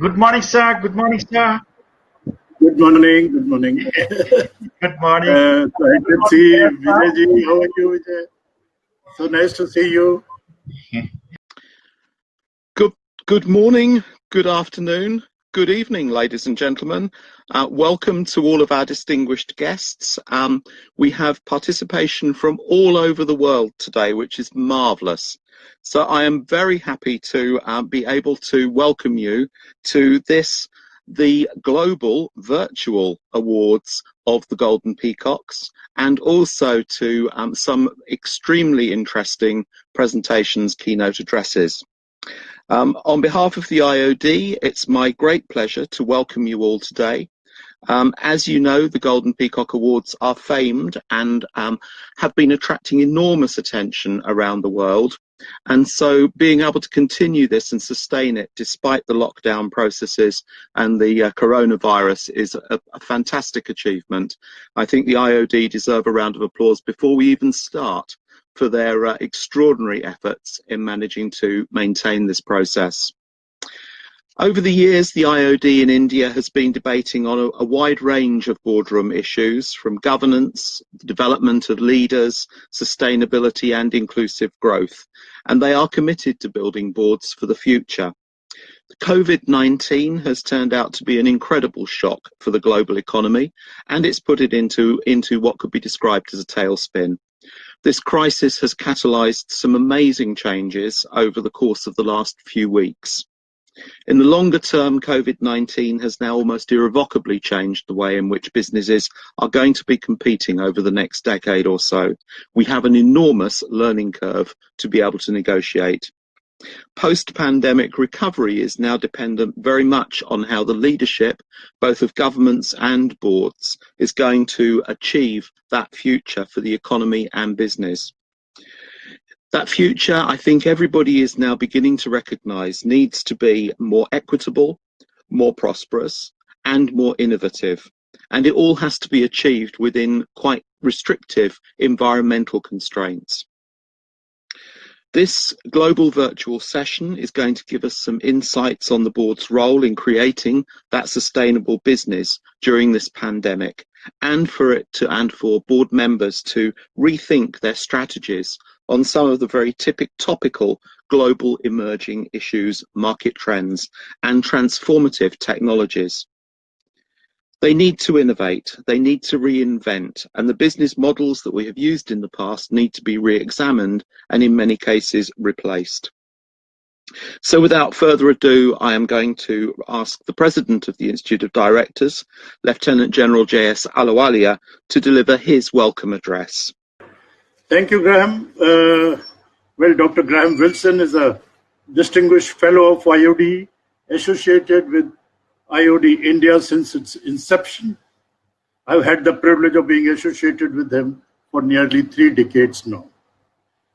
Good morning, sir. Good morning, sir. Good morning. Good morning. Good morning. I can see Vijay. How are you, Vijay? So nice to see you. Good morning, good afternoon, good evening, ladies and gentlemen. Welcome to all of our distinguished guests. We have participation from all over the world today, which is marvellous. So I am very happy to be able to welcome you to the global virtual awards of the Golden Peacocks, and also to some extremely interesting presentations, keynote addresses. On behalf of the IOD, it's my great pleasure to welcome you all today. As you know, the Golden Peacock Awards are famed and have been attracting enormous attention around the world. And so being able to continue this and sustain it despite the lockdown processes and the coronavirus is a fantastic achievement. I think the IOD deserve a round of applause before we even start for their extraordinary efforts in managing to maintain this process. Over the years, the IOD in India has been debating on a wide range of boardroom issues, from governance, the development of leaders, sustainability and inclusive growth, and they are committed to building boards for the future. COVID-19 has turned out to be an incredible shock for the global economy, and it's put it into what could be described as a tailspin. This crisis has catalysed some amazing changes over the course of the last few weeks. In the longer term, COVID-19 has now almost irrevocably changed the way in which businesses are going to be competing over the next decade or so. We have an enormous learning curve to be able to negotiate. Post-pandemic recovery is now dependent very much on how the leadership, both of governments and boards, is going to achieve that future for the economy and business. That future, I think everybody is now beginning to recognise, needs to be more equitable, more prosperous, and more innovative. And it all has to be achieved within quite restrictive environmental constraints. This global virtual session is going to give us some insights on the board's role in creating that sustainable business during this pandemic, and for board members to rethink their strategies on some of the very topical global emerging issues, market trends, and transformative technologies. They need to innovate, they need to reinvent, and the business models that we have used in the past need to be re-examined and in many cases replaced. So without further ado, I am going to ask the President of the Institute of Directors, Lieutenant General J.S. Ahluwalia, to deliver his welcome address. Thank you, Graham. Well, Dr. Graham Wilson is a distinguished fellow of IOD, associated with IOD India since its inception. I've had the privilege of being associated with him for nearly 3 decades now.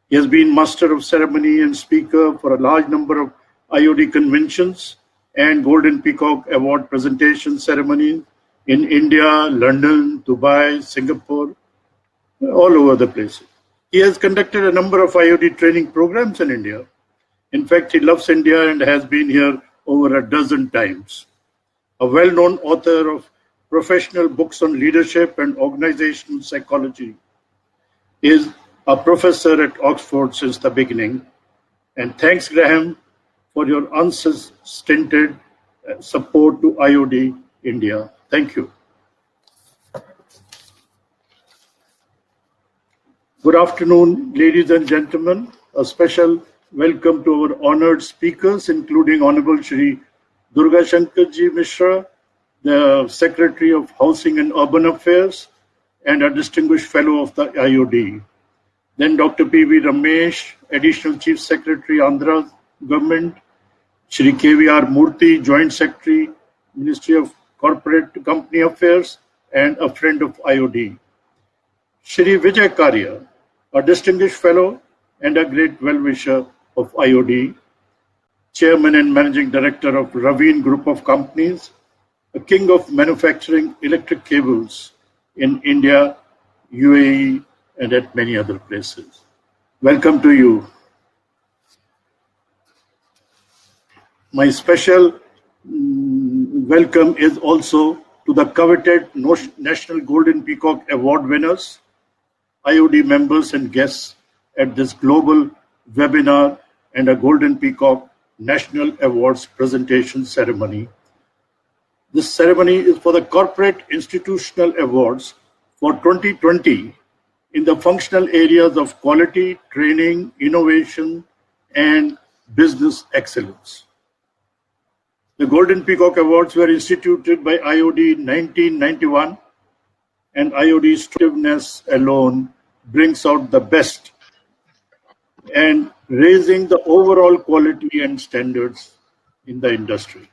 He has been Master of Ceremony and Speaker for a large number of IOD conventions and Golden Peacock Award presentation ceremonies in India, London, Dubai, Singapore, all over the place. He has conducted a number of IOD training programs in India. In fact, he loves India and has been here over a dozen times. A well-known author of professional books on leadership and organizational psychology, is a professor at Oxford since the beginning. And thanks, Graham, for your unstinted support to IOD India. Thank you. Good afternoon, ladies and gentlemen. A special welcome to our honored speakers, including Honorable Shri Durga Shankarji Mishra, the Secretary of Housing and Urban Affairs, and a distinguished fellow of the IOD. Then Dr. P.V. Ramesh, Additional Chief Secretary, Andhra Government, Shri K.V.R. Murthy, Joint Secretary, Ministry of Corporate Company Affairs, and a friend of IOD. Shri Vijay Karya, a distinguished fellow and a great well-wisher of IOD, Chairman and Managing Director of Raveen Group of Companies, a king of manufacturing electric cables in India, UAE, and at many other places. Welcome to you. My special welcome is also to the coveted National Golden Peacock Award winners, IOD members and guests at this global webinar and a Golden Peacock National Awards presentation ceremony. This ceremony is for the Corporate Institutional Awards for 2020 in the functional areas of quality, training, innovation, and business excellence. The Golden Peacock Awards were instituted by IOD in 1991, and IOD's activeness alone brings out the best and raising the overall quality and standards in the industry.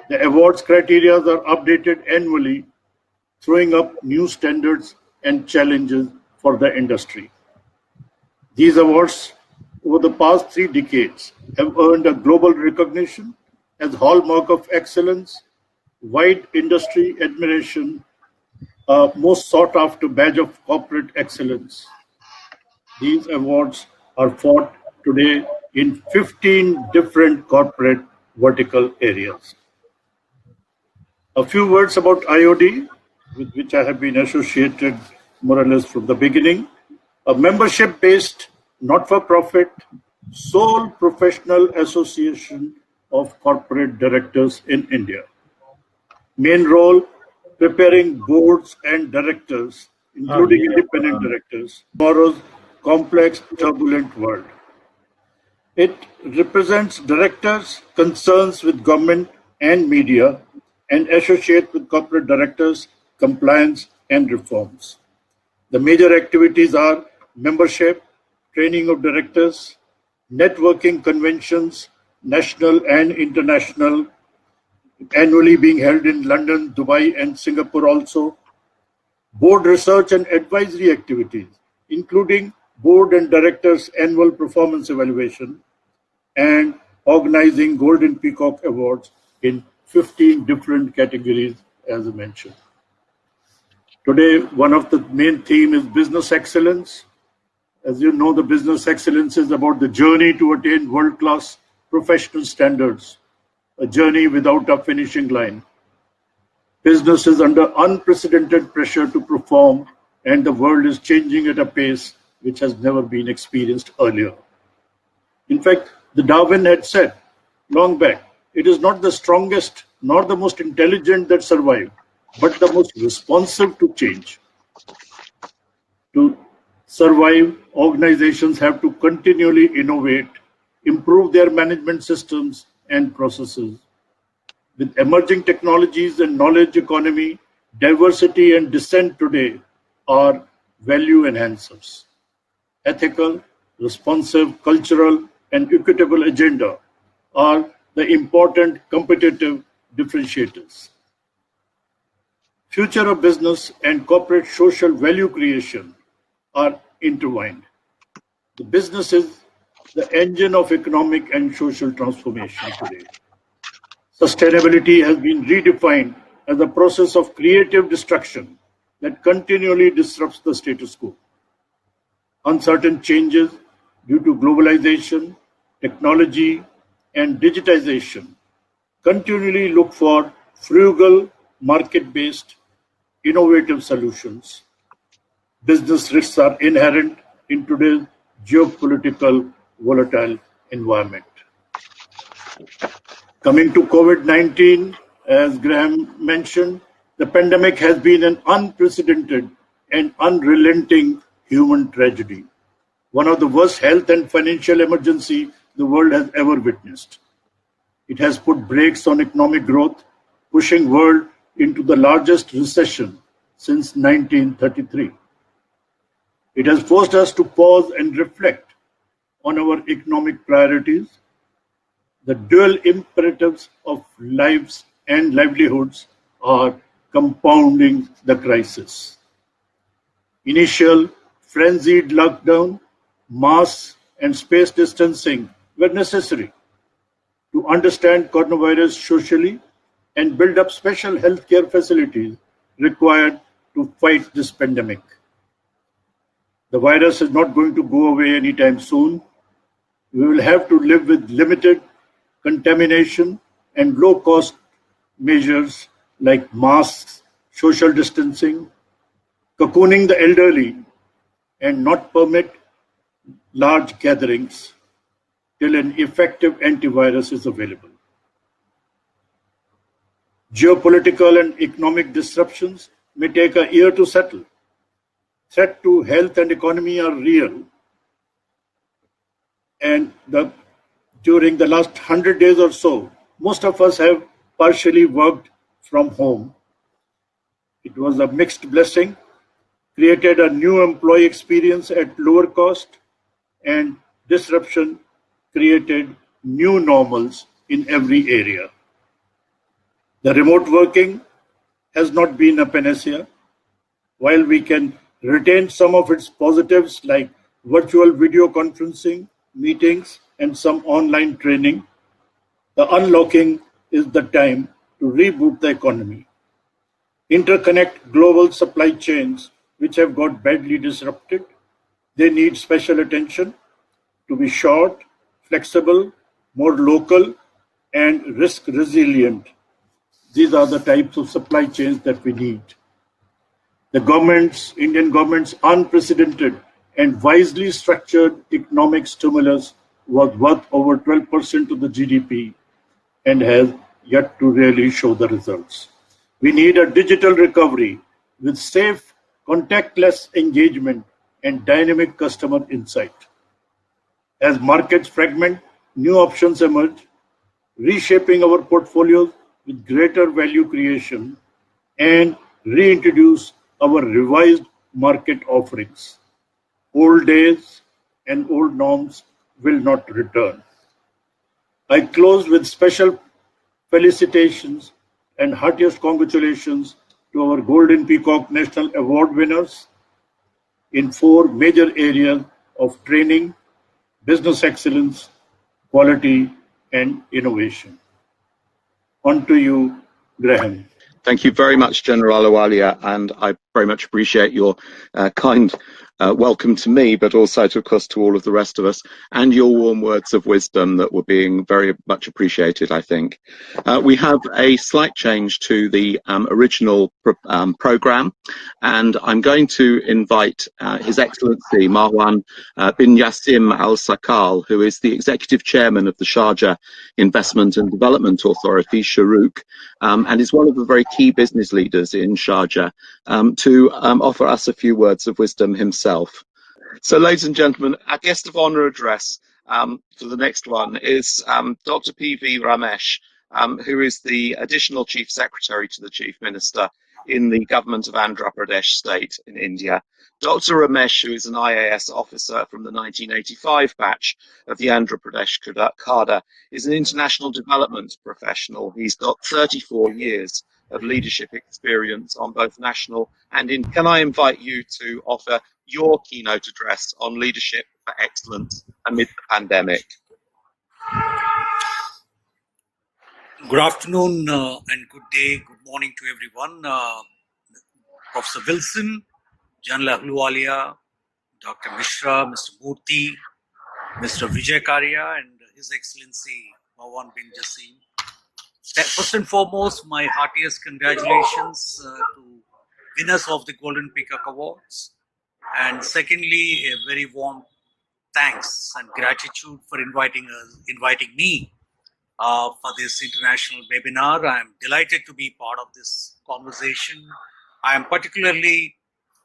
The awards criteria are updated annually, throwing up new standards and challenges for the industry. These awards over the past 3 decades have earned a global recognition as hallmark of excellence, wide industry admiration, most sought after badge of corporate excellence. These awards are fought today in 15 different corporate vertical areas. A few words about IOD, with which I have been associated more or less from the beginning. A membership-based, not-for-profit, sole professional association of corporate directors in India. Main role, preparing boards and directors, including independent directors, tomorrow's complex, turbulent world. It represents directors, concerns with government and media, and associate with corporate directors, compliance, and reforms. The major activities are membership, training of directors, networking conventions, national and international, annually being held in London, Dubai, and Singapore also, board research and advisory activities, including board and directors' annual performance evaluation, and organizing Golden Peacock Awards in 15 different categories, as I mentioned. Today, one of the main themes is business excellence. As you know, the business excellence is about the journey to attain world-class professional standards, a journey without a finishing line. Business is under unprecedented pressure to perform, and the world is changing at a pace which has never been experienced earlier. In fact, the Darwin had said long back, it is not the strongest nor the most intelligent that survive, but the most responsive to change. To survive, organizations have to continually innovate, improve their management systems and processes. With emerging technologies and knowledge economy, diversity and dissent today are value enhancers. Ethical, responsive, cultural, and equitable agenda are the important competitive differentiators. Future of business and corporate social value creation are intertwined. The business is the engine of economic and social transformation today. Sustainability has been redefined as a process of creative destruction that continually disrupts the status quo. Uncertain changes due to globalization, technology, and digitization continually look for frugal, market-based, innovative solutions. Business risks are inherent in today's geopolitical volatile environment. Coming to COVID-19, as Graham mentioned, the pandemic has been an unprecedented and unrelenting human tragedy, one of the worst health and financial emergency the world has ever witnessed. It has put brakes on economic growth, pushing world into the largest recession since 1933. It has forced us to pause and reflect on our economic priorities. The dual imperatives of lives and livelihoods are compounding the crisis. Initial frenzied lockdown, masks, and space distancing were necessary to understand coronavirus socially and build up special healthcare facilities required to fight this pandemic. The virus is not going to go away anytime soon. We will have to live with limited contamination and low-cost measures like masks, social distancing, cocooning the elderly, and not permit large gatherings till an effective antivirus is available. Geopolitical and economic disruptions may take a year to settle. Threat to health and economy are real, and during the last 100 days or so, most of us have partially worked from home. It was a mixed blessing, created a new employee experience at lower cost, and disruption created new normals in every area. The remote working has not been a panacea. While we can retain some of its positives like virtual video conferencing, meetings, and some online training, the unlocking is the time to reboot the economy. Interconnect global supply chains which have got badly disrupted. They need special attention to be short, flexible, more local, and risk resilient. These are the types of supply chains that we need. The Indian government's unprecedented and wisely structured economic stimulus was worth over 12% of the GDP and has yet to really show the results. We need a digital recovery with safe, contactless engagement and dynamic customer insight. As markets fragment, new options emerge, reshaping our portfolios with greater value creation and reintroduce our revised market offerings. Old days and old norms will not return. I close with special felicitations and heartiest congratulations to our Golden Peacock National Award winners in 4 major areas of training, business excellence, quality, and innovation. On to you, Graham. Thank you very much, General Awalia, and I very much appreciate your kind welcome to me, but also, of course, to all of the rest of us, and your warm words of wisdom that were being very much appreciated, I think. We have a slight change to the original programme, and I'm going to invite His Excellency Marwan bin Yassim Al Sakal, who is the Executive Chairman of the Sharjah Investment and Development Authority, Shuruk, and is one of the very key business leaders in Sharjah, to offer us a few words of wisdom himself. So, ladies and gentlemen, our guest of honour address for the next one is Dr. P.V. Ramesh, who is the Additional Chief Secretary to the Chief Minister in the Government of Andhra Pradesh State in India. Dr. Ramesh, who is an IAS officer from the 1985 batch of the Andhra Pradesh cadre, is an international development professional. He's got 34 years of leadership experience on both national and in. Can I invite you to offer your keynote address on leadership for excellence amid the pandemic? Good afternoon and good day, good morning to everyone. Professor Wilson, General Ahluwalia, Dr. Mishra, Mr. Murthy, Mr. Vijay Karya, and His Excellency Marwan bin Jassim. First and foremost, my heartiest congratulations to winners of the Golden Peacock Awards. And secondly, a very warm thanks and gratitude for inviting me for this international webinar. I am delighted to be part of this conversation. I am particularly,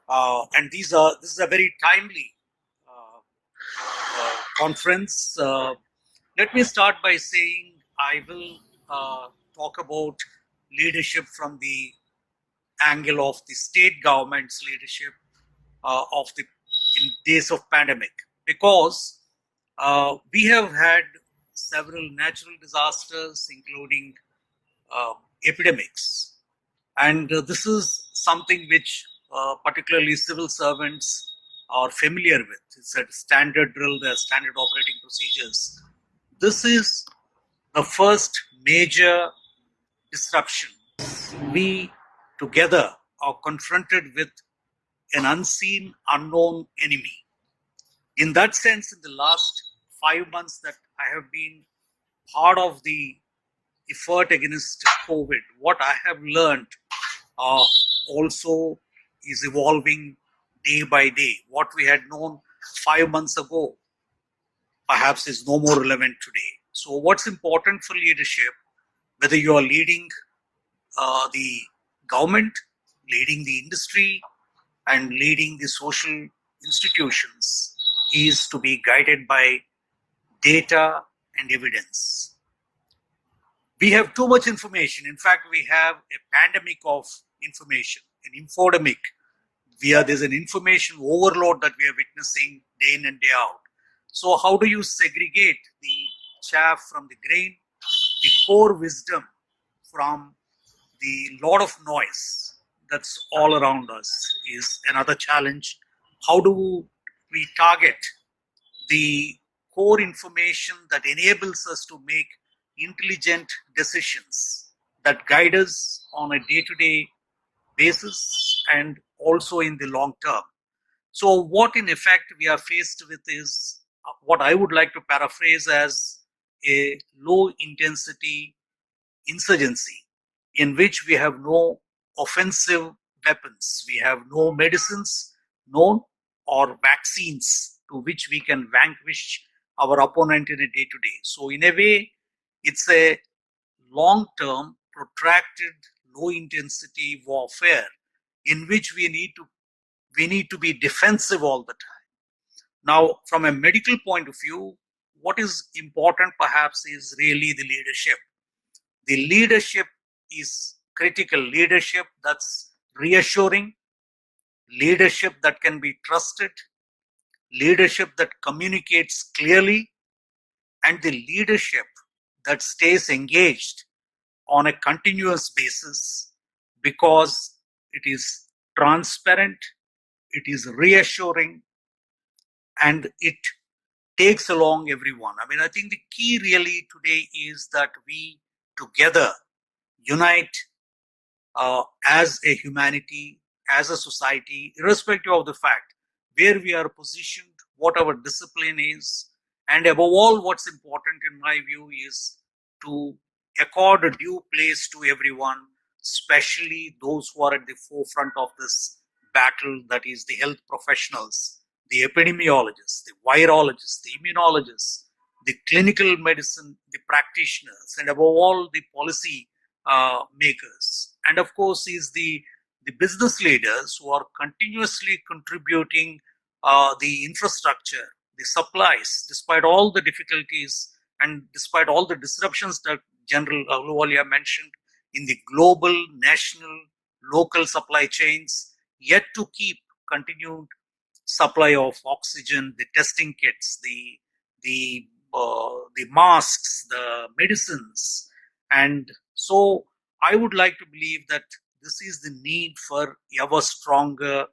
and this is a very timely conference. Let me start by saying I will talk about leadership from the angle of the state government's leadership in days of pandemic, because we have had several natural disasters, including epidemics, and this is something which particularly civil servants are familiar with. It's a standard drill, there are standard operating procedures. This is the first major disruption. We together are confronted with an unseen, unknown enemy. In that sense, in the last 5 months that I have been part of the effort against COVID, what I have learned also is evolving day by day. What we had known 5 months ago perhaps is no more relevant today. So what's important for leadership, whether you are leading the government, leading the industry, and leading the social institutions, is to be guided by data and evidence. We have too much information. In fact, we have a pandemic of information, an infodemic. There's an information overload that we are witnessing day in and day out. So how do you segregate the chaff from the grain, the core wisdom from the lot of noise that's all around us is another challenge. How do we target the core information that enables us to make intelligent decisions that guide us on a day-to-day basis and also in the long term? So what in effect we are faced with is what I would like to paraphrase as a low intensity insurgency in which we have no offensive weapons, we have no medicines known or vaccines to which we can vanquish our opponent in a day-to-day. So in a way, it's a long-term, protracted, low-intensity warfare in which we need to be defensive all the time. Now, from a medical point of view, what is important perhaps is really the leadership. The leadership is critical. Leadership that's reassuring, leadership that can be trusted, leadership that communicates clearly, and the leadership that stays engaged on a continuous basis because it is transparent, it is reassuring, and it takes along everyone. I mean, I think the key really today is that we together unite as a humanity, as a society, irrespective of the fact where we are positioned, what our discipline is, and above all, what's important in my view is to accord a due place to everyone, especially those who are at the forefront of this battle, that is the health professionals, the epidemiologists, the virologists, the immunologists, the clinical medicine, the practitioners, and above all, the policy makers. And of course, is the business leaders who are continuously contributing the infrastructure, the supplies, despite all the difficulties and despite all the disruptions that General Ahluwalia mentioned in the global, national, local supply chains, yet to keep continued supply of oxygen, the testing kits, the masks, the medicines. And so I would like to believe that this is the need for ever stronger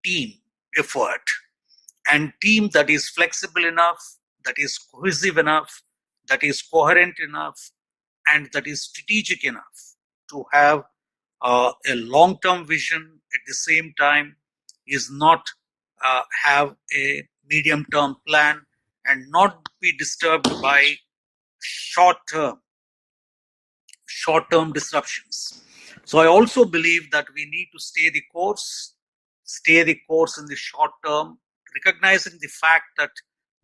team effort, and team that is flexible enough, that is cohesive enough, that is coherent enough, and that is strategic enough to have a long-term vision at the same time, is not have a medium-term plan and not be disturbed by short-term disruptions. So I also believe that we need to stay the course in the short term, recognizing the fact that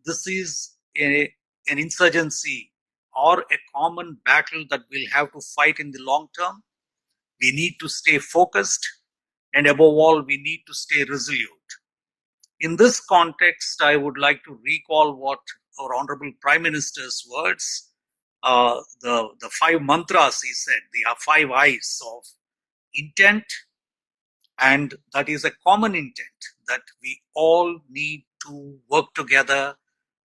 this is an insurgency or a common battle that we'll have to fight in the long term. We need to stay focused, and above all, we need to stay resolute. In this context, I would like to recall what our Honorable Prime Minister's words, the 5 mantras he said, the 5 I's of intent, and that is a common intent that we all need to work together,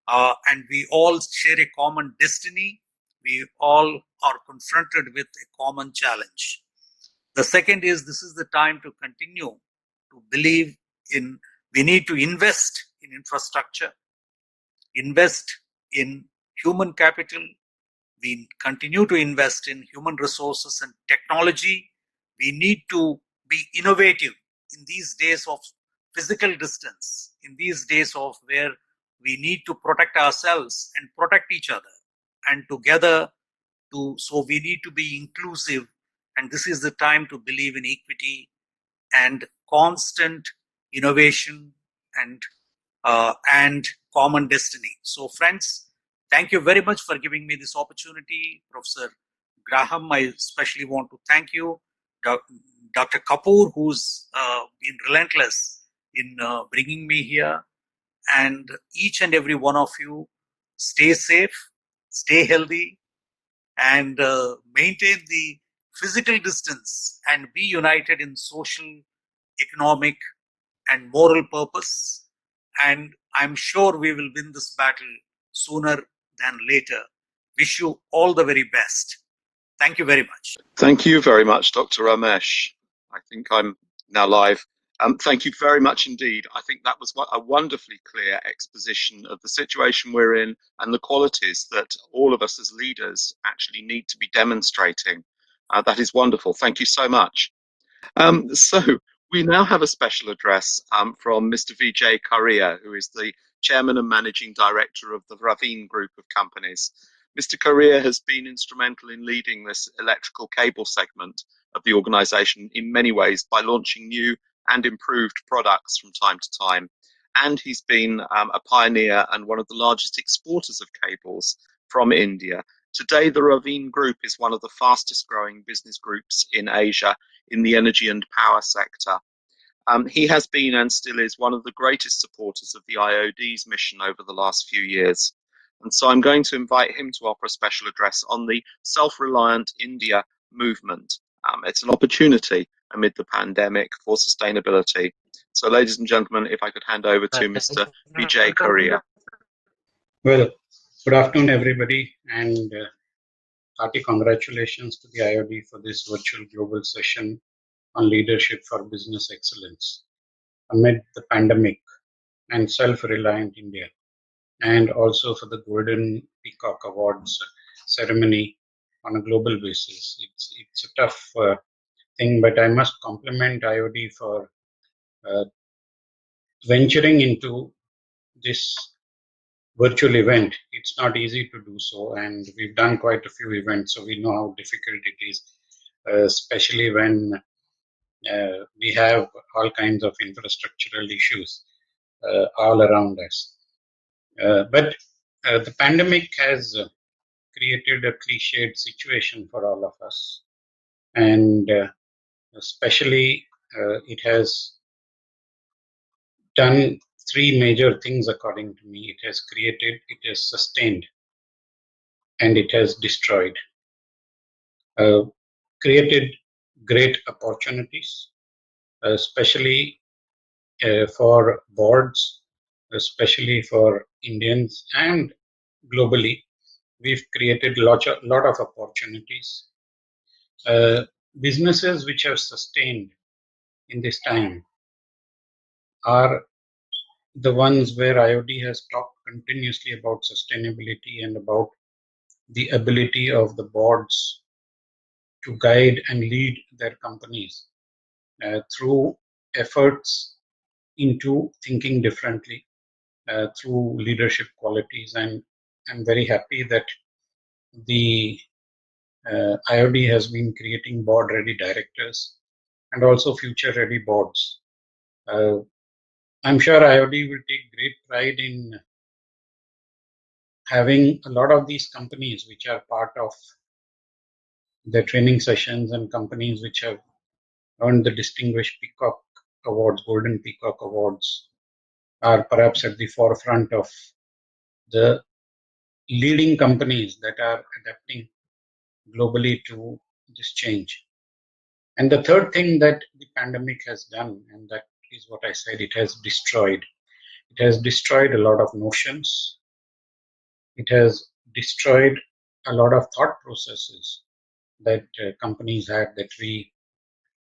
and we all share a common destiny. We all are confronted with a common challenge. The second is this is the time to continue to believe in, we need to invest in infrastructure, invest in human capital. We continue to invest in human resources and technology. We need to be innovative in these days of physical distance, in these days of where we need to protect ourselves and protect each other. And together So we need to be inclusive, and this is the time to believe in equity and constant innovation and common destiny. So friends, thank you very much for giving me this opportunity. Professor Graham, I especially want to thank you. Dr. Kapoor, who's been relentless in bringing me here, and each and every one of you, stay safe, stay healthy, and maintain the physical distance, and be united in social, economic, and moral purpose. And I'm sure we will win this battle sooner than later. Wish you all the very best. Thank you very much. Thank you very much, Dr. Ramesh. I think I'm now live. Thank you very much indeed. I think that was a wonderfully clear exposition of the situation we're in and the qualities that all of us as leaders actually need to be demonstrating. That is wonderful. Thank you so much. So we now have a special address from Mr. Vijay Karia, who is the Chairman and Managing Director of the Raveen Group of Companies. Mr. Karia has been instrumental in leading this electrical cable segment of the organisation in many ways by launching new and improved products from time to time. And he's been a pioneer and one of the largest exporters of cables from India. Today, the Raveen Group is one of the fastest growing business groups in Asia in the energy and power sector. He has been and still is one of the greatest supporters of the IOD's mission over the last few years. And so I'm going to invite him to offer a special address on the Self-Reliant India movement. It's an opportunity amid the pandemic for sustainability. So ladies and gentlemen, if I could hand over to Mr. Vijay Karia. Well, good afternoon, everybody, and hearty congratulations to the IOD for this virtual global session on leadership for business excellence amid the pandemic and self-reliant India, and also for the Golden Peacock Awards ceremony on a global basis. It's a tough thing, but I must compliment IOD for venturing into this virtual event. It's not easy to do so, and we've done quite a few events, so we know how difficult it is, especially when we have all kinds of infrastructural issues all around us. But the pandemic has created a cliched situation for all of us, and especially it has done three major things according to me. It has created, it has sustained, and it has destroyed. Created great opportunities, especially for boards, especially for Indians, and globally. We've created a lot of opportunities. Businesses which have sustained in this time are the ones where IOD has talked continuously about sustainability and about the ability of the boards to guide and lead their companies through efforts into thinking differently, through leadership qualities. And I'm very happy that the IOD has been creating board ready directors and also future ready boards. I'm sure IOD will take great pride in having a lot of these companies which are part of the training sessions, and companies which have earned the distinguished Peacock Awards, Golden Peacock Awards, are perhaps at the forefront of the leading companies that are adapting globally to this change. And the third thing that the pandemic has done, and that is what I said, it has destroyed. It has destroyed a lot of notions. It has destroyed a lot of thought processes that companies had, that we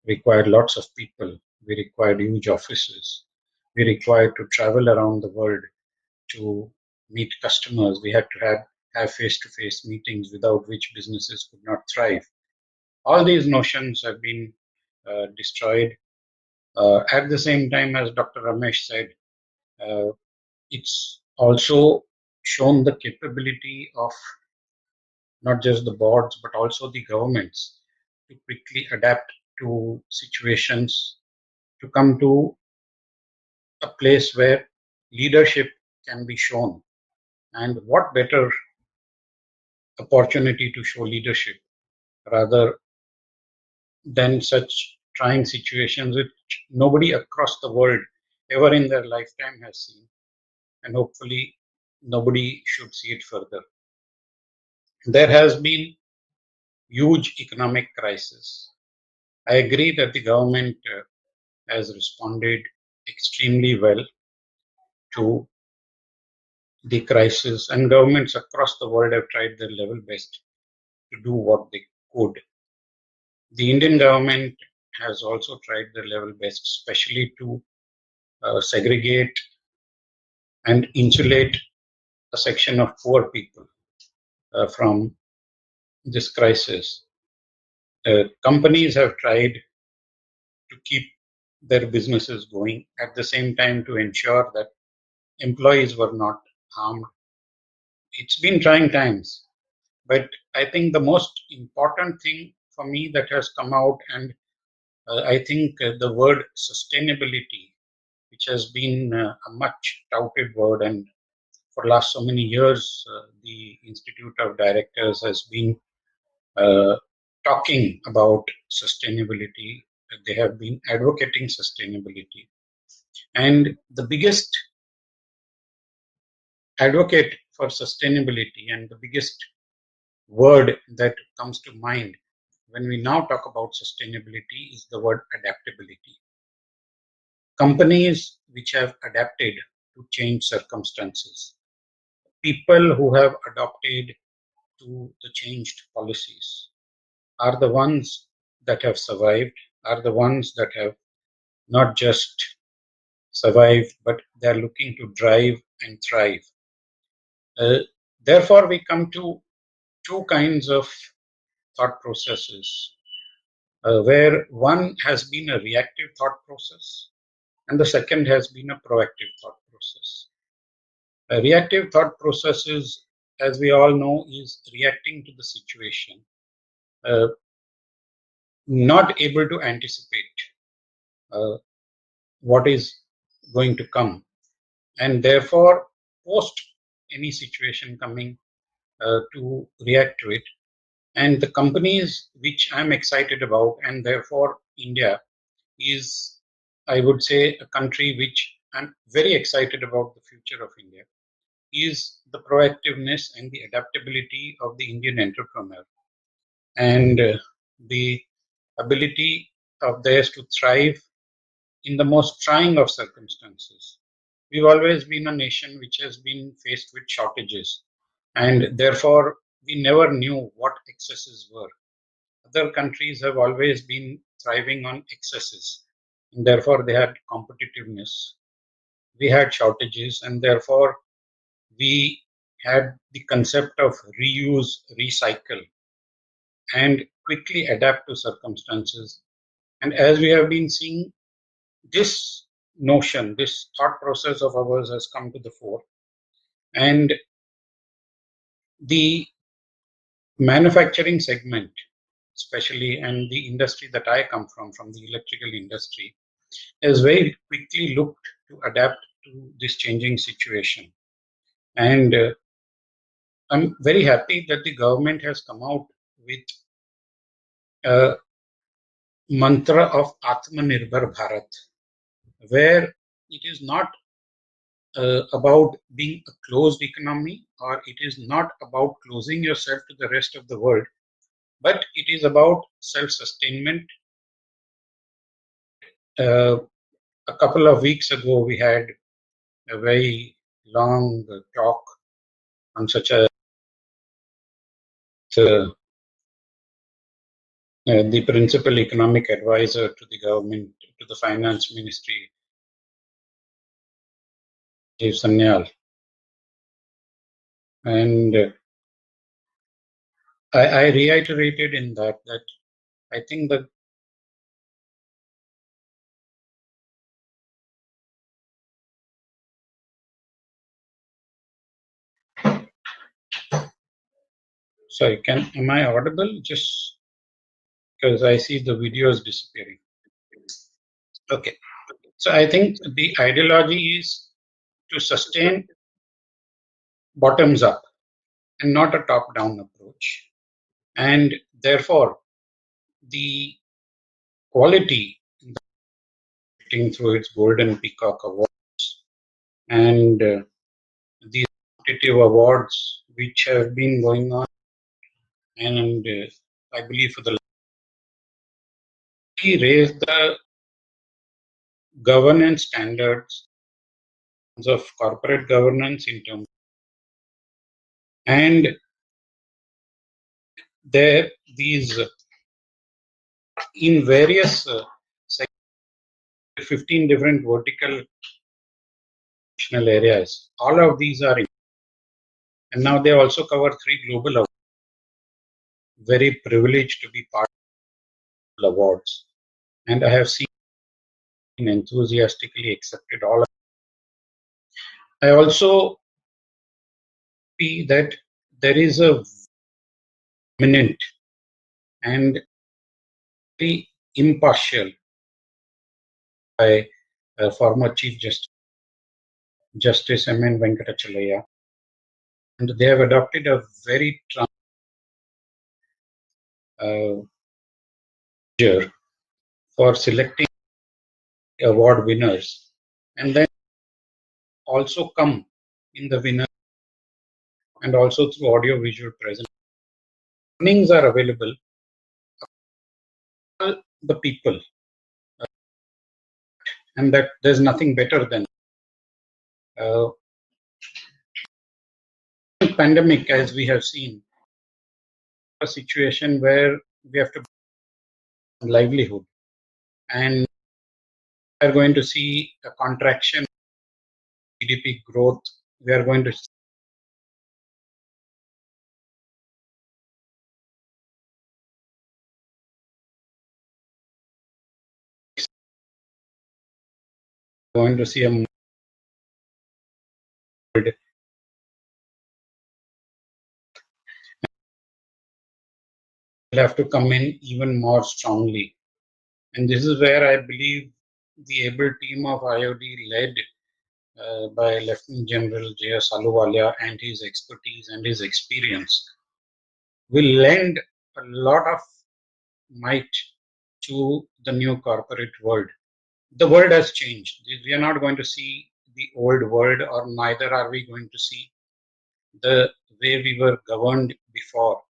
required lots of people, we required huge offices, we required to travel around the world to meet customers, we had to have face-to-face meetings without which businesses could not thrive. All these notions have been destroyed. At the same time, as Dr. Ramesh said, it's also shown the capability of not just the boards, but also the governments to quickly adapt to situations, to come to a place where leadership can be shown. And what better opportunity to show leadership rather than such trying situations which nobody across the world ever in their lifetime has seen, and hopefully nobody should see it further. There has been huge economic crisis. I agree that the government has responded extremely well to the crisis, and governments across the world have tried their level best to do what they could. The Indian government has also tried their level best, especially to segregate and insulate a section of poor people from this crisis. Companies have tried to keep their businesses going at the same time to ensure that employees were not harmed. It's been trying times, but I think the most important thing for me that has come out, and I think the word sustainability, which has been a much touted word, and for last so many years, the Institute of Directors has been talking about sustainability. They have been advocating sustainability. And the biggest advocate for sustainability and the biggest word that comes to mind when we now talk about sustainability is the word adaptability. Companies which have adapted to change circumstances, people who have adopted to the changed policies are the ones that have survived, are the ones that have not just survived, but they're looking to drive and thrive. Therefore, we come to two kinds of thought processes, where one has been a reactive thought process and the second has been a proactive thought process. A reactive thought process is, as we all know, is reacting to the situation, uh, not able to anticipate uh, what is going to come, and therefore post any situation coming to react to it. And the companies which I'm excited about, and therefore India is, I would say, a country which I'm very excited about the future of India, is the proactiveness and the adaptability of the Indian entrepreneur, and the ability of theirs to thrive in the most trying of circumstances. We've always been a nation which has been faced with shortages, and therefore we never knew what excesses were. Other countries have always been thriving on excesses, and therefore they had competitiveness. We had shortages, and therefore we had the concept of reuse, recycle, and quickly adapt to circumstances. And as we have been seeing, this notion, this thought process of ours has come to the fore. And the manufacturing segment, especially, and the industry that I come from the electrical industry, has very quickly looked to adapt to this changing situation. And I'm very happy that the government has come out with a mantra of Atmanirbhar Bharat, where it is not about being a closed economy, or it is not about closing yourself to the rest of the world, but it is about self-sustainment. A couple of weeks ago, we had a very long talk on such a the principal economic advisor to the government, to the finance ministry, Sanyal. And I reiterated in that I think that Sorry, am I audible? Just because I see the video is disappearing. Okay. So I think the ideology is to sustain bottoms up and not a top down approach. And therefore, the quality through its Golden Peacock Awards and these competitive awards which have been going on, and I believe for the raise the governance standards of corporate governance in terms, and there these in various 15 different vertical areas. All of these are in, and now they also cover 3 global awards. Very privileged to be part of the awards, and I have seen enthusiastically accepted all of them. I also see that there is a eminent and very impartial by former Chief Justice M.N. Venkatachalaya, and they have adopted a very measure for selecting award winners, and then also come in the winner, and also through audio visual present. Warnings are available for the people, and that there's nothing better than pandemic, as we have seen, a situation where we have to livelihood, and we are going to see a contraction of GDP growth. We are going to see a will have to come in even more strongly. And this is where I believe the able team of IOD led by Lieutenant General J.S. Ahluwalia and his expertise and his experience will lend a lot of might to the new corporate world. The world has changed. We are not going to see the old world, or neither are we going to see the way we were governed before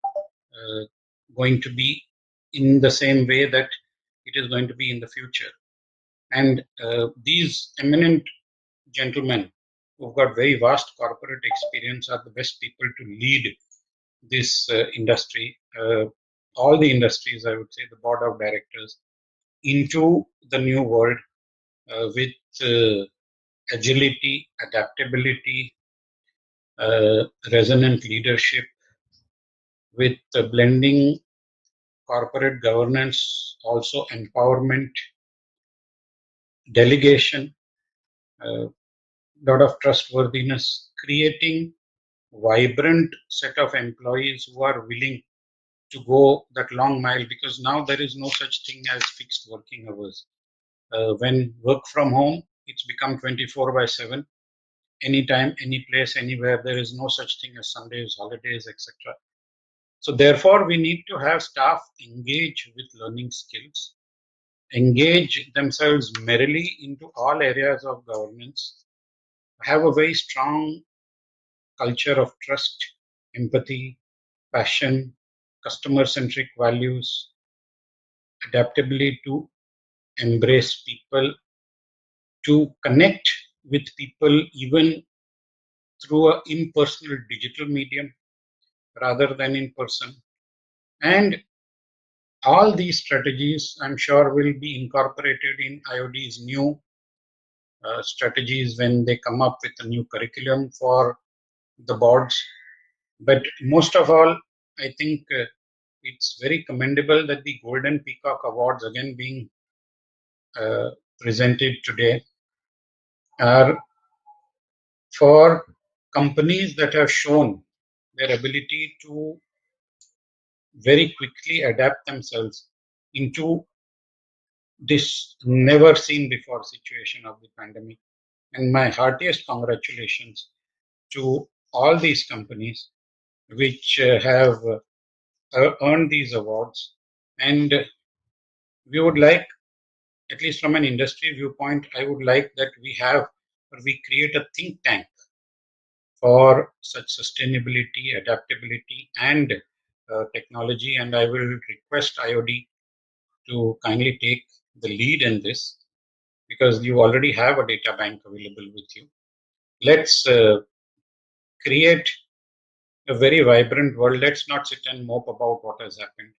going to be in the same way that it is going to be in the future. And these eminent gentlemen who've got very vast corporate experience are the best people to lead this industry, all the industries, I would say, the board of directors, into the new world with agility, adaptability, resonant leadership, with blending corporate governance, also empowerment, delegation, lot of trustworthiness, creating vibrant set of employees who are willing to go that long mile, because now there is no such thing as fixed working hours. When work from home, it's become 24/7, anytime, any place, anywhere. There is no such thing as Sundays, holidays, etc. So therefore, we need to have staff engage with learning skills, engage themselves merrily into all areas of governance, have a very strong culture of trust, empathy, passion, customer-centric values, adaptability to embrace people, to connect with people even through an impersonal digital medium rather than in person. And all these strategies, I'm sure, will be incorporated in IOD's new strategies when they come up with a new curriculum for the boards. But most of all, I think it's very commendable that the Golden Peacock Awards, again being presented today, are for companies that have shown their ability to very quickly adapt themselves into this never seen before situation of the pandemic. And my heartiest congratulations to all these companies which have earned these awards. And we would like, at least from an industry viewpoint, I would like that we create a think tank for such sustainability, adaptability, and technology. And I will request IOD to kindly take the lead in this, because you already have a data bank available with you. Let's create a very vibrant world. Let's not sit and mope about what has happened.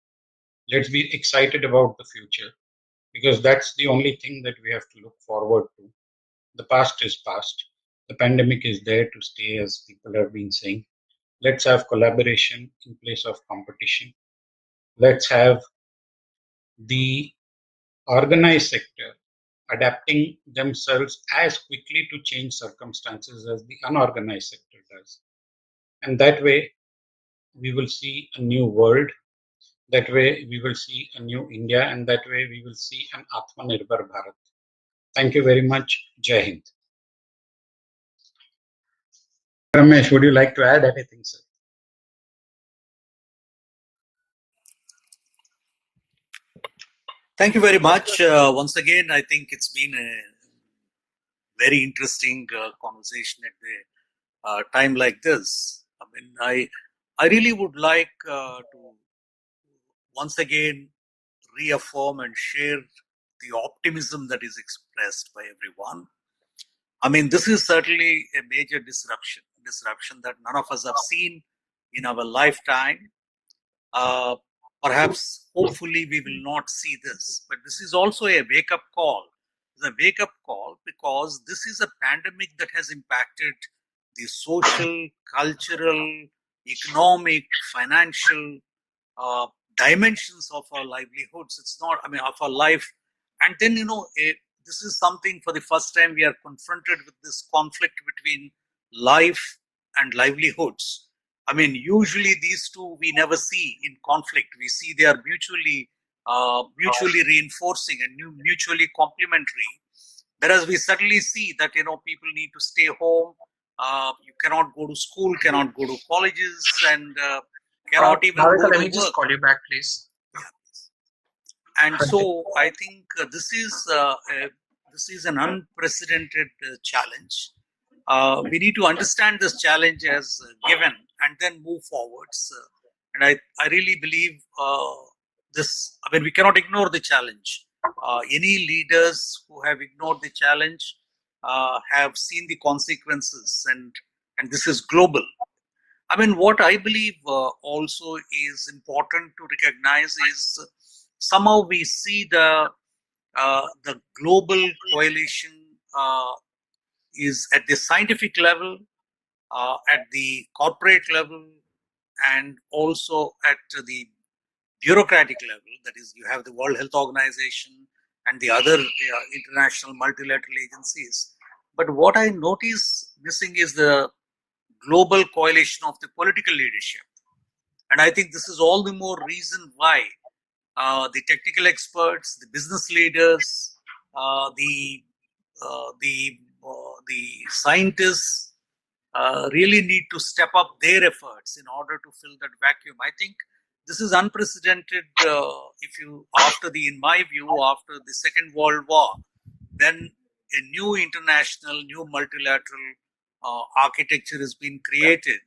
Let's be excited about the future, because that's the only thing that we have to look forward to. The past is past. The pandemic is there to stay, as people have been saying. Let's have collaboration in place of competition. Let's have the organized sector adapting themselves as quickly to change circumstances as the unorganized sector does. And that way, we will see a new world. That way, we will see a new India. And that way, we will see an Atmanirbhar Bharat. Thank you very much. Jai Hind. Ramesh, would you like to add anything, sir? Thank you very much. Once again, I think it's been a very interesting conversation at the time like this. I mean, I really would like to once again reaffirm and share the optimism that is expressed by everyone. I mean, this is certainly a major disruption that none of us have seen in our lifetime. Perhaps, hopefully, we will not see this, but this is also a wake-up call. It's a wake-up call because this is a pandemic that has impacted the social, cultural, economic, financial dimensions of our livelihoods. It's not, I mean, of our life. And then, this is something for the first time we are confronted with this conflict between life and livelihoods. I mean, usually these two we never see in conflict. We see they are mutually reinforcing and mutually complementary. Whereas we suddenly see that people need to stay home. You cannot go to school, cannot go to colleges, and cannot even Bhavika, go let to me just work. call you back, please. And so I think this is an unprecedented challenge. We need to understand this challenge as given and then move forwards. And I really believe this. I mean, we cannot ignore the challenge. Any leaders who have ignored the challenge have seen the consequences, and this is global. I mean, what I believe also is important to recognize is somehow we see the global coalition is at the scientific level, at the corporate level, and also at the bureaucratic level. That is, you have the World Health Organization and the other international multilateral agencies. But what I notice missing is the global coalition of the political leadership. And I think this is all the more reason why the technical experts, the business leaders, the scientists really need to step up their efforts in order to fill that vacuum. I think this is unprecedented. In my view, after the Second World War, then a new international, new multilateral architecture has been created,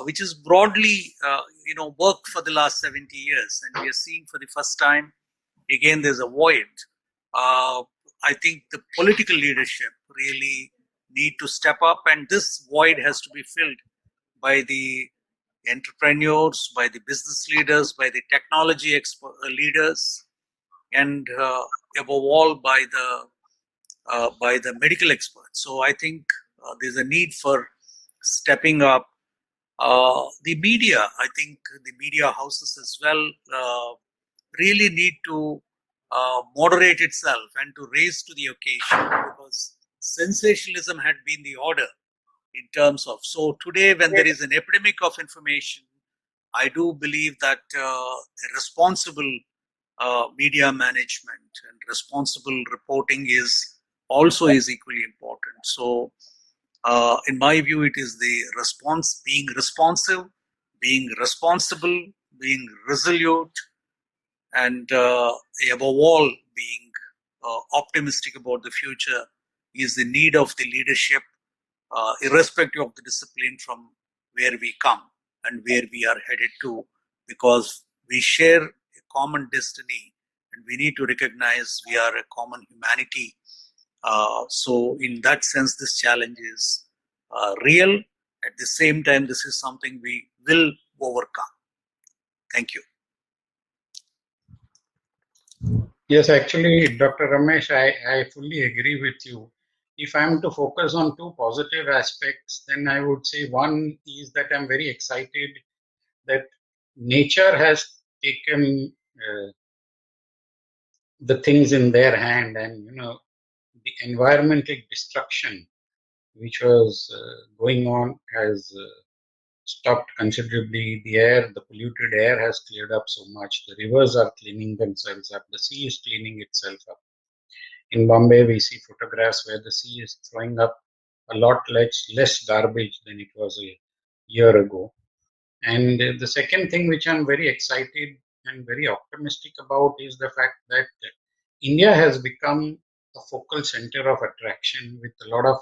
which is broadly, worked for the last 70 years. And we are seeing for the first time, again, there's a void. I think the political leadership really need to step up, and this void has to be filled by the entrepreneurs, by the business leaders, by the technology leaders, and above all by the medical experts. So I think there's a need for stepping up. The media, I think the media houses as well really need to moderate itself and to raise to the occasion, because sensationalism had been the order in terms of. So today, when there is an epidemic of information, I do believe that responsible media management and responsible reporting is equally important. So in my view, it is the being responsive, being responsible, being resolute, and above all, being optimistic about the future is the need of the leadership, irrespective of the discipline from where we come and where we are headed to, because we share a common destiny and we need to recognize we are a common humanity. So in that sense, this challenge is real. At the same time, this is something we will overcome. Thank you. Yes, actually, Dr. Ramesh, I fully agree with you. If I'm to focus on two positive aspects, then I would say one is that I'm very excited that nature has taken the things in their hand, and the environmental destruction which was going on has stopped considerably. The polluted air has cleared up so much. The rivers are cleaning themselves up. The sea is cleaning itself up. In Bombay, we see photographs where the sea is throwing up a lot less garbage than it was a year ago. And the second thing which I'm very excited and very optimistic about is the fact that India has become a focal center of attraction, with a lot of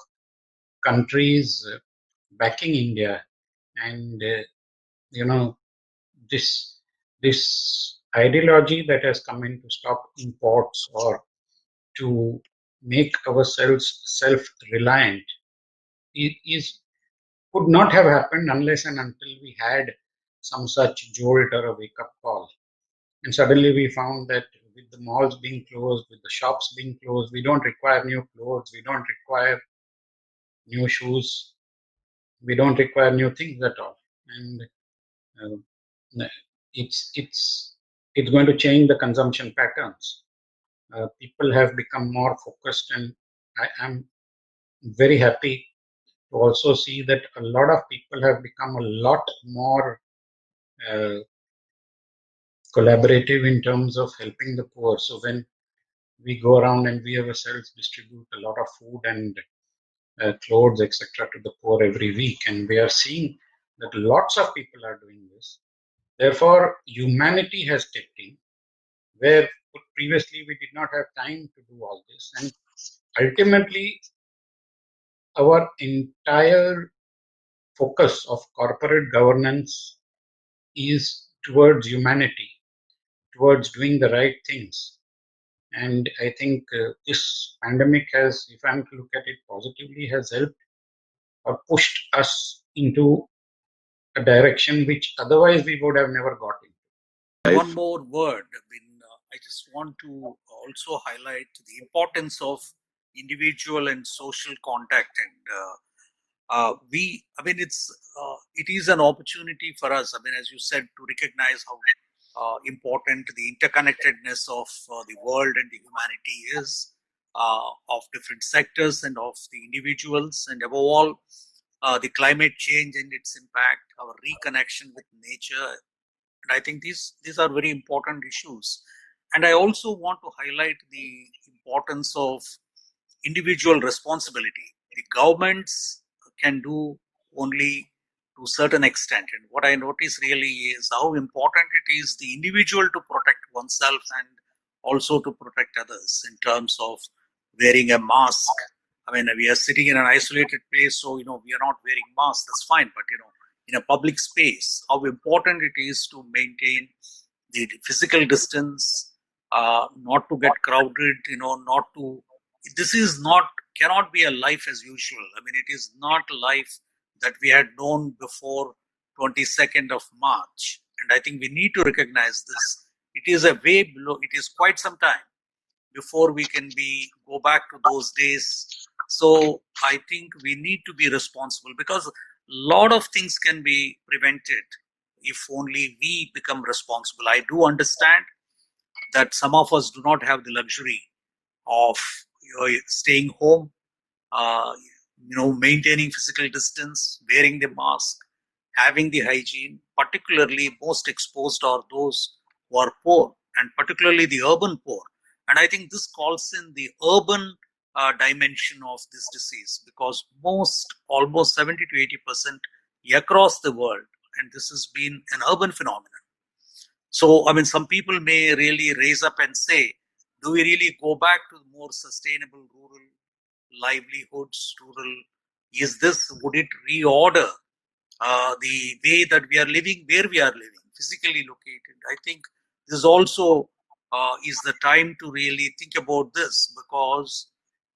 countries backing India. And this ideology that has come in to stop imports or to make ourselves self-reliant could not have happened unless and until we had some such jolt or a wake-up call. And suddenly we found that with the malls being closed, with the shops being closed, we don't require new clothes, we don't require new shoes, we don't require new things at all. And it's going to change the consumption patterns. People have become more focused, and I am very happy to also see that a lot of people have become a lot more collaborative in terms of helping the poor. So when we go around and we ourselves distribute a lot of food and clothes, etc., to the poor every week, and we are seeing that lots of people are doing this. Therefore, humanity has stepped in, where previously we did not have time to do all this. And ultimately, our entire focus of corporate governance is towards humanity, towards doing the right things. And I think this pandemic has, if I'm to look at it positively, has helped or pushed us into a direction which otherwise we would have never got into. One more word. I just want to also highlight the importance of individual and social contact, and it is an opportunity for us. As you said, to recognize how important the interconnectedness of the world and the humanity is, of different sectors and of the individuals, and above all, the climate change and its impact, our reconnection with nature. And I think these are very important issues. And I also want to highlight the importance of individual responsibility. The governments can do only to a certain extent. And what I notice really is how important it is the individual to protect oneself and also to protect others in terms of wearing a mask. We are sitting in an isolated place, so we are not wearing masks. That's fine, but in a public space, how important it is to maintain the physical distance, not to get crowded, not to. This is not cannot be a life as usual. It is not life that we had known before 22nd of March, and I think we need to recognize this. It is a way below. It is quite some time before we can go back to those days. So I think we need to be responsible, because a lot of things can be prevented if only we become responsible. I do understand that some of us do not have the luxury of staying home, maintaining physical distance, wearing the mask, having the hygiene. Particularly most exposed are those who are poor, and particularly the urban poor. And I think this calls in the urban dimension of this disease, because almost 70 to 80% across the world, and this has been an urban phenomenon. So, I mean, some people may really raise up and say, do we really go back to more sustainable rural livelihoods, would it reorder the way that we are living, where we are living, physically located? I think this also is the time to really think about this, because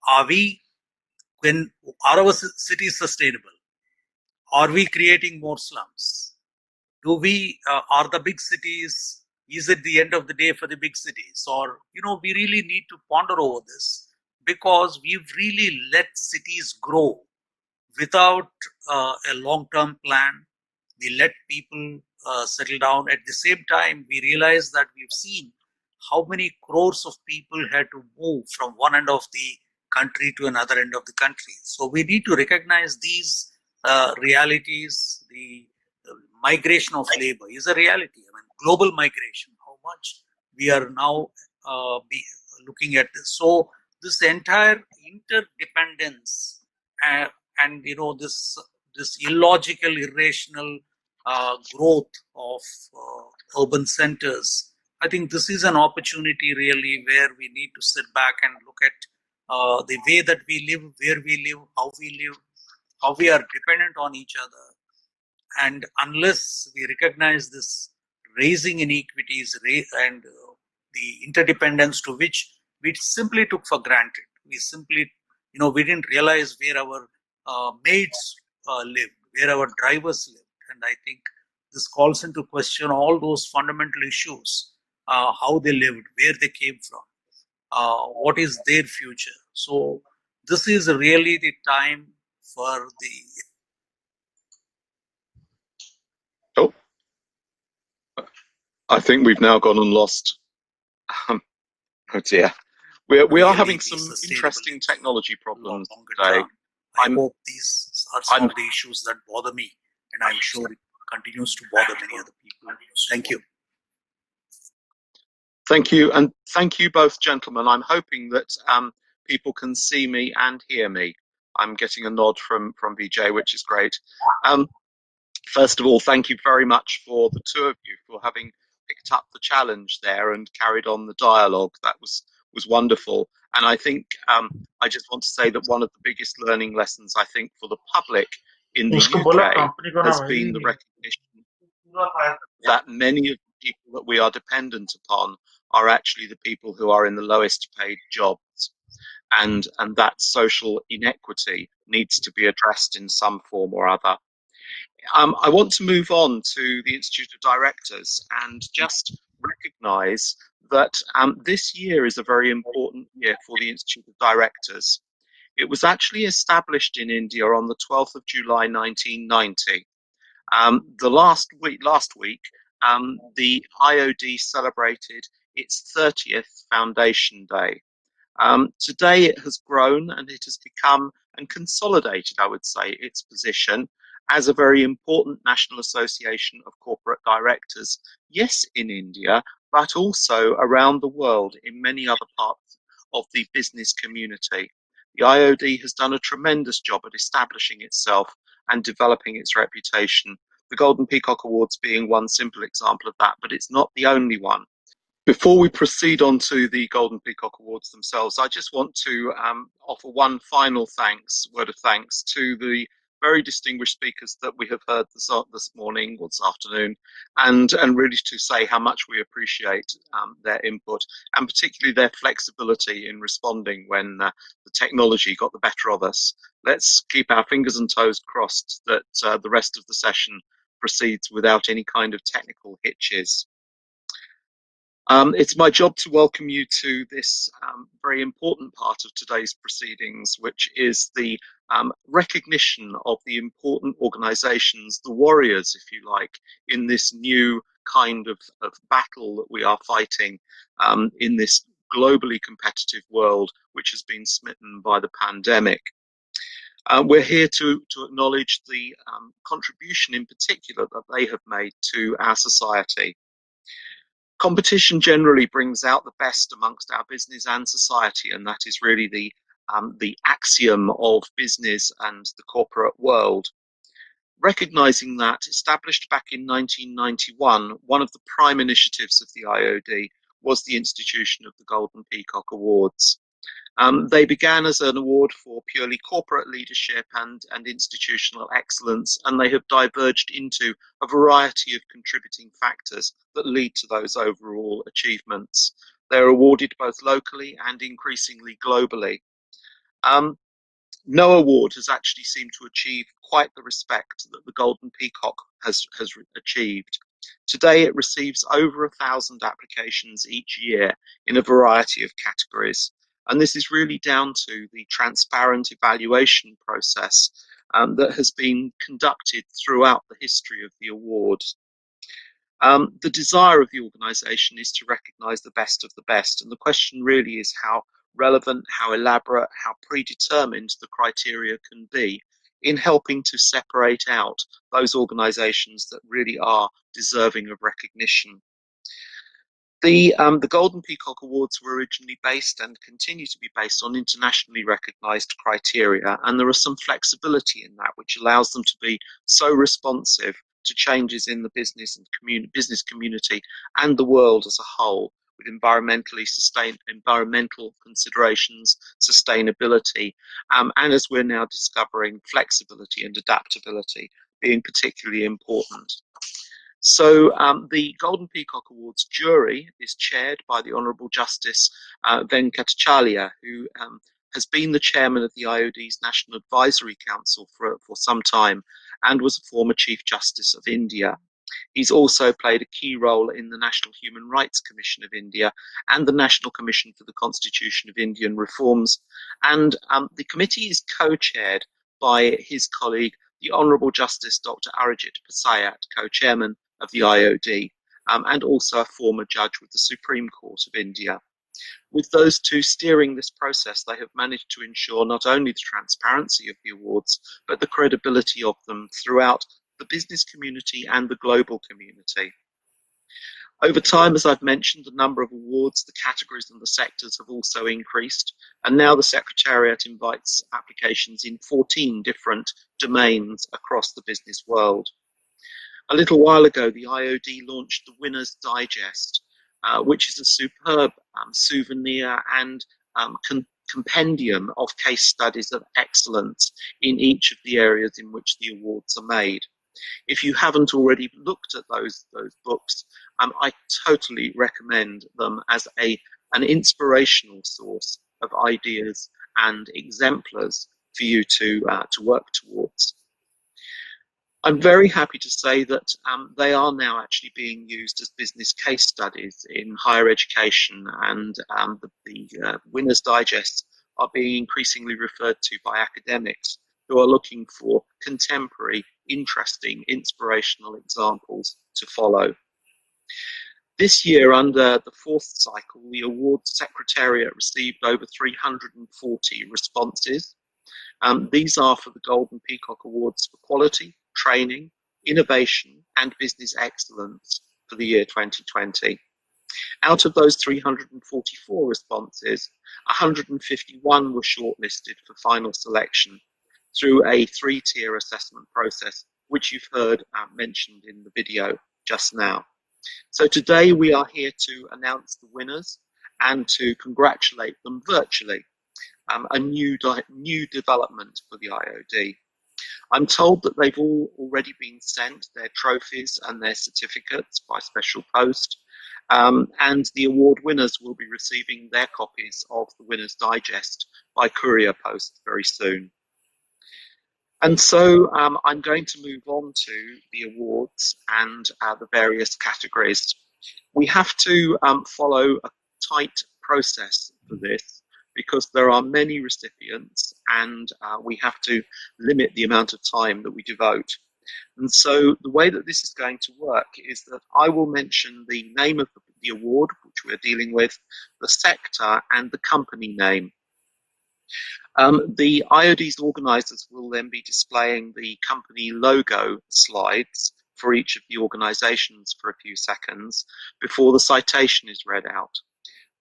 are our cities sustainable? Are we creating more slums? Are the big cities, is it the end of the day for the big cities? Or, we really need to ponder over this, because we've really let cities grow without a long-term plan. We let people settle down. At the same time, we realize that we've seen how many crores of people had to move from one end of the country to another end of the country. So we need to recognize these realities. The migration of labor is a reality. I mean, global migration, how much we are now looking at this. So this entire interdependence and this illogical, irrational growth of urban centers. I think this is an opportunity really where we need to sit back and look at the way that we live, where we live, how we are dependent on each other. And unless we recognize this raising inequities and the interdependence to which we simply took for granted, we didn't realize where our maids lived, where our drivers lived. And I think this calls into question all those fundamental issues, how they lived, where they came from, what is their future. So this is really the time for the... Oh, I think we've now gone and lost. Oh dear. We are really having some interesting technology problems today. I hope these are some of the issues that bother me, and I'm sure it continues to bother many other people. Thank you. Thank you, and thank you both, gentlemen. I'm hoping that people can see me and hear me. I'm getting a nod from BJ, which is great. First of all, thank you very much for the two of you for having picked up the challenge there and carried on the dialogue. That was wonderful. And I think I just want to say that one of the biggest learning lessons, I think, for the public in the UK has been the recognition that many of the people that we are dependent upon are actually the people who are in the lowest paid jobs. And that social inequity needs to be addressed in some form or other. I want to move on to the Institute of Directors and just recognise that this year is a very important year for the Institute of Directors. It was actually established in India on the 12th of July 1990. Last week, the IOD celebrated its 30th Foundation Day. Today it has grown and it has become and consolidated, I would say, its position as a very important national association of corporate directors, yes, in India, but also around the world in many other parts of the business community. The IOD has done a tremendous job at establishing itself and developing its reputation, the Golden Peacock Awards being one simple example of that, but it's not the only one. Before we proceed on to the Golden Peacock Awards themselves, I just want to offer one final word of thanks to the very distinguished speakers that we have heard this morning or this afternoon, and really to say how much we appreciate their input, and particularly their flexibility in responding when the technology got the better of us. Let's keep our fingers and toes crossed that the rest of the session proceeds without any kind of technical hitches. It's my job to welcome you to this very important part of today's proceedings, which is the recognition of the important organisations, the warriors, if you like, in this new kind of battle that we are fighting in this globally competitive world, which has been smitten by the pandemic. We're here to acknowledge the contribution in particular that they have made to our society. Competition generally brings out the best amongst our business and society, and that is really the axiom of business and the corporate world. Recognizing that, established back in 1991, one of the prime initiatives of the IOD was the institution of the Golden Peacock Awards. They began as an award for purely corporate leadership and institutional excellence, and they have diverged into a variety of contributing factors that lead to those overall achievements. They're awarded both locally and increasingly globally. No award has actually seemed to achieve quite the respect that the Golden Peacock has achieved. Today, it receives over 1,000 applications each year in a variety of categories. And this is really down to the transparent evaluation process that has been conducted throughout the history of the award. The desire of the organisation is to recognise the best of the best, and the question really is how relevant, how elaborate, how predetermined the criteria can be in helping to separate out those organisations that really are deserving of recognition. The Golden Peacock Awards were originally based and continue to be based on internationally recognised criteria, and there is some flexibility in that which allows them to be so responsive to changes in the business and business community and the world as a whole, with environmental considerations, sustainability, and as we're now discovering, flexibility and adaptability being particularly important. So the Golden Peacock Awards jury is chaired by the Honourable Justice Venkatacharya, who has been the chairman of the IOD's National Advisory Council for some time and was a former Chief Justice of India. He's also played a key role in the National Human Rights Commission of India and the National Commission for the Constitution of Indian Reforms. And the committee is co-chaired by his colleague, the Honourable Justice Dr. Arijit Pasayat, co-chairman of the IOD, and also a former judge with the Supreme Court of India. With those two steering this process, they have managed to ensure not only the transparency of the awards, but the credibility of them throughout the business community and the global community. Over time, as I've mentioned, the number of awards, the categories and the sectors have also increased, and now the Secretariat invites applications in 14 different domains across the business world. A little while ago, the IOD launched the Winners Digest, which is a superb souvenir and compendium of case studies of excellence in each of the areas in which the awards are made. If you haven't already looked at those books, I totally recommend them as an inspirational source of ideas and exemplars for you to work towards. I'm very happy to say that they are now actually being used as business case studies in higher education, and the Winners' Digests are being increasingly referred to by academics who are looking for contemporary, interesting, inspirational examples to follow. This year, under the fourth cycle, the Awards Secretariat received over 340 responses. These are for the Golden Peacock Awards for quality, training, innovation, and business excellence for the year 2020. Out of those 344 responses, 151 were shortlisted for final selection through a 3-tier assessment process, which you've heard mentioned in the video just now. So today we are here to announce the winners and to congratulate them virtually, a new development for the IOD. I'm told that they've all already been sent their trophies and their certificates by special post, and the award winners will be receiving their copies of the Winners' Digest by courier post very soon. And so I'm going to move on to the awards and the various categories. We have to follow a tight process for this, because there are many recipients and we have to limit the amount of time that we devote. And so the way that this is going to work is that I will mention the name of the award, which we're dealing with, the sector and the company name. The IOD's organisers will then be displaying the company logo slides for each of the organisations for a few seconds before the citation is read out.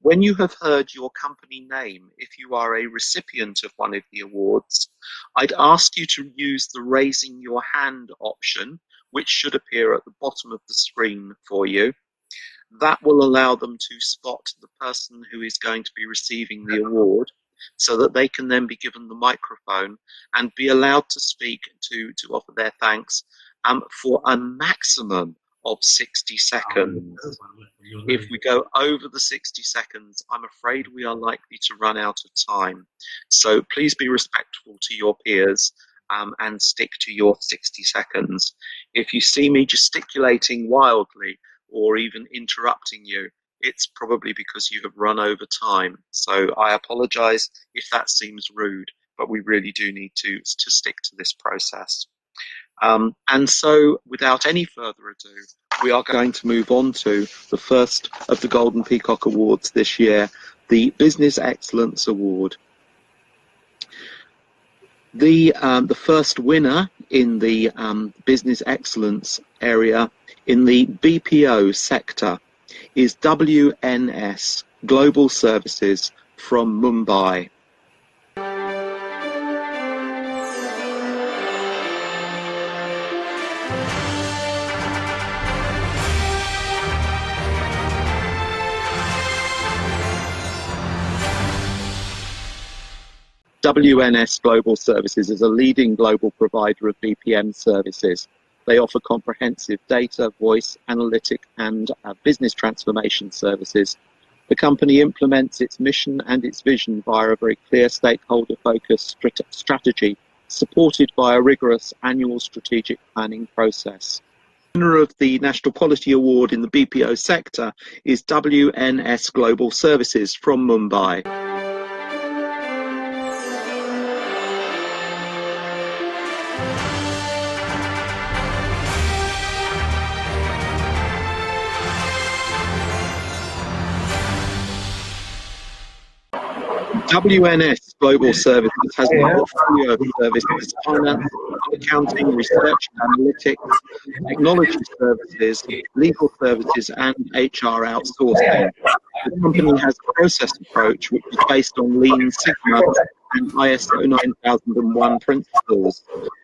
When you have heard your company name, if you are a recipient of one of the awards, I'd ask you to use the raising your hand option, which should appear at the bottom of the screen for you. That will allow them to spot the person who is going to be receiving the award, so that they can then be given the microphone and be allowed to speak to offer their thanks for a maximum of 60 seconds. If we go over the 60 seconds, I'm afraid we are likely to run out of time. So please be respectful to your peers and stick to your 60 seconds. If you see me gesticulating wildly or even interrupting you, it's probably because you have run over time. So I apologize if that seems rude, but we really do need to stick to this process. And so without any further ado, we are going to move on to the first of the Golden Peacock Awards this year, the Business Excellence Award. The first winner in the Business Excellence area in the BPO sector is WNS Global Services from Mumbai. WNS Global Services is a leading global provider of BPM services. They offer comprehensive data, voice, analytic, and business transformation services. The company implements its mission and its vision via a very clear stakeholder-focused strategy, supported by a rigorous annual strategic planning process. The winner of the National Quality Award in the BPO sector is WNS Global Services from Mumbai. WNS Global Services has a portfolio of services: finance, accounting, research, analytics, technology services, legal services, and HR outsourcing. The company has a process approach which is based on Lean Sigma and ISO 9001 principles.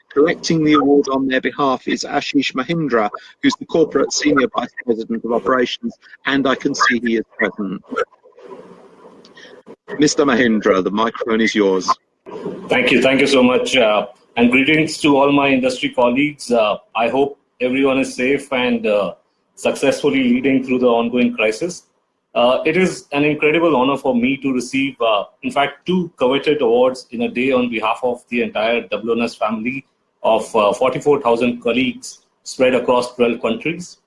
Collecting the award on their behalf is Ashish Mahindra, who's the Corporate Senior Vice President of Operations, and I can see he is present. Mr. Mahindra, the microphone is yours. Thank you so much, and greetings to all my industry colleagues. I hope everyone is safe and successfully leading through the ongoing crisis. It is an incredible honor for me to receive, in fact, 2 coveted awards in a day on behalf of the entire WNS family of 44,000 colleagues spread across 12 countries.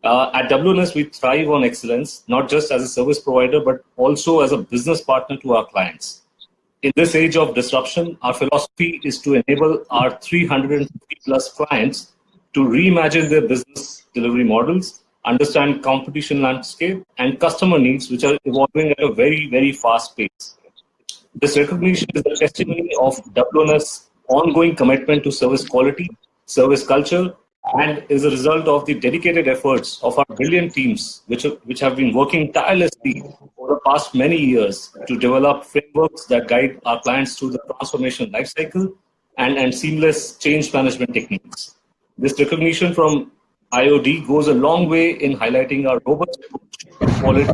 At WNS, we thrive on excellence, not just as a service provider, but also as a business partner to our clients. In this age of disruption, our philosophy is to enable our 350 plus clients to reimagine their business delivery models, understand competition landscape and customer needs, which are evolving at a very, very fast pace. This recognition is a testimony of WNS' ongoing commitment to service quality, service culture, and is a result of the dedicated efforts of our brilliant teams, which have been working tirelessly over the past many years to develop frameworks that guide our clients through the transformation lifecycle and seamless change management techniques. This recognition from IOD goes a long way in highlighting our robust approach to quality,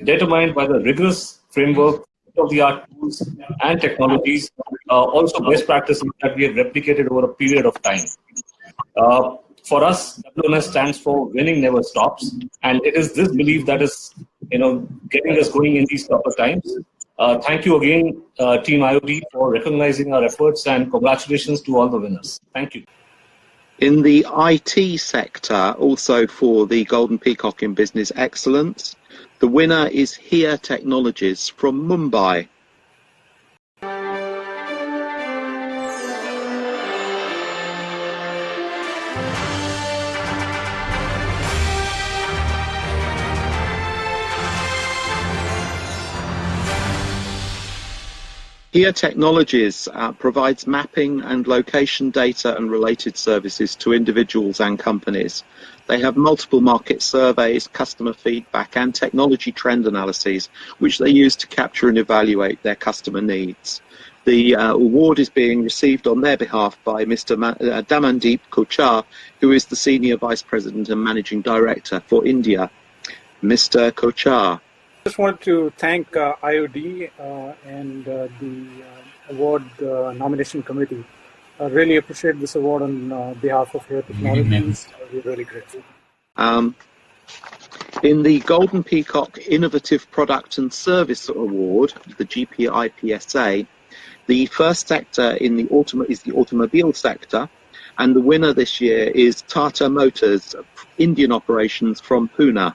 determined by the rigorous framework, state-of-the-art tools and technologies, also best practices that we have replicated over a period of time. For us, WNS stands for winning never stops, and it is this belief that is, getting us going in these tougher times. Thank you again, Team IOD, for recognizing our efforts, and congratulations to all the winners. Thank you. In the IT sector, also for the Golden Peacock in Business Excellence, the winner is HERE Technologies from Mumbai. HERE Technologies provides mapping and location data and related services to individuals and companies. They have multiple market surveys, customer feedback and technology trend analyses, which they use to capture and evaluate their customer needs. The award is being received on their behalf by Mr. Damandeep Kochar, who is the Senior Vice President and Managing Director for India. Mr. Kochar. I just wanted to thank IOD and the award nomination committee. I really appreciate this award on behalf of HERE Technologies. We're really grateful. In the Golden Peacock Innovative Product and Service Award, the GPIPSA, the first sector in the is the automobile sector, and the winner this year is Tata Motors Indian operations from Pune.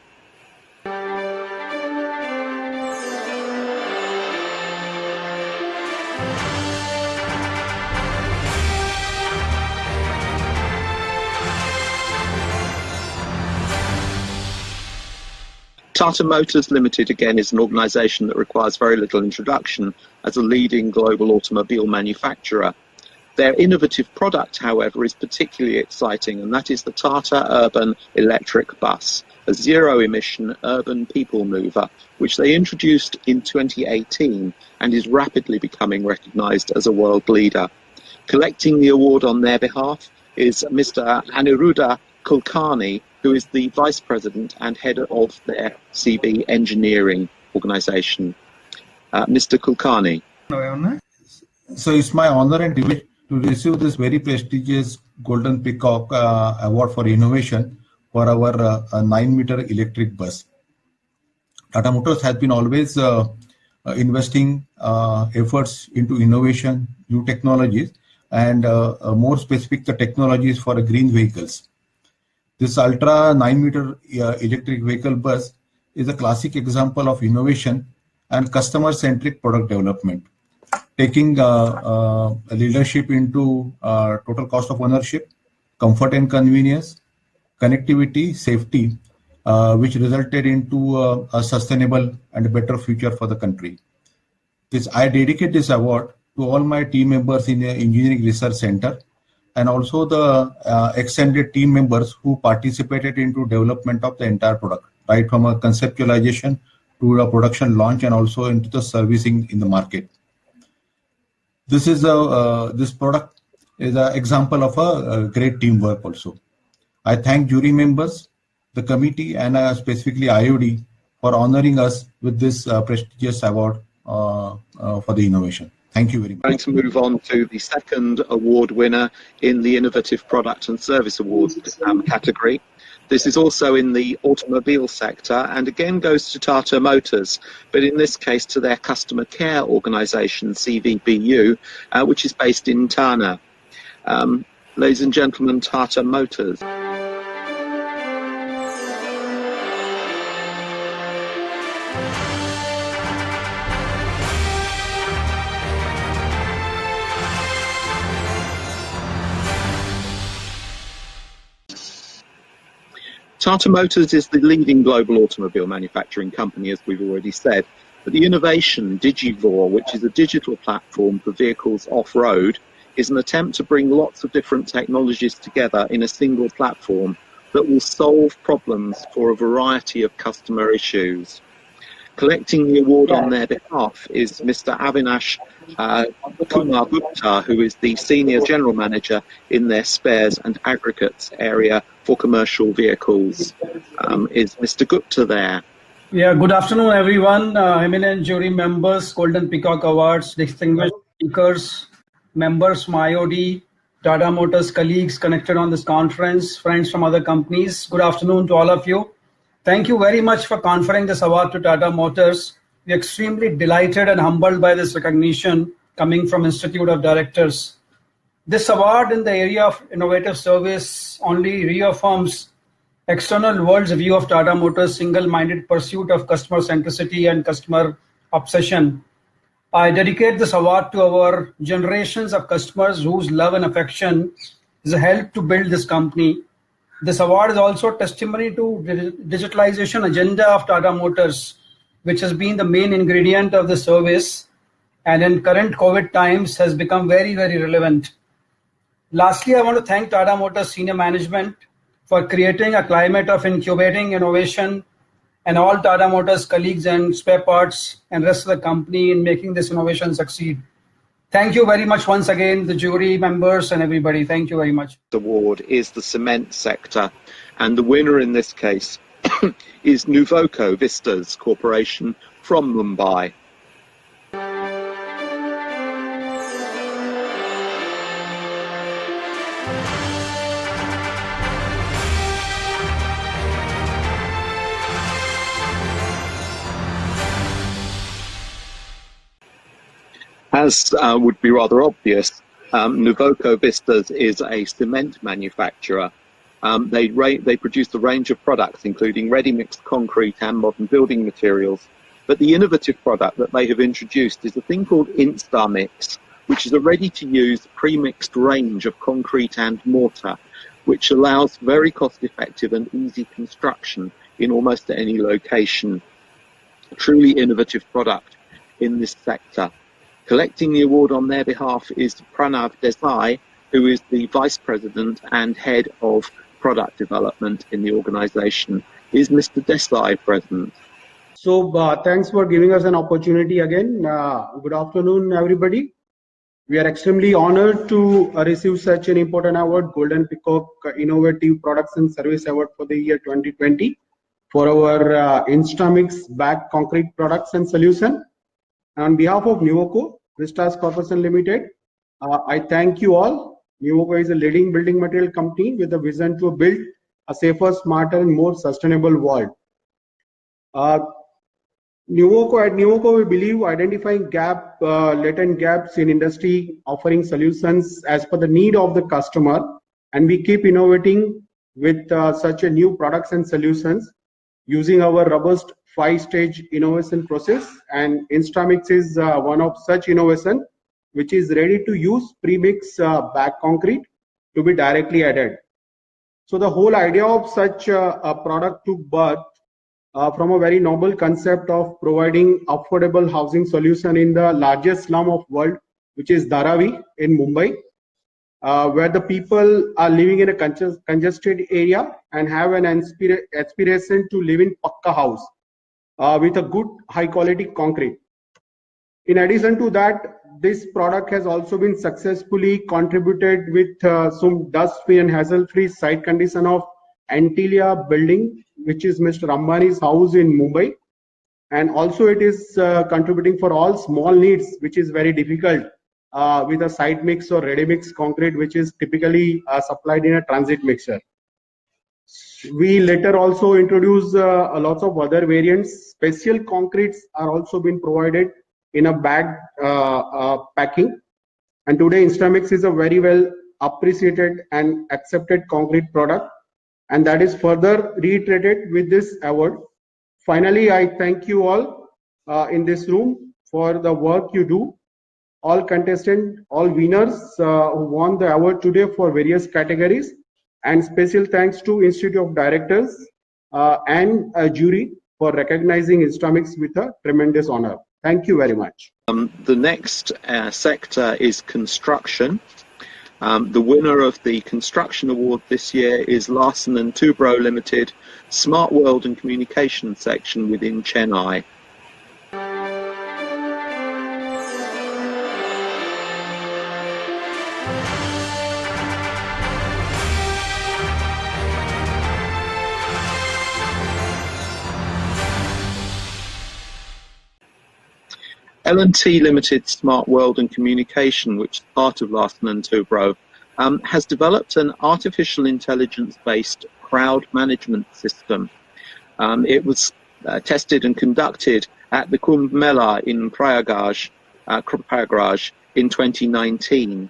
Tata Motors Limited, again, is an organisation that requires very little introduction as a leading global automobile manufacturer. Their innovative product, however, is particularly exciting, and that is the Tata Urban Electric Bus, a zero-emission urban people mover, which they introduced in 2018 and is rapidly becoming recognised as a world leader. Collecting the award on their behalf is Mr. Aniruddha Kulkarni, who is the Vice President and Head of their CV Engineering organisation. Mr. Kulkarni. So it's my honor and privilege to receive this very prestigious Golden Peacock Award for Innovation for our 9-meter electric bus. Tata Motors has been always investing efforts into innovation, new technologies, and more specific the technologies for green vehicles. This Ultra 9-meter electric vehicle bus is a classic example of innovation and customer-centric product development, taking leadership into total cost of ownership, comfort and convenience, connectivity, safety, which resulted into a sustainable and better future for the country. I dedicate this award to all my team members in the Engineering Research Center, and also the extended team members who participated into development of the entire product, right from a conceptualization to a production launch and also into the servicing in the market. This product is an example of a great teamwork also. I thank jury members, the committee, and specifically IOD for honoring us with this prestigious award for the innovation. Thank you very much. I'm going to move on to the second award winner in the Innovative Product and Service Awards category. This is also in the automobile sector and again goes to Tata Motors, but in this case to their customer care organisation, CVBU, which is based in Thane. Ladies and gentlemen, Tata Motors. Tata Motors is the leading global automobile manufacturing company, as we've already said. But the innovation, Digivore, which is a digital platform for vehicles off-road, is an attempt to bring lots of different technologies together in a single platform that will solve problems for a variety of customer issues. Collecting the award on their behalf is Mr. Avinash Kumar Gupta, who is the Senior General Manager in their spares and aggregates area for commercial vehicles. Is Mr. Gupta there? Yeah, good afternoon, everyone. Eminent jury members, Golden Peacock Awards, distinguished speakers, members from IOD, Tata Motors colleagues connected on this conference, friends from other companies. Good afternoon to all of you. Thank you very much for conferring this award to Tata Motors. We're extremely delighted and humbled by this recognition coming from Institute of Directors. This award in the area of innovative service only reaffirms external world's view of Tata Motors' single-minded pursuit of customer centricity and customer obsession. I dedicate this award to our generations of customers whose love and affection has helped to build this company. This award is also testimony to the digitalization agenda of Tata Motors, which has been the main ingredient of the service and in current COVID times has become very, very relevant. Lastly, I want to thank Tata Motors senior management for creating a climate of incubating innovation, and all Tata Motors colleagues and spare parts and rest of the company in making this innovation succeed. Thank you very much once again, the jury members and everybody. Thank you very much. The award is the cement sector, and the winner in this case is Nuvoco Vistas Corporation from Mumbai. As would be rather obvious, Nuvoco Vistas is a cement manufacturer. They produce a range of products, including ready-mixed concrete and modern building materials. But the innovative product that they have introduced is a thing called InstaMix, which is a ready-to-use pre-mixed range of concrete and mortar, which allows very cost-effective and easy construction in almost any location. A truly innovative product in this sector. Collecting the award on their behalf is Pranav Desai, who is the Vice President and Head of Product Development in the organization. Is Mr. Desai present? So thanks for giving us an opportunity again. Good afternoon, everybody. We are extremely honored to receive such an important award, Golden Peacock Innovative Products and Service Award for the year 2020 for our InstaMix bagged concrete products and solution. On behalf of Nuvoco Vistas Corporation Limited, I thank you all. Nuvoco is a leading building material company with a vision to build a safer, smarter, and more sustainable world. At Nuvoco, we believe identifying latent gaps in industry, offering solutions as per the need of the customer, and we keep innovating with such a new products and solutions using our robust 5-stage innovation process. And InstaMix is one of such innovation which is ready to use premix bagged concrete to be directly added. So the whole idea of such a product took birth from a very noble concept of providing affordable housing solution in the largest slum of world, which is Dharavi in Mumbai, where the people are living in a congested area and have an aspiration to live in Pakka house with a good high quality concrete. In addition to that, this product has also been successfully contributed with some dust-free and hassle-free site condition of Antilia building, which is Mr. Ambani's house in Mumbai. And also it is contributing for all small needs, which is very difficult with a site mix or ready mix concrete, which is typically supplied in a transit mixer. We later also introduced lots of other variants. Special concretes are also being provided in a bag packing. And today InstaMix is a very well appreciated and accepted concrete product, and that is further reiterated with this award. Finally, I thank you all in this room for the work you do. All contestants, all winners who won the award today for various categories, and special thanks to Institute of Directors and a jury for recognizing InstaMix with a tremendous honor. Thank you very much. The next sector is construction. The winner of the construction award this year is Larsen and Toubro Limited, Smart World and Communication section within Chennai. L&T Limited Smart World and Communication, which is part of Larsen and Toubro, has developed an artificial intelligence-based crowd management system. It was tested and conducted at the Kumbh Mela in Prayagraj in 2019.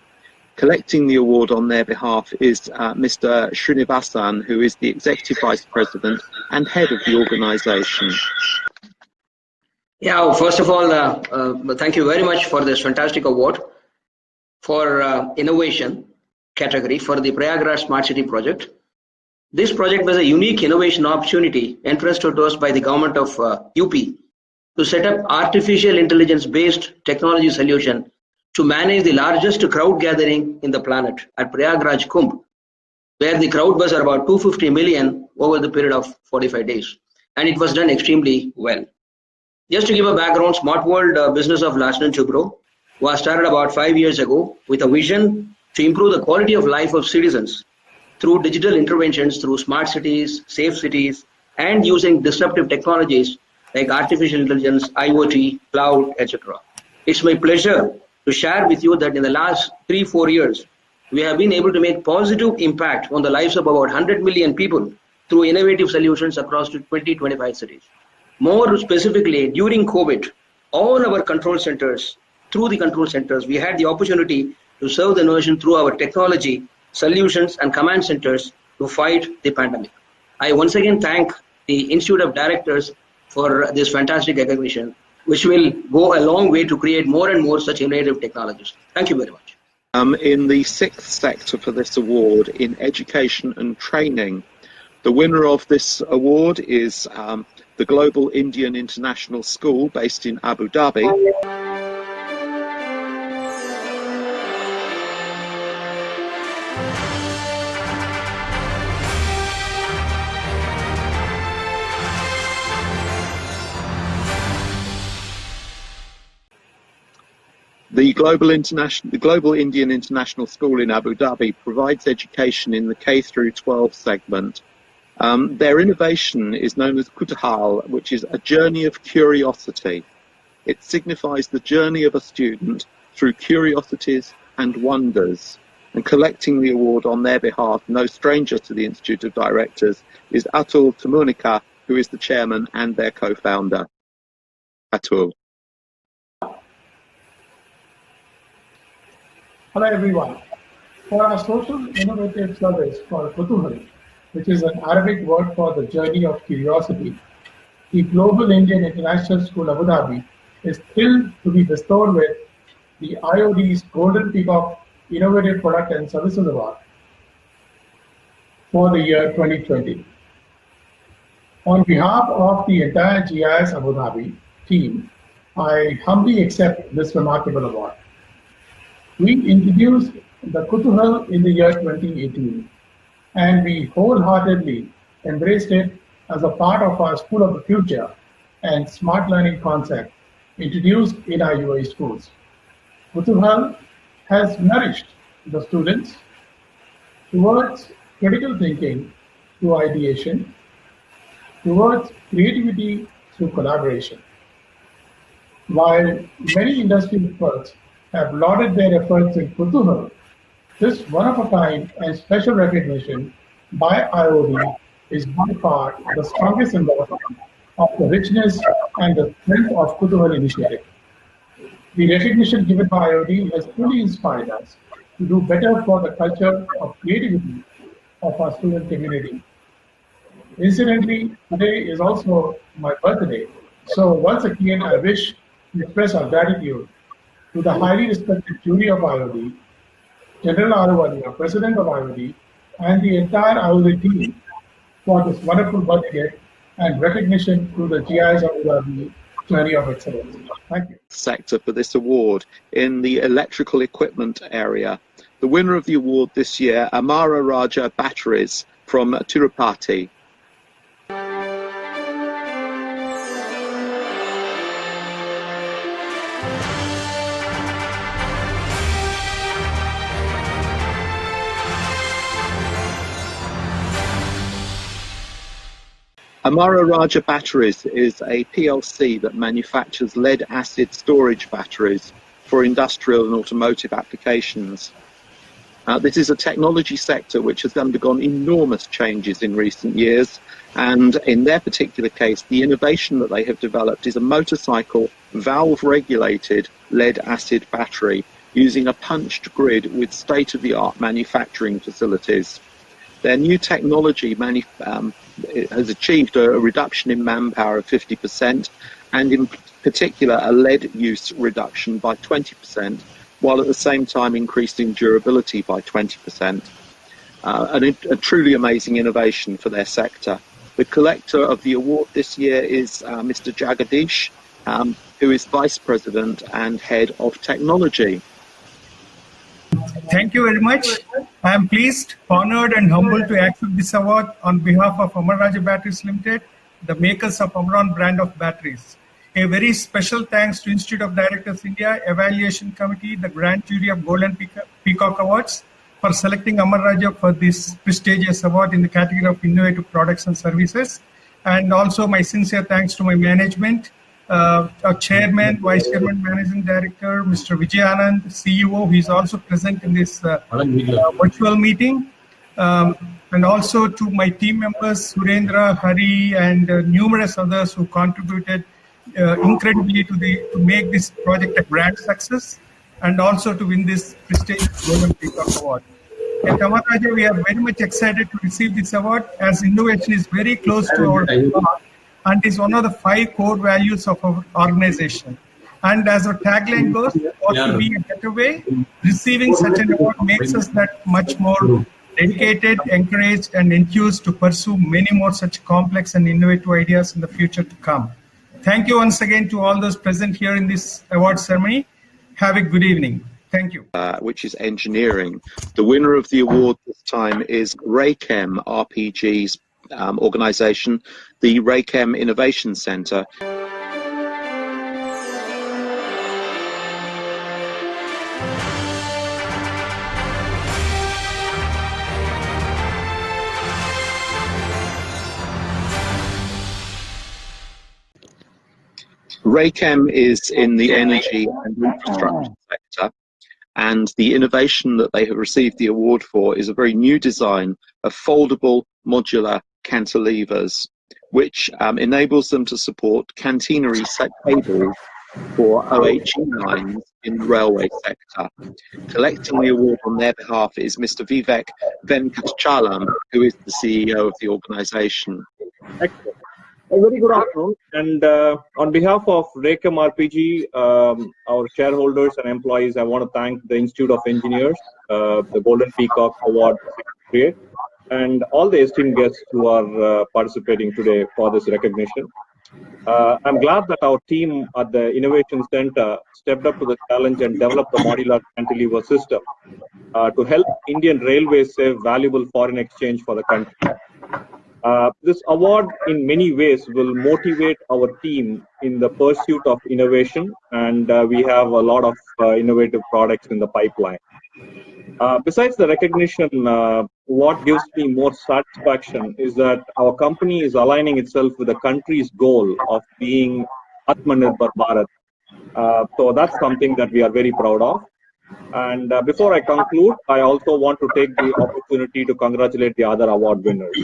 Collecting the award on their behalf is Mr. Srinivasan, who is the Executive Vice President and Head of the organization. Yeah, first of all, thank you very much for this fantastic award for innovation category for the Prayagraj Smart City project. This project was a unique innovation opportunity entrusted to us by the government of UP to set up artificial intelligence-based technology solution to manage the largest crowd gathering in the planet at Prayagraj Kumbh, where the crowd was about 250 million over the period of 45 days. And it was done extremely well. Just to give a background, Smart World business of Larsen and Toubro was started about 5 years ago with a vision to improve the quality of life of citizens through digital interventions, through smart cities, safe cities, and using disruptive technologies like artificial intelligence, IoT, cloud, etc. It's my pleasure to share with you that in the last 3-4 years, we have been able to make positive impact on the lives of about 100 million people through innovative solutions across 20-25 cities. More specifically, during COVID, all our control centers, through the control centers, we had the opportunity to serve the nation through our technology, solutions, and command centers to fight the pandemic. I once again thank the Institute of Directors for this fantastic recognition, which will go a long way to create more and more such innovative technologies. Thank you very much. In the sixth sector for this award, in education and training, the winner of this award is the Global Indian International School based in Abu Dhabi. The Global Indian International School in Abu Dhabi provides education in the K through 12 segment. Their innovation is known as Kutuhal, which is a journey of curiosity. It signifies the journey of a student through curiosities and wonders. And collecting the award on their behalf, no stranger to the Institute of Directors, is Atul Tamunika, who is the chairman and their co-founder. Atul. Hello everyone. For our social innovative service called Kutuhal, which is an Arabic word for the journey of curiosity, the Global Indian International School Abu Dhabi is thrilled to be bestowed with the IOD's Golden Peacock Innovative Product and Services Award for the year 2020. On behalf of the entire GIS Abu Dhabi team, I humbly accept this remarkable award. We introduced the Kutuhal in the year 2018, and we wholeheartedly embraced it as a part of our School of the Future and Smart Learning concept introduced in our UAE schools. Kutuhal has nourished the students towards critical thinking through ideation, towards creativity through collaboration. While many industry experts have lauded their efforts in Kutuhal, this one-of-a-kind and special recognition by IOD is by far the strongest endorsement of the richness and the strength of Kutuhal initiative. The recognition given by IOD has truly inspired us to do better for the culture of creativity of our student community. Incidentally, today is also my birthday, so once again I wish to express our gratitude to the highly respected jury of IOD, General Ahluwalia, President of IOD, and the entire IOD team for this wonderful birthday and recognition through the GIS Abu Dhabi Journey of Excellence. Thank you. Sector for this award in the electrical equipment area. The winner of the award this year, Amara Raja Batteries from Tirupati. Amara Raja Batteries is a PLC that manufactures lead-acid storage batteries for industrial and automotive applications. This is a technology sector which has undergone enormous changes in recent years, and in their particular case, the innovation that they have developed is a motorcycle valve-regulated lead-acid battery using a punched grid with state-of-the-art manufacturing facilities. Their new technology has achieved a reduction in manpower of 50%, and in particular a lead use reduction by 20%, while at the same time increasing durability by 20%. A truly amazing innovation for their sector. The collector of the award this year is Mr. Jagadish, who is Vice President and Head of Technology. Thank you very much. I am pleased, honored and humbled to accept this award on behalf of Amara Batteries Limited, the makers of Amaron brand of batteries. A very special thanks to Institute of Directors India, Evaluation Committee, the Grand Jury of Golden Peacock Awards for selecting Amara for this prestigious award in the category of innovative products and services. And also my sincere thanks to my management, our Chairman, Vice Chairman, Managing Director, Mr. Vijayanand, CEO, who is also present in this virtual meeting. And also to my team members, Surendra, Hari, and numerous others who contributed incredibly to make this project a grand success, and also to win this prestigious Golden Peacock Award. At Amara, we are very much excited to receive this award, as innovation is very close to our heart and is one of the 5 core values of our organization. And as our tagline goes, what to be a better way, receiving such an award makes us that much more dedicated, encouraged, and enthused to pursue many more such complex and innovative ideas in the future to come. Thank you once again to all those present here in this award ceremony. Have a good evening. Thank you. Which is engineering. The winner of the award this time is Raychem RPG's organisation, the Raychem Innovation Centre. Raychem is in the energy and infrastructure sector, and the innovation that they have received the award for is a very new design of foldable modular cantilevers, which enables them to support catenary cables for OHE lines in the railway sector. Collecting the award on their behalf is Mr. Vivek Venkatachalam, who is the CEO of the organisation. Excellent. A very good afternoon, and on behalf of Raychem RPG, our shareholders and employees, I want to thank the Institute of Engineers, the Golden Peacock Award Secretariat, and all the esteemed guests who are participating today for this recognition. I'm glad that our team at the Innovation Center stepped up to the challenge and developed the modular cantilever system to help Indian Railways save valuable foreign exchange for the country. This award in many ways will motivate our team in the pursuit of innovation, and we have a lot of innovative products in the pipeline. Besides the recognition, what gives me more satisfaction is that our company is aligning itself with the country's goal of being Atmanirbhar Bharat. So that's something that we are very proud of. And before I conclude, I also want to take the opportunity to congratulate the other award winners.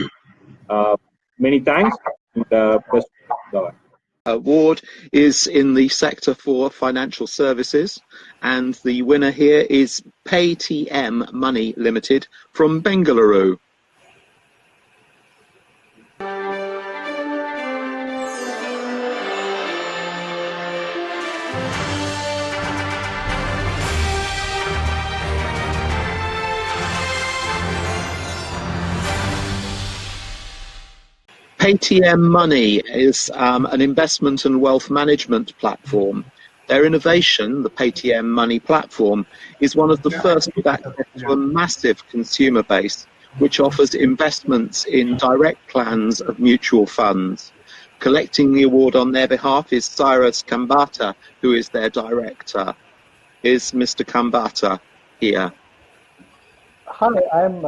Many thanks. And, best award is in the sector for financial services, and the winner here is Paytm Money Limited from Bengaluru. Paytm Money is an investment and wealth management platform. Their innovation, the Paytm Money platform, is one of the first with access to a massive consumer base, which offers investments in direct plans of mutual funds. Collecting the award on their behalf is Cyrus Kambata, who is their director. Is Mr. Kambata here? Hi, I'm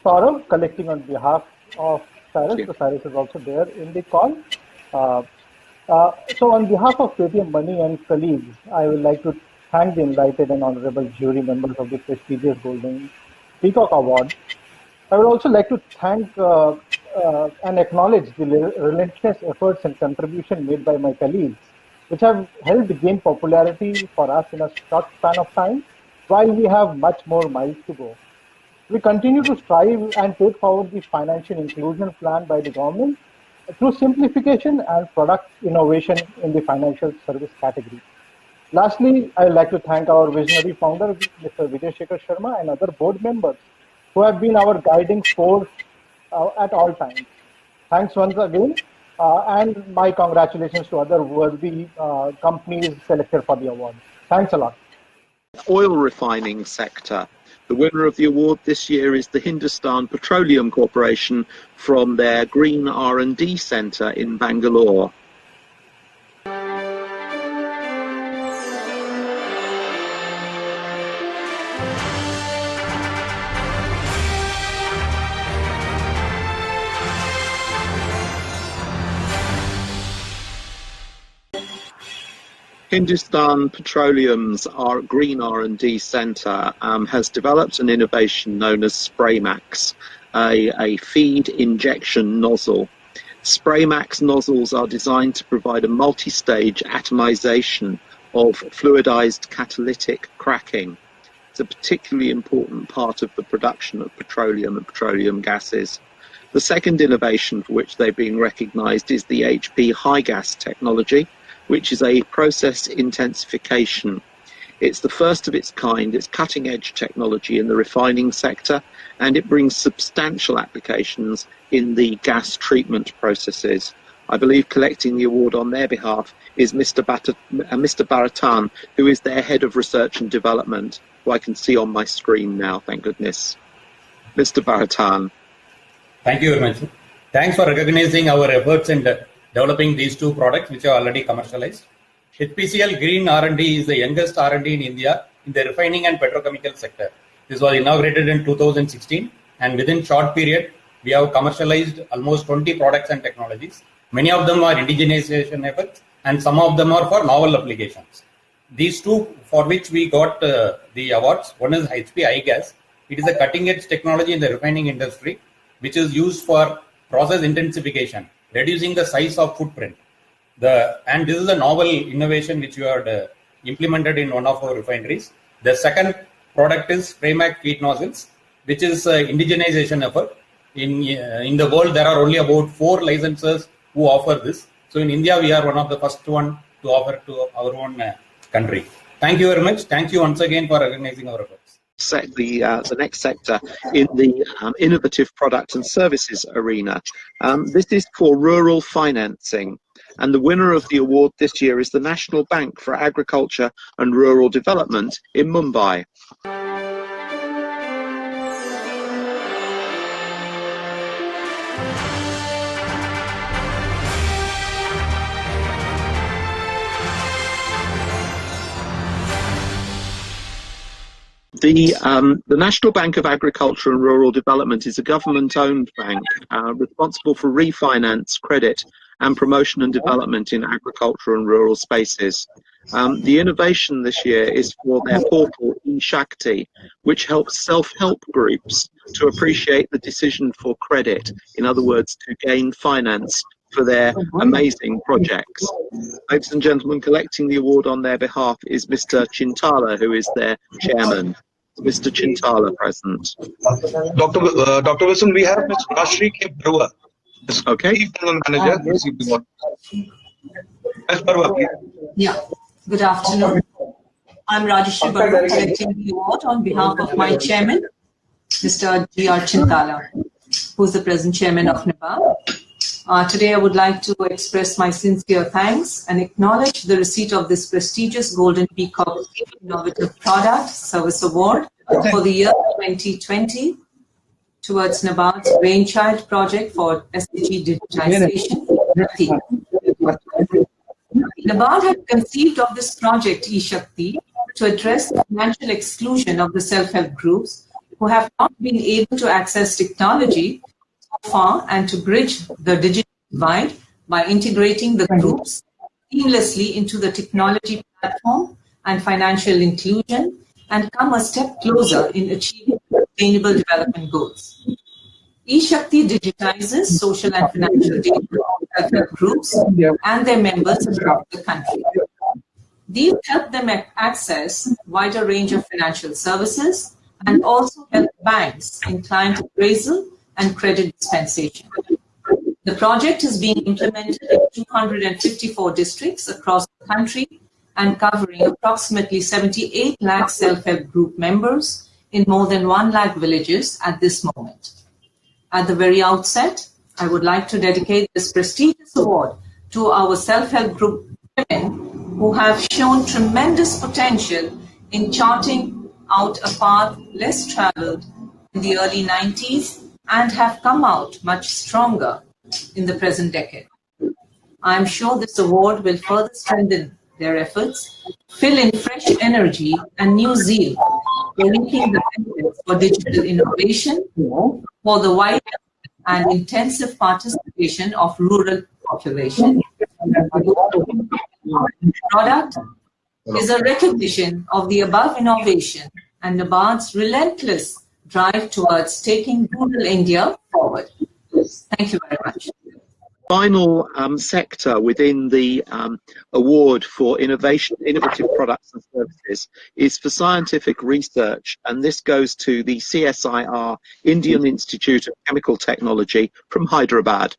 Saurav, collecting on behalf of Cyrus. So Cyrus is also there in the call. So on behalf of Paytm Money and colleagues, I would like to thank the invited and honorable jury members of the prestigious Golden Peacock Award. I would also like to thank and acknowledge the relentless efforts and contribution made by my colleagues, which have helped gain popularity for us in a short span of time, while we have much more miles to go. We continue to strive and take forward the financial inclusion plan by the government through simplification and product innovation in the financial service category. Lastly, I would like to thank our visionary founder, Mr. Vijay Shekhar Sharma, and other board members who have been our guiding force at all times. Thanks once again And my congratulations to other worthy companies selected for the award. Thanks a lot. Oil refining sector. The winner of the award this year is the Hindustan Petroleum Corporation from their Green R&D Centre in Bangalore. Hindustan Petroleum's Green R&D Centre has developed an innovation known as Spraymax, a feed injection nozzle. Spraymax nozzles are designed to provide a multi-stage atomization of fluidized catalytic cracking. It's a particularly important part of the production of petroleum and petroleum gases. The second innovation for which they're being recognised is the HP high gas technology, which is a process intensification. It's the first of its kind, it's cutting edge technology in the refining sector, and it brings substantial applications in the gas treatment processes. I believe collecting the award on their behalf is Mr. Bharatan, who is their Head of Research and Development, who I can see on my screen now, thank goodness. Mr. Bharatan. Thank you very much. Thanks for recognizing our efforts in developing these two products which are already commercialized. HPCL Green R&D is the youngest R&D in India in the refining and petrochemical sector. This was inaugurated in 2016, and within short period, we have commercialized almost 20 products and technologies. Many of them are indigenization efforts, and some of them are for novel applications. These two for which we got the awards, one is HP iGas. It is a cutting-edge technology in the refining industry, which is used for process intensification, reducing the size of footprint. And this is a novel innovation which we had implemented in one of our refineries. The second product is Spraymax feed nozzles, which is indigenization effort. In the world, there are only about 4 licensors who offer this. So in India, we are one of the first one to offer to our own country. Thank you very much. Thank you once again for recognizing our efforts. The next sector in the innovative product and services arena. This is for rural financing, and the winner of the award this year is the National Bank for Agriculture and Rural Development in Mumbai. The National Bank of Agriculture and Rural Development is a government-owned bank responsible for refinance, credit and promotion and development in agriculture and rural spaces. The innovation this year is for their portal eShakti, which helps self-help groups to appreciate the decision for credit, in other words, to gain finance for their amazing projects. Ladies and gentlemen, collecting the award on their behalf is Mr. Chintala, who is their chairman. Mr. Chintala present. Dr. Wilson, we have Ms. Rashri K. Barua, okay. Chief General Manager. Ms. Barua, please. Yeah, good afternoon. I'm Rajeshri Barua, collecting the award on behalf of my chairman, Mr. G.R. Chintala, who's the present chairman of NABARD. Today, I would like to express my sincere thanks and acknowledge the receipt of this prestigious Golden Peacock Innovative Product Service Award for the year 2020 towards NABARD's brainchild project for SDG digitization. NABARD had conceived of this project eShakti to address the financial exclusion of the self-help groups who have not been able to access technology so far, and to bridge the digital divide by integrating the groups seamlessly into the technology platform and financial inclusion, and come a step closer in achieving sustainable development goals. eShakti digitizes social and financial data of self-help groups and their members across the country. These help them access a wider range of financial services and also help banks in client appraisal and credit dispensation. The project is being implemented in 254 districts across the country and covering approximately 78 lakh self-help group members in more than 1 lakh villages at this moment. At the very outset, I would like to dedicate this prestigious award to our self-help group women who have shown tremendous potential in charting out a path less traveled in the early 90s and have come out much stronger in the present decade. I am sure this award will further strengthen their efforts, fill in fresh energy and new zeal for reaping the benefits for digital innovation for the wide and intensive participation of rural population. The product is a recognition of the above innovation and NABARD's relentless drive towards taking rural India forward. Thank you very much. Final sector within the award for innovative products and services is for scientific research, and this goes to the CSIR-Indian Institute of Chemical Technology from Hyderabad.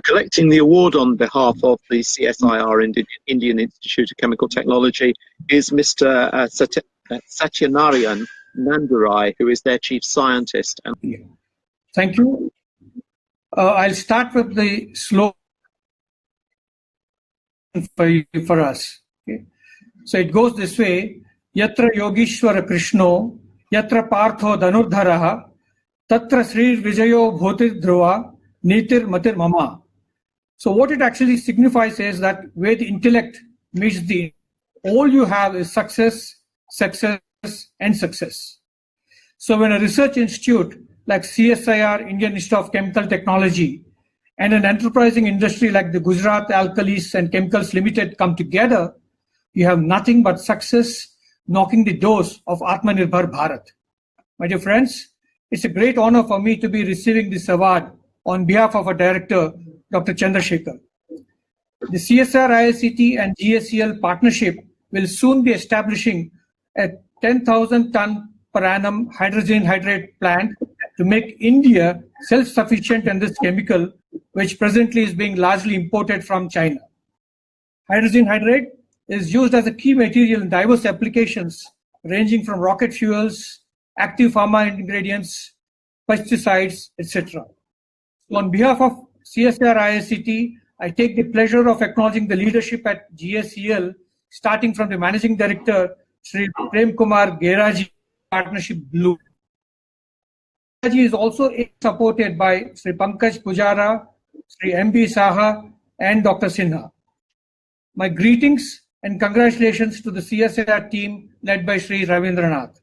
Collecting the award on behalf of the CSIR-Indian Institute of Chemical Technology is Mr. Satyanarayan Nandurai, who is their chief scientist. Thank you. I'll start with the slogan for us. Okay. So it goes this way: Yatra Yogeshwara Krishno, Yatra Partho Dhanurdharaha, Tatra Sri Vijayo Bhotir Dhruva, Nitir Matir Mama. So what it actually signifies is that where the intellect meets the, all you have is success, success, and success. So when a research institute like CSIR-Indian Institute of Chemical Technology and an enterprising industry like the Gujarat Alkalis and Chemicals Limited come together, you have nothing but success knocking the doors of Atmanirbhar Bharat. My dear friends, it's a great honor for me to be receiving this award on behalf of our director, Dr. Chandrasekhar. The CSIR-ICT and GSEL partnership will soon be establishing a 10,000 ton per annum hydrogen hydrate plant to make India self-sufficient in this chemical, which presently is being largely imported from China. Hydrogen hydrate is used as a key material in diverse applications ranging from rocket fuels, active pharma ingredients, pesticides, etc. So on behalf of CSIR-ICT, I take the pleasure of acknowledging the leadership at GSEL, starting from the Managing Director, Sri Prem Kumar Geraji, Partnership Blue. Geraji is also supported by Sri Pankaj Pujara, Sri MB Saha, and Dr. Sinha. My greetings and congratulations to the CSIR team led by Sri Ravindranath.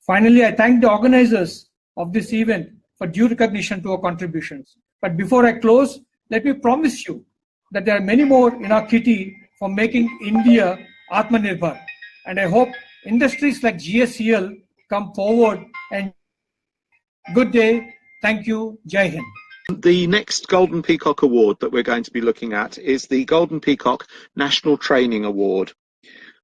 Finally, I thank the organizers of this event for due recognition to our contributions. But before I close, let me promise you that there are many more in our kitty for making India Atmanirbhar. And I hope industries like GSEL come forward. And good day. Thank you. Jai Hind. The next Golden Peacock Award that we're going to be looking at is the Golden Peacock National Training Award.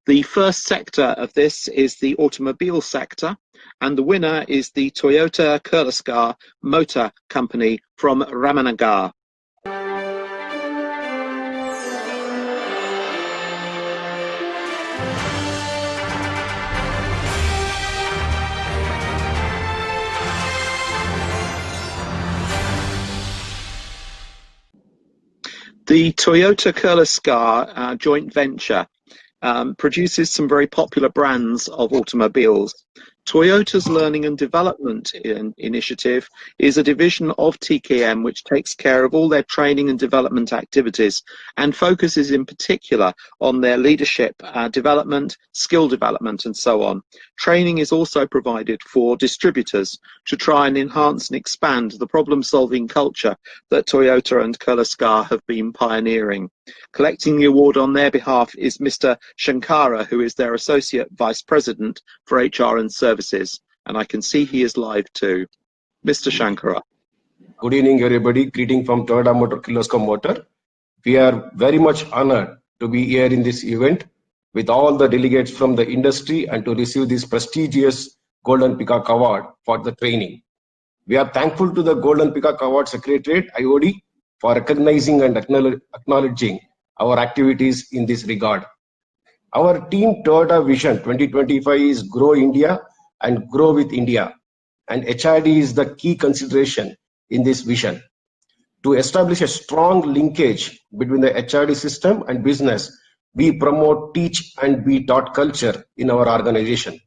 The first sector of this is the automobile sector, and the winner is the Toyota Kirloskar Motor Company from Ramanagar. The Toyota Kirloskar joint venture produces some very popular brands of automobiles. Toyota's Learning and Development Initiative is a division of TKM which takes care of all their training and development activities and focuses in particular on their leadership development, skill development and so on. Training is also provided for distributors to try and enhance and expand the problem-solving culture that Toyota and Kirloskar have been pioneering. Collecting the award on their behalf is Mr. Shankara, who is their Associate Vice President for HR and Services, and I can see he is live too. Mr. Shankara. Good evening, everybody. Greeting from Toyota Motor Kirloskar Motor. We are very much honored to be here in this event with all the delegates from the industry and to receive this prestigious Golden Peacock Award for the training. We are thankful to the Golden Peacock Award Secretariat, IOD, for recognizing and acknowledging our activities in this regard. Our Team Toyota Vision 2025 is Grow India and Grow with India, and HRD is the key consideration in this vision. To establish a strong linkage between the HRD system and business, we promote teach and be taught culture in our organization.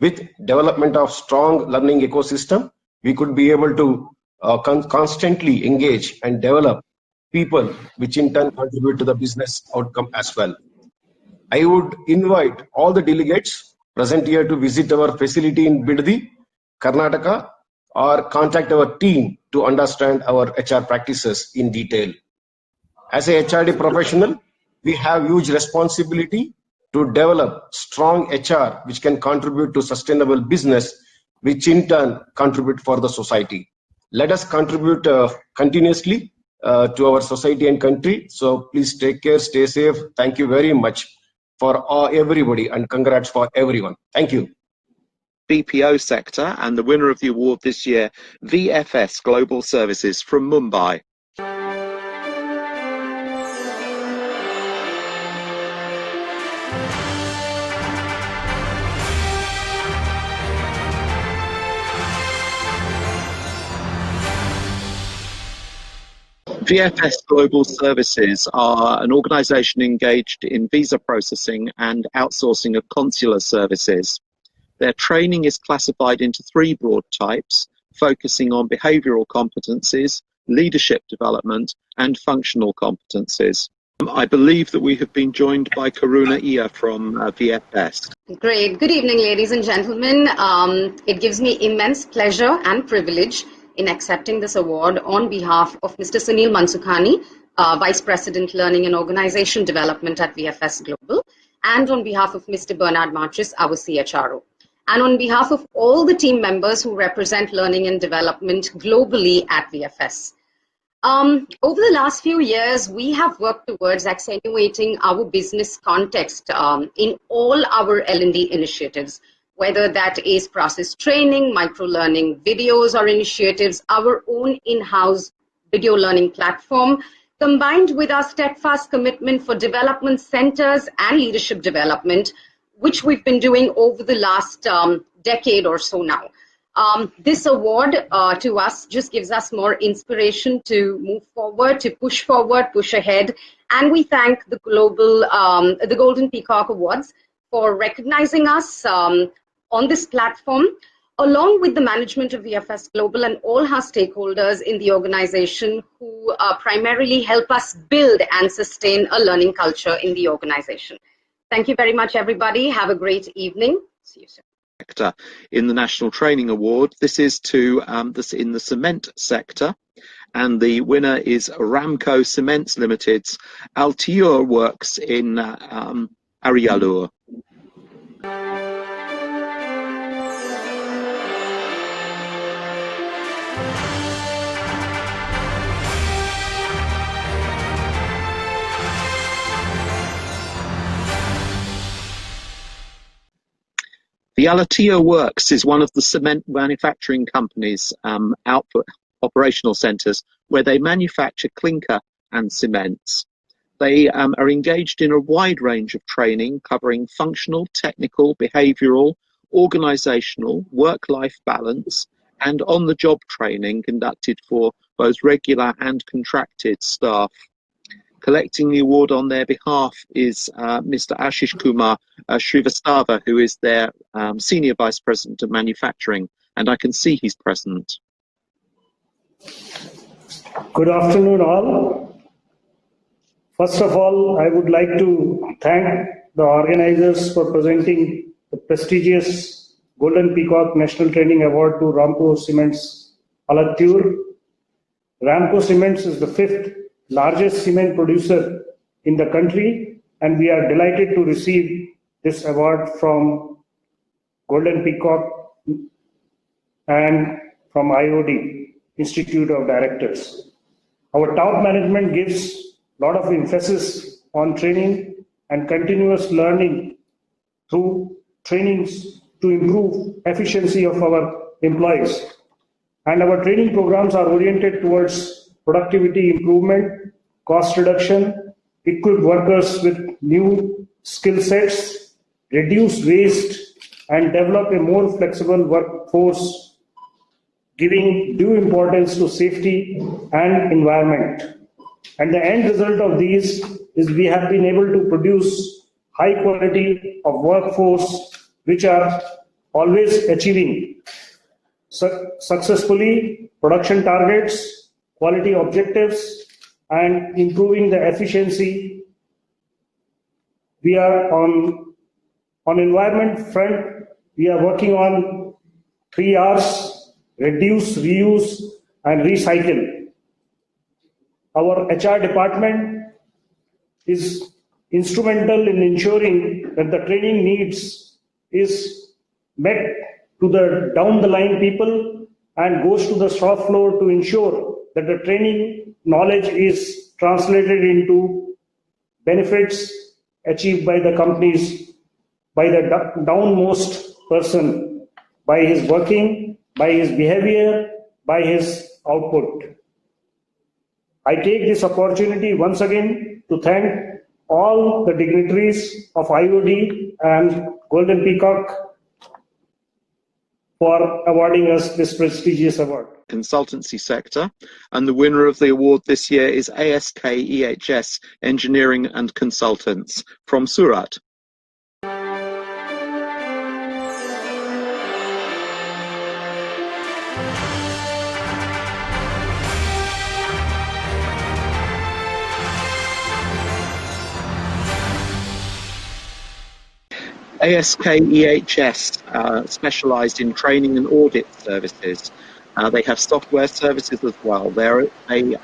With development of strong learning ecosystem, we could be able to constantly engage and develop people, which in turn contribute to the business outcome as well. I would invite all the delegates present here to visit our facility in Biddi, Karnataka, or contact our team to understand our HR practices in detail. As a HRD professional, we have huge responsibility to develop strong HR which can contribute to sustainable business, which in turn contribute for the society. Let us contribute continuously to our society and country. So please take care, stay safe. Thank you very much for everybody, and congrats for everyone. Thank you. BPO sector, and the winner of the award this year, VFS Global Services from Mumbai. VFS Global Services are an organisation engaged in visa processing and outsourcing of consular services. Their training is classified into three broad types, focusing on behavioural competencies, leadership development, and functional competencies. I believe that we have been joined by Karuna Iya from VFS. Great. Good evening, ladies and gentlemen. It gives me immense pleasure and privilege in accepting this award on behalf of Mr. Sunil Mansukhani, Vice President Learning and Organisation Development at VFS Global, and on behalf of Mr. Bernard Marchis, our CHRO. And on behalf of all the team members who represent learning and development globally at VFS. Over the last few years, we have worked towards accentuating our business context in all our L&D initiatives, whether that is process training, micro-learning videos or initiatives, our own in-house video learning platform, combined with our steadfast commitment for development centers and leadership development, which we've been doing over the last decade or so now. This award to us just gives us more inspiration to move forward, to push forward, push ahead. And we thank the the Golden Peacock Awards for recognizing us on this platform, along with the management of VFS Global and all our stakeholders in the organization who primarily help us build and sustain a learning culture in the organization. Thank you very much, everybody. Have a great evening. See you soon. In the National Training Award, this is to in the cement sector, and the winner is Ramco Cements Limited's Altiur Works in Arialur. The Alatia Works is one of the cement manufacturing companies' output operational centres where they manufacture clinker and cements. They are engaged in a wide range of training covering functional, technical, behavioural, organisational, work-life balance and on-the-job training conducted for both regular and contracted staff. Collecting the award on their behalf is Mr. Ashish Kumar Srivastava, who is their Senior Vice President of Manufacturing, and I can see he's present. Good afternoon, all. First of all, I would like to thank the organizers for presenting the prestigious Golden Peacock National Training Award to Ramco Cements Alathur. Ramco Cements is the 5th largest cement producer in the country, and we are delighted to receive this award from Golden Peacock and from IOD, Institute of Directors. Our top management gives a lot of emphasis on training and continuous learning through trainings to improve efficiency of our employees. And our training programs are oriented towards productivity improvement, cost reduction, equip workers with new skill sets, reduce waste, and develop a more flexible workforce, giving due importance to safety and environment. And the end result of these is we have been able to produce high quality of workforce which are always achieving successfully production targets, quality objectives, and improving the efficiency. We are on environment front, we are working on 3 R's: reduce, reuse, and recycle. Our HR department is instrumental in ensuring that the training needs is met to the down the line people and goes to the shop floor to ensure that the training knowledge is translated into benefits achieved by the companies, by the downmost person, by his working, by his behavior, by his output. I take this opportunity once again to thank all the dignitaries of IOD and Golden Peacock for awarding us this prestigious award. Consultancy sector, and the winner of the award this year is ASK-EHS Engineering and Consultants from Surat. ASK-EHS specialised in training and audit services. They have software services as well. They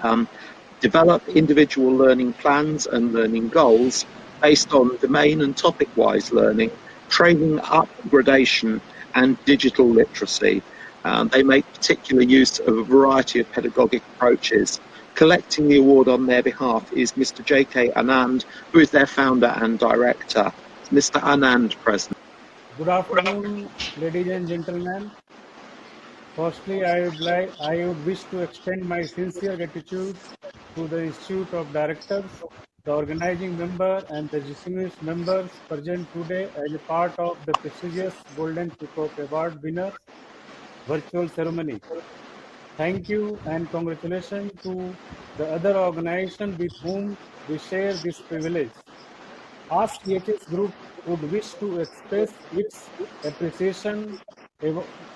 develop individual learning plans and learning goals based on domain and topic-wise learning, training upgradation, and digital literacy. They make particular use of a variety of pedagogic approaches. Collecting the award on their behalf is Mr. J.K. Anand, who is their founder and director. Mr. Anand present. Good afternoon, ladies and gentlemen. Firstly, I would wish to extend my sincere gratitude to the Institute of Directors, the organizing member, and the distinguished members present today as a part of the prestigious Golden Peacock Award winners virtual ceremony. Thank you and congratulations to the other organizations with whom we share this privilege. ASK-EHS Group would wish to express its appreciation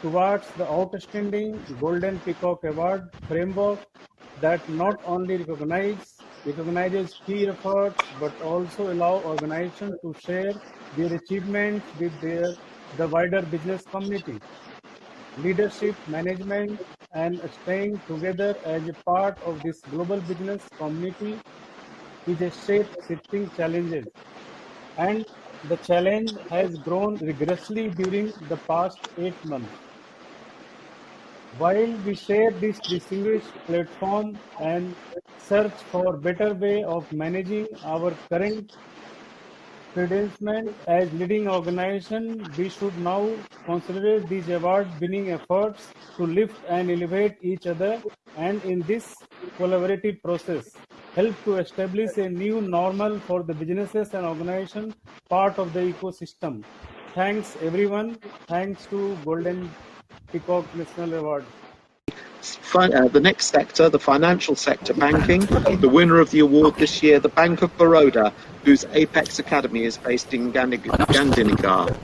towards the outstanding Golden Peacock Award framework that not only recognizes key efforts but also allow organizations to share their achievements with the wider business community. Leadership, management, and staying together as a part of this global business community is a shape-shifting challenge, and the challenge has grown rigorously during the past 8 months. While we share this distinguished platform and search for better way of managing our current credentials as leading organization, we should now consider these award-winning efforts to lift and elevate each other, and in this collaborative process, help to establish a new normal for the businesses and organizations part of the ecosystem. Thanks everyone. Thanks to Golden Peacock National Award. The next sector, the financial sector, banking. The winner of the award this year, the Bank of Baroda, whose Apex Academy is based in Gandhinagar.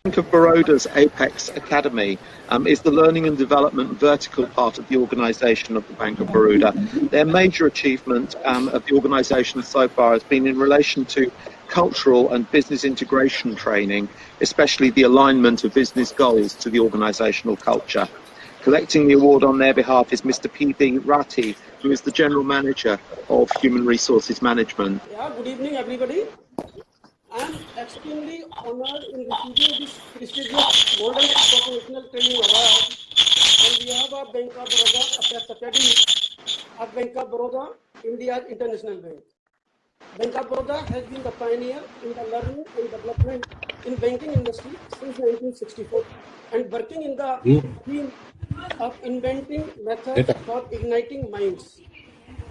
Bank of Baroda's Apex Academy is the learning and development vertical part of the organisation of the Bank of Baroda. Their major achievement of the organisation so far has been in relation to cultural and business integration training, especially the alignment of business goals to the organisational culture. Collecting the award on their behalf is Mr. P.B. Ratti, who is the General Manager of Human Resources Management. Yeah, good evening everybody. I am extremely honored in receiving this prestigious Golden Peacock National Training Award on behalf of Bank of Baroda, Apex Academy of Bank of Baroda, India's international bank. Bank of Baroda has been the pioneer in the learning and development in banking industry since 1964 and working in the theme of inventing methods for igniting minds.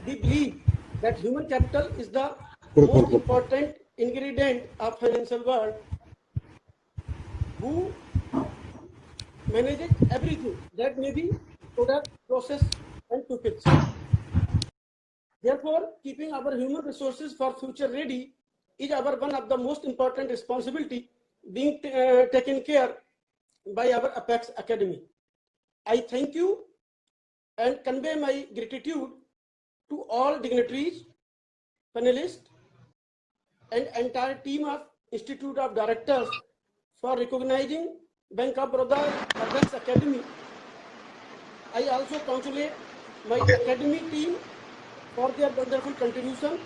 We believe that human capital is the most important ingredient of financial world, who manages everything that may be product, process, and people. Therefore, keeping our human resources for future ready is our one of the most important responsibility being taken care by our Apex Academy. I thank you and convey my gratitude to all dignitaries, panelists, and entire team of Institute of Directors for recognizing Bank of Baroda Apex Academy. I also congratulate my academic team for their wonderful contribution,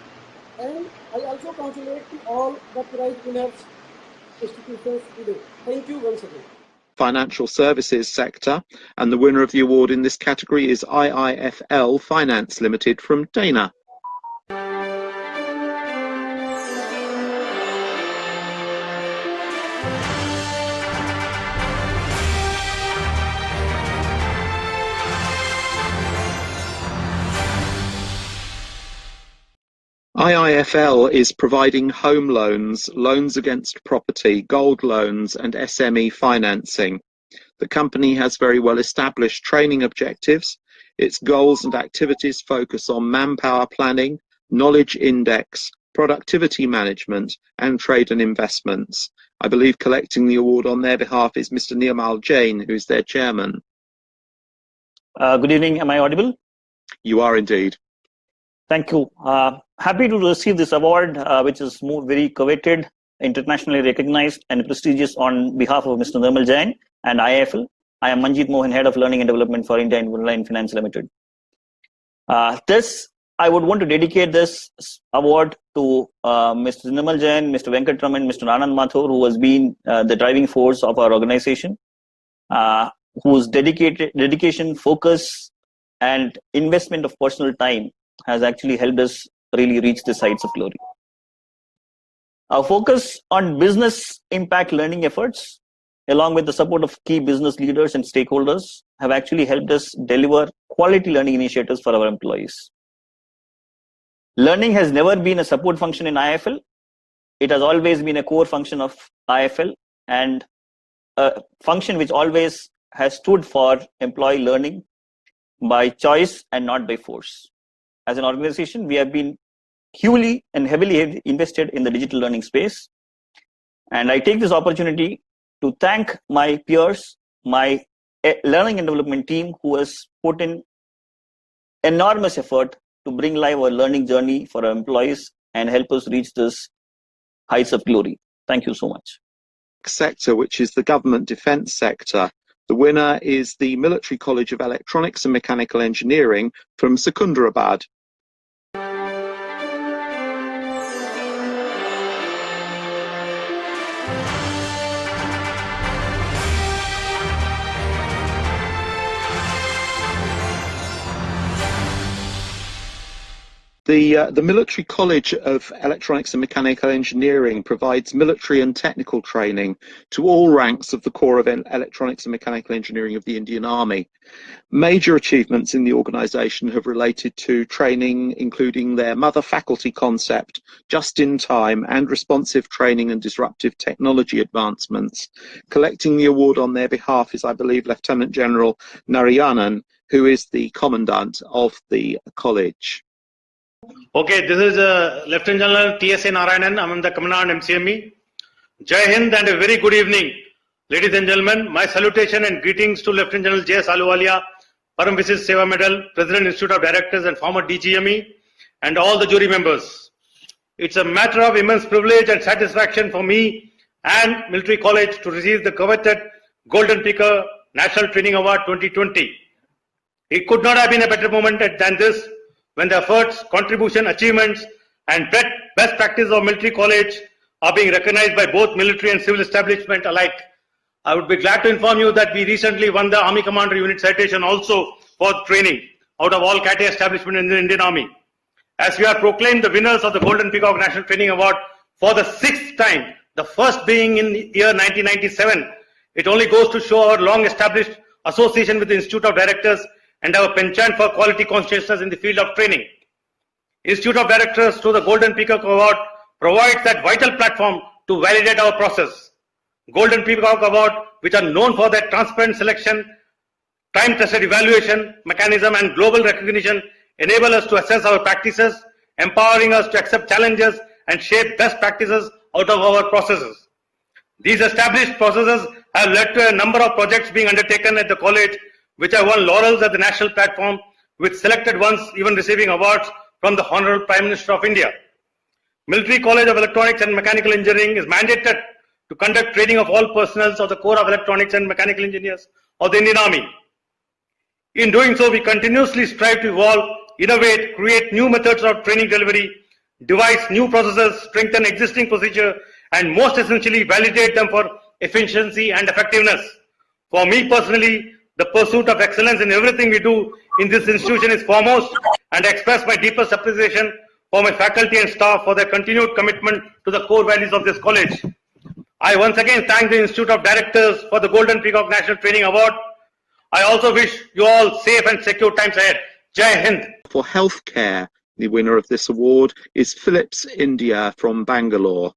and I also congratulate to all the prize winners institutions today. Thank you once again. Financial services sector, and the winner of the award in this category is IIFL Finance Limited from Dana. IIFL is providing home loans, loans against property, gold loans and SME financing. The company has very well established training objectives. Its goals and activities focus on manpower planning, knowledge index, productivity management and trade and investments. I believe collecting the award on their behalf is Mr. Nirmal Jain, who is their chairman. Good evening. Am I audible? You are indeed. Thank you. Happy to receive this award, which is very coveted, internationally recognized and prestigious on behalf of Mr. Nirmal Jain and IIFL. I am Manjeet Mohan, Head of Learning and Development for India and Birla Finance Limited. I would want to dedicate this award to Mr. Nirmal Jain, Mr. Venkatraman, Mr. Anand Mathur, who has been the driving force of our organization, whose dedication, focus, and investment of personal time has actually helped us really reach the heights of glory. Our focus on business impact learning efforts, along with the support of key business leaders and stakeholders, have actually helped us deliver quality learning initiatives for our employees. Learning has never been a support function in IIFL. It has always been a core function of IIFL and a function which always has stood for employee learning by choice and not by force. As an organization, we have been heavily invested in the digital learning space. And I take this opportunity to thank my peers, my learning and development team, who has put in enormous effort to bring live our learning journey for our employees and help us reach this heights of glory. Thank you so much. Sector, which is the government defence sector. The winner is the Military College of Electronics and Mechanical Engineering from Secunderabad. The Military College of Electronics and Mechanical Engineering provides military and technical training to all ranks of the Corps of Electronics and Mechanical Engineering of the Indian Army. Major achievements in the organisation have related to training, including their mother faculty concept, just-in-time and responsive training and disruptive technology advancements. Collecting the award on their behalf is, I believe, Lieutenant General Narayanan, who is the Commandant of the college. Okay, this is Lieutenant General TSA Narayanan. I'm the Commandant MCME. Jai Hind and a very good evening, ladies and gentlemen. My salutation and greetings to Lieutenant General J.S. Ahluwalia, Param Vishish Seva Medal, President Institute of Directors and former DGME, and all the jury members. It's a matter of immense privilege and satisfaction for me and Military College to receive the coveted Golden Peacock National Training Award 2020. It could not have been a better moment than this, when the efforts, contribution, achievements, and best practice of Military College are being recognized by both military and civil establishment alike. I would be glad to inform you that we recently won the Army Commander Unit Citation also for training out of all category establishment in the Indian Army. As we are proclaimed the winners of the Golden Peacock National Training Award for the 6th time, the first being in the year 1997, it only goes to show our long established association with the Institute of Directors and our penchant for quality consciousness in the field of training. Institute of Directors through the Golden Peacock Award provides that vital platform to validate our process. Golden Peacock Award, which are known for their transparent selection, time-tested evaluation mechanism and global recognition, enable us to assess our practices, empowering us to accept challenges and shape best practices out of our processes. These established processes have led to a number of projects being undertaken at the college, which have won laurels at the national platform, with selected ones even receiving awards from the Honorable Prime Minister of India. Military College of Electronics and Mechanical Engineering is mandated to conduct training of all personnel of the Corps of Electronics and Mechanical Engineers of the Indian Army. In doing so, we continuously strive to evolve, innovate, create new methods of training delivery, devise new processes, strengthen existing procedure, and most essentially validate them for efficiency and effectiveness. For me personally, the pursuit of excellence in everything we do in this institution is foremost, and I express my deepest appreciation for my faculty and staff for their continued commitment to the core values of this college. I once again thank the Institute of Directors for the Golden Peacock National Training Award. I also wish you all safe and secure times ahead. Jai Hind. For healthcare, the winner of this award is Philips India from Bangalore.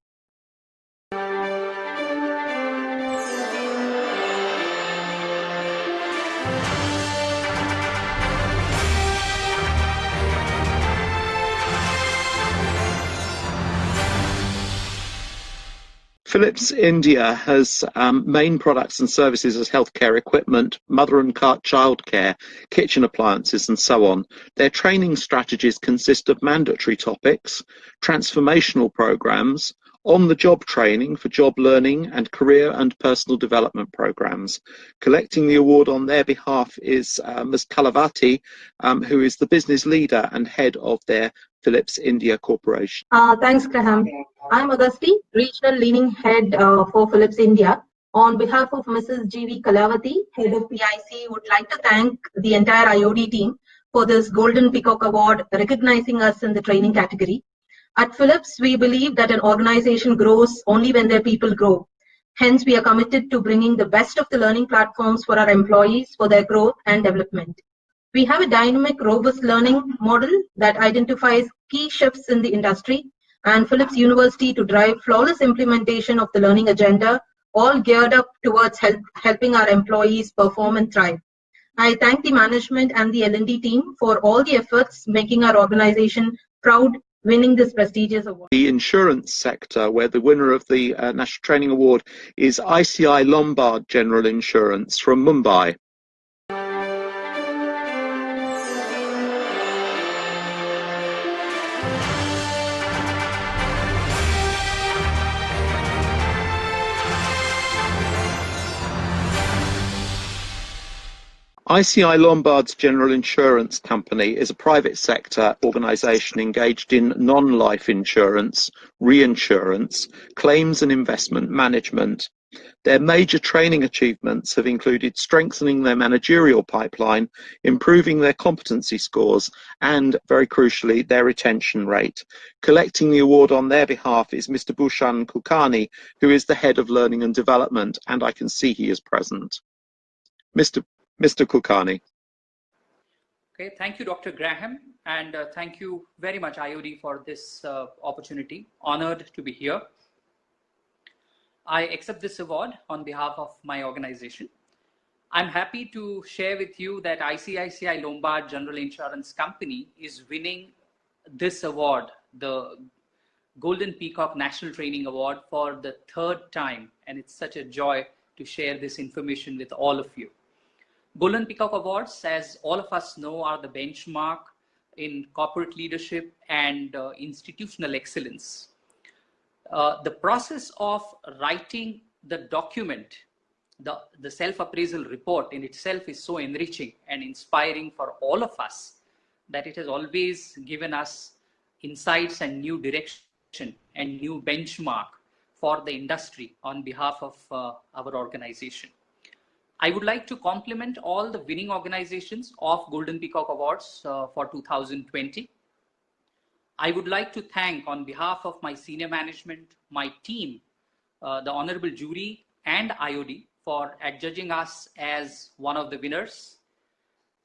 Philips India has main products and services as healthcare equipment, mother and child care, kitchen appliances and so on. Their training strategies consist of mandatory topics, transformational programs, on-the-job training for job learning and career and personal development programs. Collecting the award on their behalf is Ms. Kalavati, who is the business leader and head of their Philips India Corporation. Thanks, Graham. I'm Agasti, Regional Leading Head for Philips India. On behalf of Mrs. G.V. Kalavati, Head of PIC, would like to thank the entire IOD team for this Golden Peacock Award, recognizing us in the training category. At Philips, we believe that an organization grows only when their people grow. Hence, we are committed to bringing the best of the learning platforms for our employees for their growth and development. We have a dynamic, robust learning model that identifies key shifts in the industry and Philips University to drive flawless implementation of the learning agenda, all geared up towards helping our employees perform and thrive. I thank the management and the L&D team for all the efforts making our organization proud, winning this prestigious award. The insurance sector, where the winner of the National Training Award is ICICI Lombard General Insurance from Mumbai. ICI Lombard's General Insurance Company is a private sector organisation engaged in non-life insurance, reinsurance, claims and investment management. Their major training achievements have included strengthening their managerial pipeline, improving their competency scores, and, very crucially, their retention rate. Collecting the award on their behalf is Mr. Bhushan Kulkarni, who is the Head of Learning and Development, and I can see he is present. Mr. Kulkarni. Okay, thank you, Dr. Graham, and thank you very much, IOD, for this opportunity. Honored to be here. I accept this award on behalf of my organization. I'm happy to share with you that ICICI Lombard General Insurance Company is winning this award, the Golden Peacock National Training Award, for the 3rd time, and it's such a joy to share this information with all of you. Golden Peacock Awards, as all of us know, are the benchmark in corporate leadership and institutional excellence. The process of writing the document, the self-appraisal report in itself is so enriching and inspiring for all of us that it has always given us insights and new direction and new benchmark for the industry on behalf of our organization. I would like to compliment all the winning organizations of Golden Peacock Awards for 2020. I would like to thank on behalf of my senior management, my team, the honorable jury and IOD for adjudging us as one of the winners.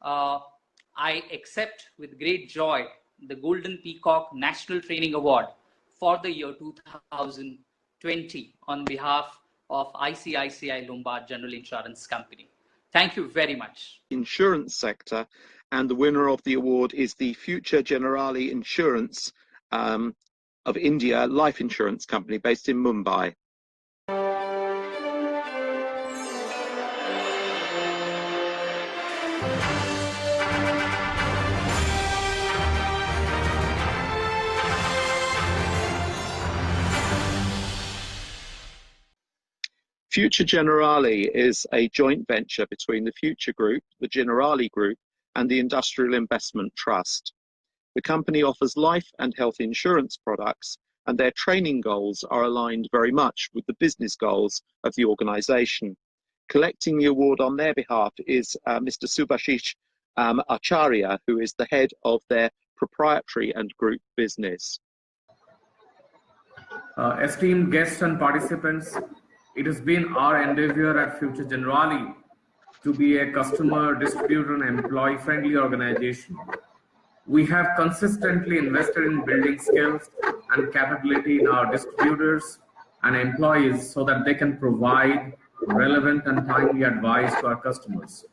I accept with great joy the Golden Peacock National Training Award for the year 2020 on behalf of ICICI Lombard General Insurance Company. Thank you very much. Insurance sector, and the winner of the award is the Future Generali Insurance of India life insurance company based in Mumbai. Future Generali is a joint venture between the Future Group, the Generali Group, and the Industrial Investment Trust. The company offers life and health insurance products, and their training goals are aligned very much with the business goals of the organization. Collecting the award on their behalf is Mr. Subhashish Acharya, who is the head of their proprietary and group business. Esteemed guests and participants, it has been our endeavor at Future Generali to be a customer, distributor, and employee-friendly organization. We have consistently invested in building skills and capability in our distributors and employees so that they can provide relevant and timely advice to our customers.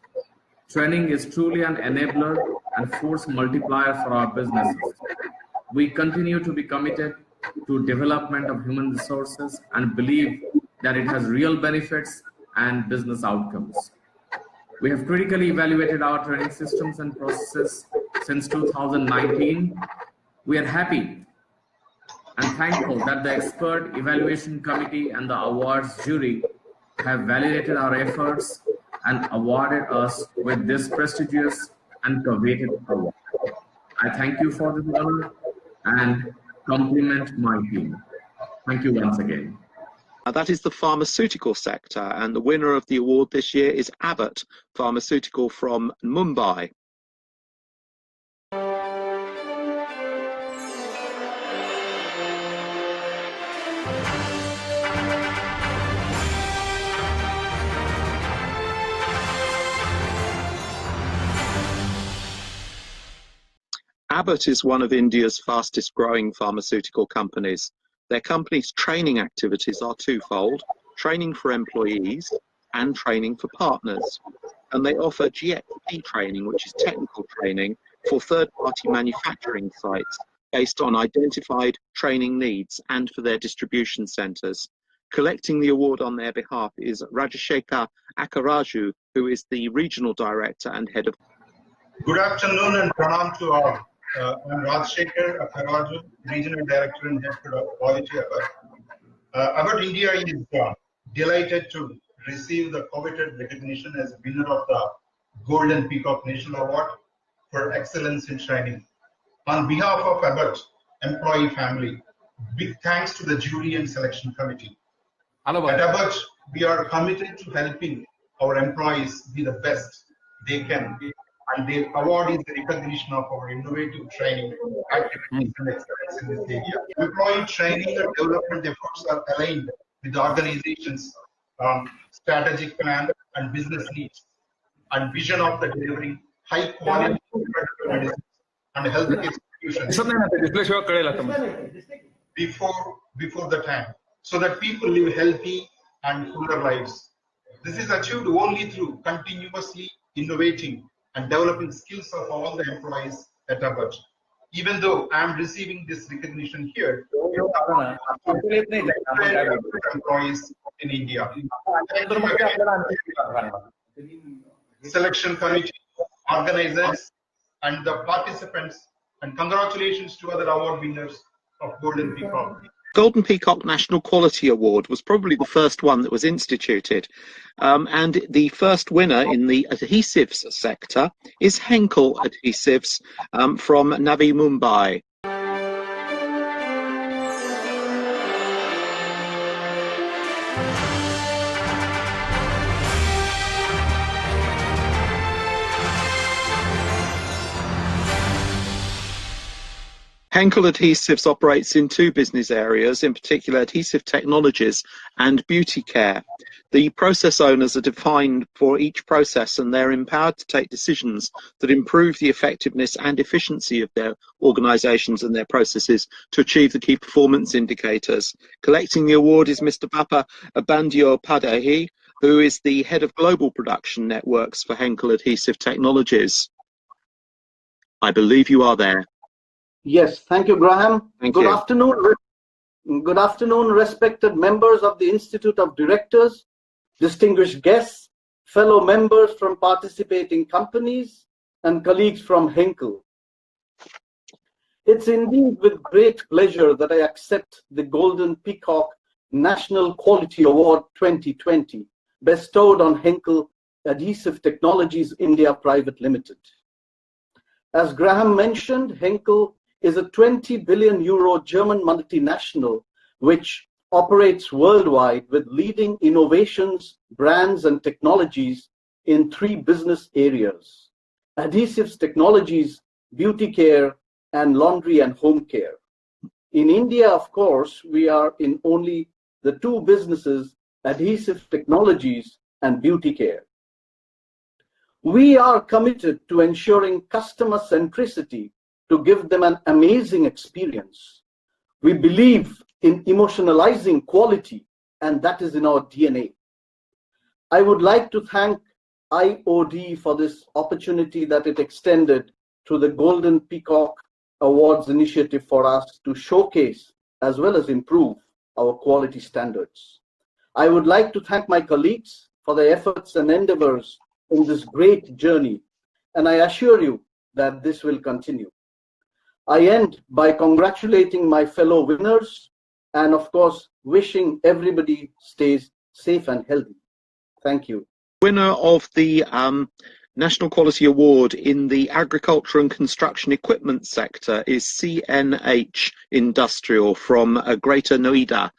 Training is truly an enabler and force multiplier for our businesses. We continue to be committed to development of human resources and believe that it has real benefits and business outcomes. We have critically evaluated our training systems and processes since 2019. We are happy and thankful that the expert evaluation committee and the awards jury have validated our efforts and awarded us with this prestigious and coveted award. I thank you for this honor and compliment my team. Thank you once again. That is the pharmaceutical sector, and the winner of the award this year is Abbott Pharmaceutical from Mumbai. Abbott is one of India's fastest growing pharmaceutical companies. Their company's training activities are twofold: training for employees and training for partners. And they offer GXP training, which is technical training for third-party manufacturing sites based on identified training needs and for their distribution centres. Collecting the award on their behalf is Rajashekar Akaraju, who is the Regional Director and Head of... Good afternoon and pranam to all. I'm Rajashekar Akaraju, Regional Director and Head of Quality Abbott. Abbott India is delighted to receive the coveted recognition as winner of the Golden Peacock National Award for Excellence in Training. On behalf of Abbott employee family, big thanks to the jury and selection committee. At Abbott, we are committed to helping our employees be the best they can, and the award is the recognition of our innovative training activities and excellence in this area. Employee training and development efforts are aligned with the organization's strategic plan and business needs and vision of the delivering high quality medicine and healthcare institutions before the time, so that people live healthy and fuller lives. This is achieved only through continuously innovating and developing skills of all the employees at Abbott. Even though I am receiving this recognition here, employees in India. Selection committee, organizers, and the participants, and congratulations to other award winners of Golden Peacock. Golden Peacock National Quality Award was probably the first one that was instituted, and the first winner in the adhesives sector is Henkel Adhesives from Navi Mumbai. Henkel Adhesives operates in two business areas, in particular adhesive technologies and beauty care. The process owners are defined for each process and they're empowered to take decisions that improve the effectiveness and efficiency of their organisations and their processes to achieve the key performance indicators. Collecting the award is Mr. Bappa Bandyopadhyay, who is the head of global production networks for Henkel Adhesive Technologies. I believe you are there. Yes, thank you, Graham. Good afternoon. Good afternoon, respected members of the Institute of Directors, distinguished guests, fellow members from participating companies, and colleagues from Henkel. It's indeed with great pleasure that I accept the Golden Peacock National Quality Award 2020, bestowed on Henkel Adhesive Technologies India Private Limited. As Graham mentioned, Henkel is a 20 billion euro German multinational which operates worldwide with leading innovations, brands, and technologies in 3 business areas: adhesives technologies, beauty care, and laundry and home care. In India, of course, we are in only the 2 businesses, adhesive technologies and beauty care. We are committed to ensuring customer centricity to give them an amazing experience. We believe in emotionalizing quality, and that is in our DNA. I would like to thank IOD for this opportunity that it extended to the Golden Peacock Awards initiative for us to showcase as well as improve our quality standards. I would like to thank my colleagues for their efforts and endeavors in this great journey, and I assure you that this will continue. I end by congratulating my fellow winners and, of course, wishing everybody stays safe and healthy. Thank you. Winner of the National Quality Award in the agriculture and construction equipment sector is CNH Industrial from Greater Noida.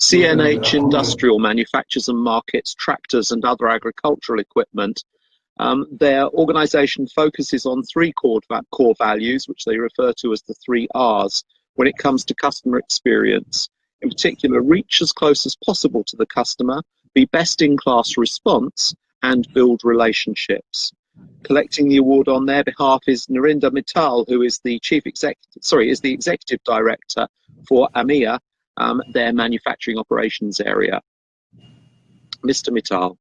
CNH Industrial manufactures and markets tractors and other agricultural equipment. Their organisation focuses on 3 core values, which they refer to as the 3 R's, when it comes to customer experience. In particular, reach as close as possible to the customer, be best-in-class response, and build relationships. Collecting the award on their behalf is Narinder Mittal, who is the executive director for Amara, their manufacturing operations area. Mr. Mittal.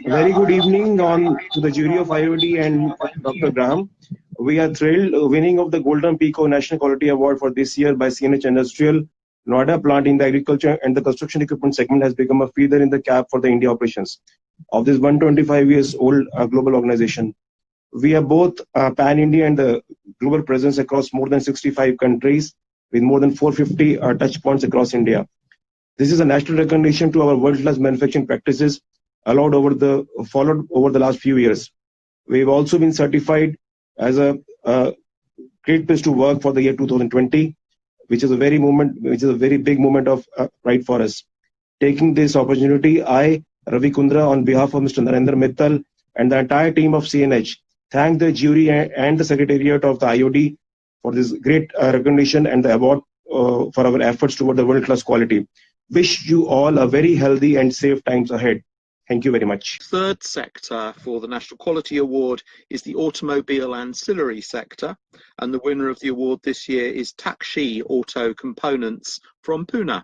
Very good evening to the jury of IOD and Dr. Graham. We are thrilled winning of the Golden Peacock National Quality Award for this year by CNH Industrial. Noida plant in the agriculture and the construction equipment segment has become a feather in the cap for the India operations of this 125 years old global organization. We are both pan-India and the global presence across more than 65 countries with more than 450 touch points across India. This is a national recognition to our world-class manufacturing practices followed over the last few years. We've also been certified as a great place to work for the year 2020, which is a very big moment of pride for us. Taking this opportunity, I, Ravi Kundra, on behalf of Mr. Narendra Mittal and the entire team of CNH, thank the jury and the secretariat of the IOD for this great recognition and the award for our efforts toward the world-class quality. Wish you all a very healthy and safe times ahead. Thank you very much. Third sector for the National Quality Award is the automobile ancillary sector, and the winner of the award this year is Takshi Auto Components from Pune.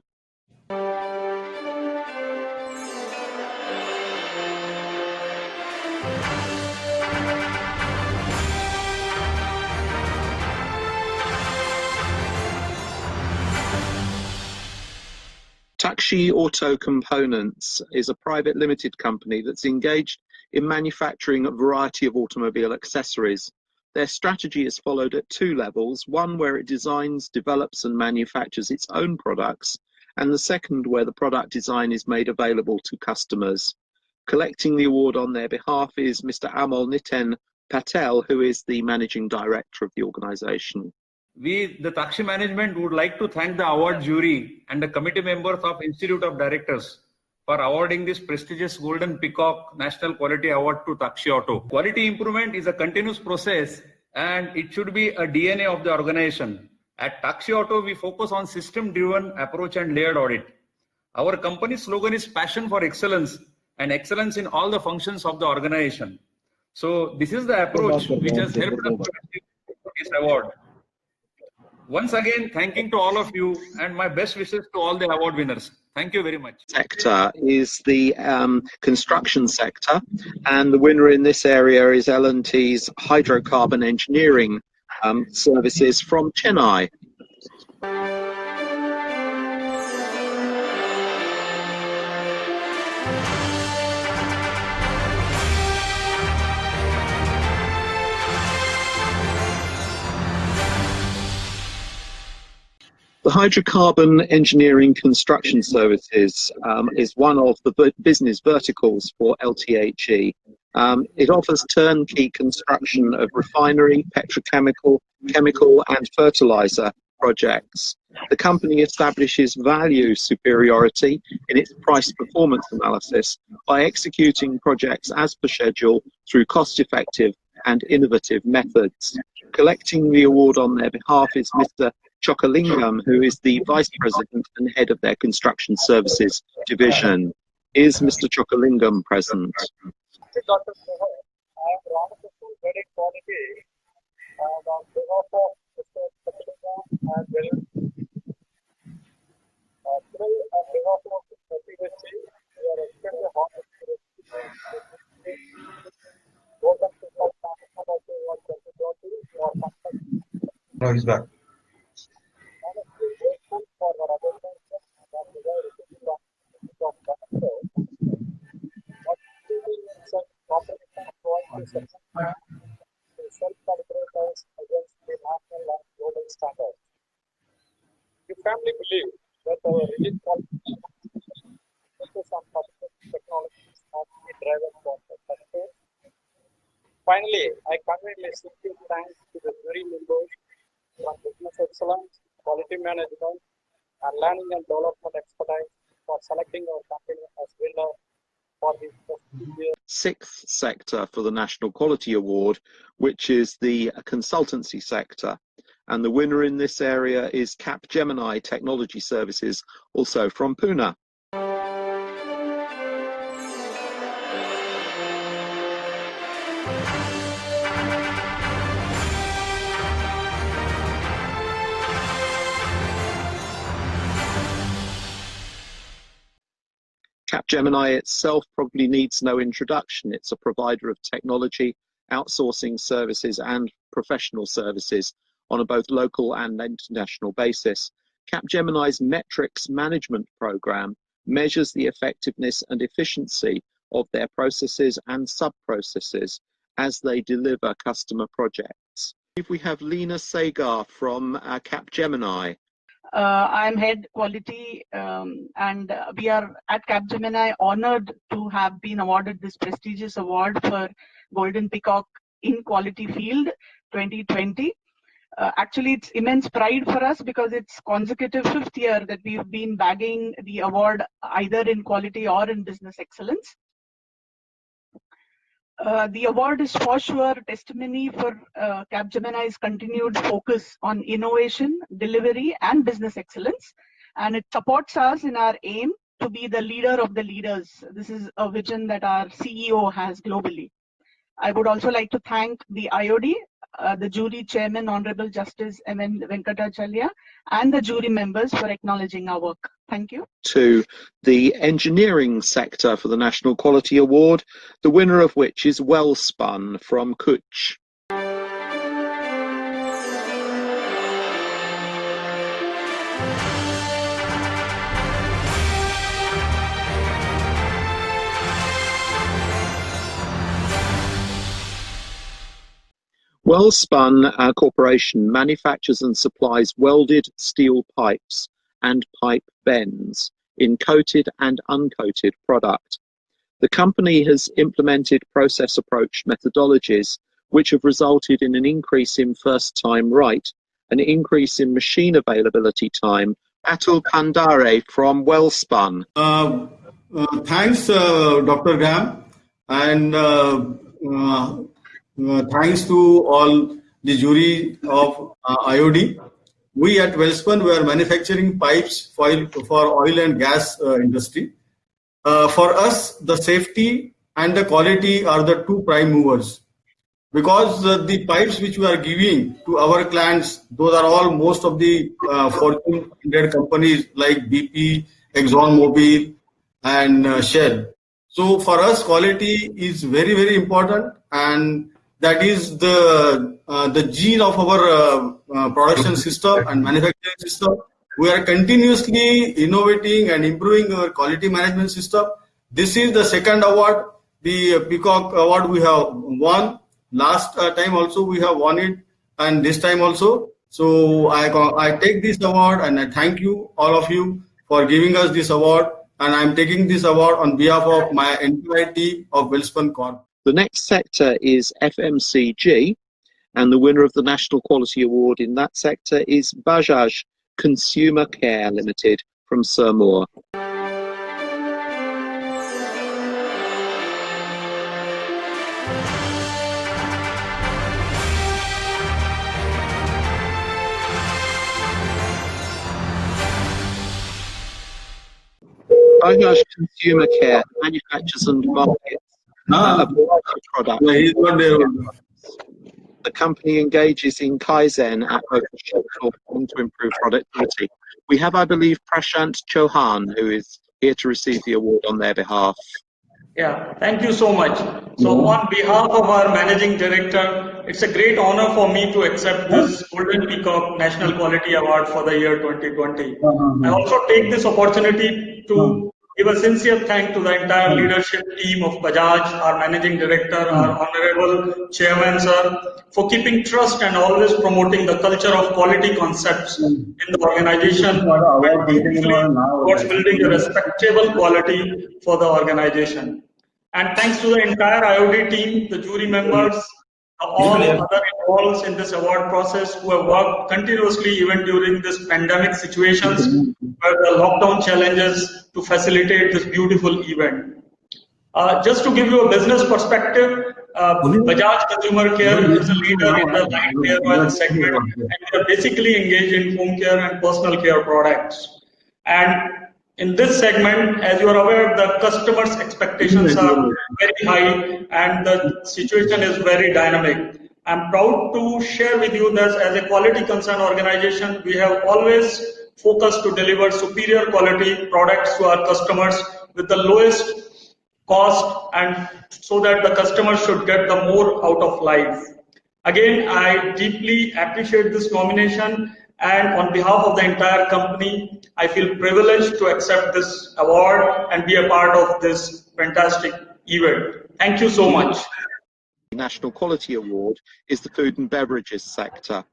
Takshi Auto Components is a private limited company that's engaged in manufacturing a variety of automobile accessories. Their strategy is followed at 2 levels, one where it designs, develops and manufactures its own products, and the second where the product design is made available to customers. Collecting the award on their behalf is Mr. Amol Niten Patel, who is the Managing Director of the organisation. We, the Takshi management, would like to thank the award jury and the committee members of Institute of Directors for awarding this prestigious Golden Peacock National Quality Award to Takshi Auto. Quality improvement is a continuous process and it should be a DNA of the organization. At Takshi Auto, we focus on system-driven approach and layered audit. Our company's slogan is passion for excellence and excellence in all the functions of the organization. So this is the approach which has helped us to this award. Once again, thanking to all of you and my best wishes to all the award winners. Thank you very much. Sector is the construction sector, and the winner in this area is L&T's Hydrocarbon Engineering services from Chennai. The Hydrocarbon Engineering Construction Services is one of the business verticals for LTHE. It offers turnkey construction of refinery, petrochemical, chemical and fertilizer projects. The company establishes value superiority in its price performance analysis by executing projects as per schedule through cost-effective and innovative methods. Collecting the award on their behalf is Mr. Chokalingam, who is the Vice President and Head of their Construction Services Division. Is Mr. Chokalingam present? No, he's back. We firmly believe that our rigid policy focus on technologies are the driver for success. Finally, I convey sincere thanks to the jury members from business excellence, quality management, and learning and development expertise for selecting our company as winner for the prestigious Sixth sector for the National Quality Award, which is the consultancy sector. And the winner in this area is Capgemini Technology Services, also from Pune. Capgemini itself probably needs no introduction. It's a provider of technology, outsourcing services and professional services on a both local and international basis. Capgemini's metrics management program measures the effectiveness and efficiency of their processes and sub-processes as they deliver customer projects. We have Lena Sagar from Capgemini. I'm head quality and we are at Capgemini honored to have been awarded this prestigious award for Golden Peacock in quality field 2020. Actually, it's immense pride for us because it's consecutive 5th year that we've been bagging the award either in quality or in business excellence. The award is for sure testimony for Capgemini's continued focus on innovation, delivery, and business excellence, and it supports us in our aim to be the leader of the leaders. This is a vision that our CEO has globally. I would also like to thank the IOD, the jury chairman, Honorable Justice M.N. Venkatacharya, and the jury members for acknowledging our work. Thank you. To the engineering sector for the National Quality Award, the winner of which is Wellspun from Kutch. Wellspun Corporation manufactures and supplies welded steel pipes and pipe bends in coated and uncoated product. The company has implemented process approach methodologies which have resulted in an increase in first-time right, an increase in machine availability time. Atul Pandare from Wellspun. Thanks, Dr. Graham, and thanks to all the jury of IOD. We at Wellspun were manufacturing pipes for oil and gas industry. For us, the safety and the quality are the two prime movers, because the pipes which we are giving to our clients, those are all most of the Fortune 100 companies like BP, ExxonMobil, and Shell. So for us, quality is very, very important, and that is the gene of our production system and manufacturing system. We are continuously innovating and improving our quality management system. This is the second award, the Peacock Award we have won. Last time also we have won it, and this time also. So I take this award, and I thank you, all of you, for giving us this award. And I'm taking this award on behalf of my entire team of Wellspun Corp. The next sector is FMCG, and the winner of the National Quality Award in that sector is Bajaj Consumer Care Limited from Sirmoor. Bajaj Consumer Care manufactures and markets a variety of products. The company engages in Kaizen at local shop floor to improve productivity. We have, I believe, Prashant Chauhan, who is here to receive the award on their behalf. Yeah, thank you so much. So on behalf of our Managing Director, it's a great honor for me to accept this Golden Peacock National Quality Award for the year 2020. I also take this opportunity to give a sincere thank to the entire leadership team of Bajaj, our Managing Director, our Honorable Chairman, sir, for keeping trust and always promoting the culture of quality concepts in the organization, towards building a respectable quality for the organization. And thanks to the entire IOD team, the jury members, all other involved in this award process who have worked continuously even during this pandemic situations where the lockdown challenges to facilitate this beautiful event. Just to give you a business perspective, Bajaj Consumer Care is a leader in the light hair oil segment, and we are basically engaged in home care and personal care products. And in this segment, as you are aware, the customers' expectations are very high and the situation is very dynamic. I'm proud to share with you that as a quality concern organization, we have always focused to deliver superior quality products to our customers with the lowest cost, and so that the customer should get the more out of life. Again, I deeply appreciate this nomination, and on behalf of the entire company, I feel privileged to accept this award and be a part of this fantastic event. Thank you so much. The National Quality Award is the food and beverages sector.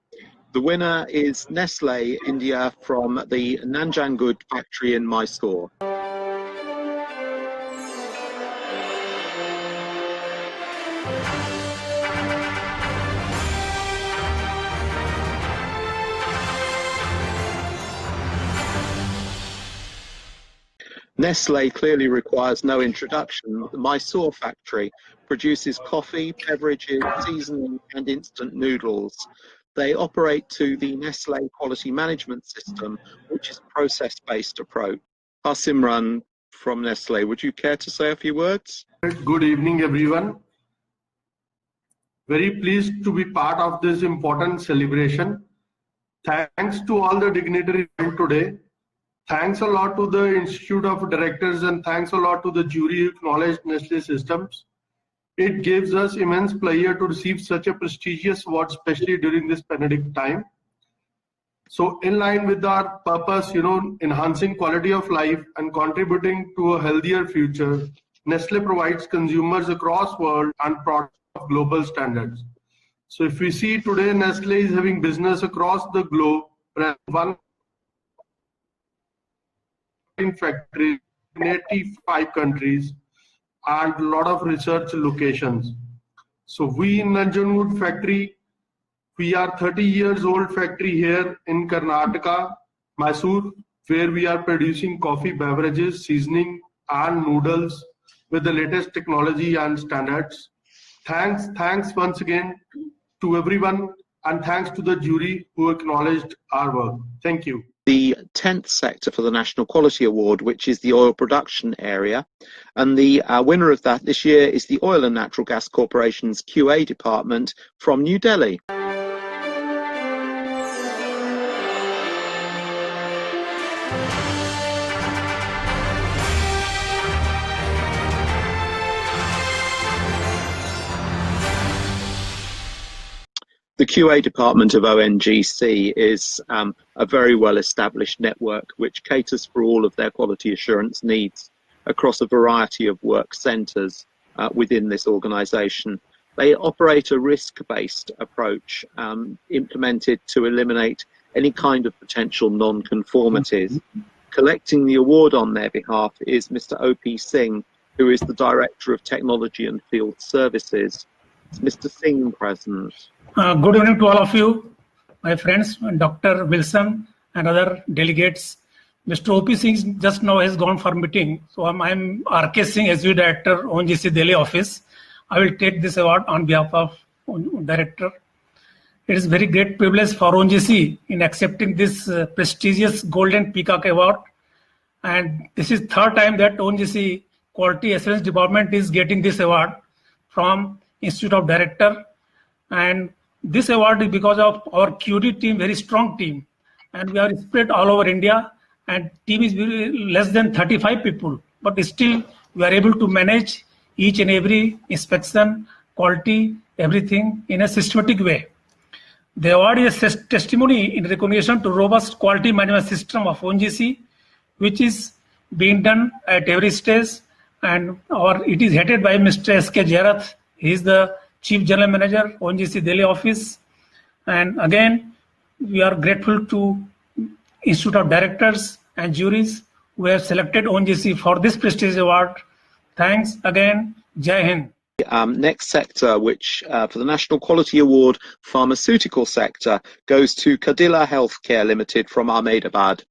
The winner is Nestlé India from the Nanjangud factory in Mysore. Nestlé clearly requires no introduction. The Mysore factory produces coffee, beverages, seasoning and instant noodles. They operate to the Nestlé quality management system, which is a process-based approach. Simran from Nestlé, would you care to say a few words? Good evening, everyone. Very pleased to be part of this important celebration. Thanks to all the dignitaries today. Thanks a lot to the Institute of Directors, and thanks a lot to the jury who acknowledged Nestlé Systems. It gives us immense pleasure to receive such a prestigious award, especially during this pandemic time. So in line with our purpose, enhancing quality of life and contributing to a healthier future, Nestlé provides consumers across the world and products of global standards. So if we see today, Nestlé is having business across the globe, one factory in 85 countries and a lot of research locations. So we in Nanjanwood factory, we are 30 years old factory here in Karnataka, Mysore, where we are producing coffee beverages, seasoning and noodles with the latest technology and standards. Thanks once again to everyone, and thanks to the jury who acknowledged our work. Thank you. The 10th sector for the National Quality Award, which is the oil production area. And the winner of that this year is the Oil and Natural Gas Corporation's QA department from New Delhi. The QA department of ONGC is a very well-established network which caters for all of their quality assurance needs across a variety of work centres within this organisation. They operate a risk-based approach implemented to eliminate any kind of potential non-conformities. Collecting the award on their behalf is Mr. O.P. Singh, who is the Director of Technology and Field Services. Is Mr. Singh present? Good evening to all of you, my friends, Dr. Wilson and other delegates. Mr. O.P. Singh just now has gone for meeting. So I'm R.K. Singh, SU Director, ONGC Delhi office. I will take this award on behalf of Director. It is very great privilege for ONGC in accepting this prestigious Golden Peacock Award. And this is third time that ONGC Quality Assurance Department is getting this award from Institute of Director. And this award is because of our QD team, very strong team. And we are spread all over India, and team is less than 35 people. But still, we are able to manage each and every inspection, quality, everything in a systematic way. The award is a testimony in recognition to robust quality management system of ONGC, which is being done at every stage. And it is headed by Mr. S.K. Jarath. He is the Chief General Manager, ONGC Delhi office. And again, we are grateful to Institute of Directors and juries who have selected ONGC for this prestigious award. Thanks again. Jai Hind. Next sector, which for the National Quality Award pharmaceutical sector, goes to Cadila Healthcare Limited from Ahmedabad.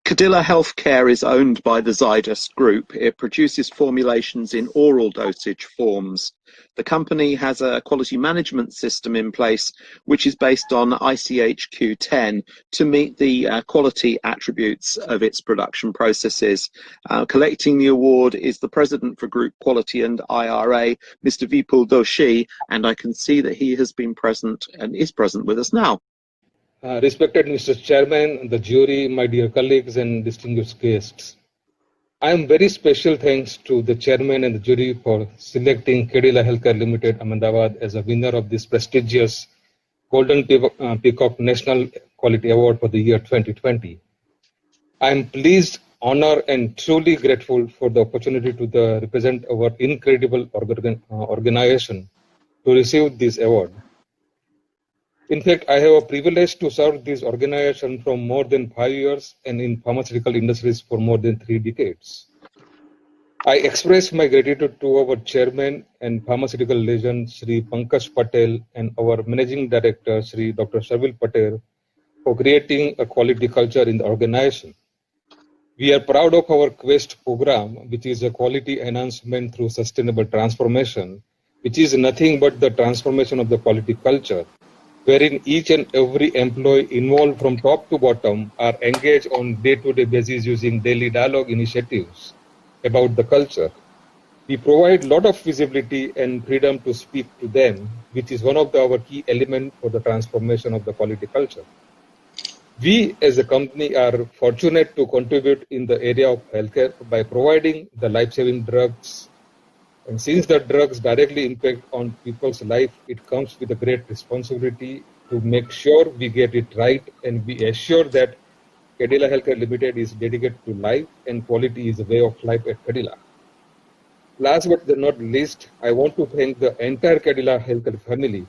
Cadila Healthcare is owned by the Zydus Group. It produces formulations in oral dosage forms. The company has a quality management system in place which is based on ICHQ-10 to meet the quality attributes of its production processes. Collecting the award is the President for Group Quality and IRA, Mr. Vipul Doshi, and I can see that he has been present and is present with us now. Respected Mr. Chairman, the jury, my dear colleagues and distinguished guests. I am very special thanks to the Chairman and the jury for selecting Cadila Healthcare Limited, Ahmedabad as a winner of this prestigious Golden Peacock National Quality Award for the year 2020. I am pleased, honored and truly grateful for the opportunity to represent our incredible organization to receive this award. In fact, I have a privilege to serve this organization from more than 5 years and in pharmaceutical industries for more than 3 decades. I express my gratitude to our chairman and pharmaceutical legend, Shri Pankaj Patel, and our managing director, Shri Dr. Sharvil Patel, for creating a quality culture in the organization. We are proud of our Quest program, which is a quality enhancement through sustainable transformation, which is nothing but the transformation of the quality culture, wherein each and every employee involved from top to bottom are engaged on day-to-day basis using daily dialogue initiatives about the culture. We provide a lot of visibility and freedom to speak to them, which is one of our key elements for the transformation of the quality culture. We as a company are fortunate to contribute in the area of healthcare by providing the life-saving drugs. And since the drugs directly impact on people's life, it comes with a great responsibility to make sure we get it right and we assure that Cadila Healthcare Limited is dedicated to life and quality is a way of life at Cadila. Last but not least, I want to thank the entire Cadila Healthcare family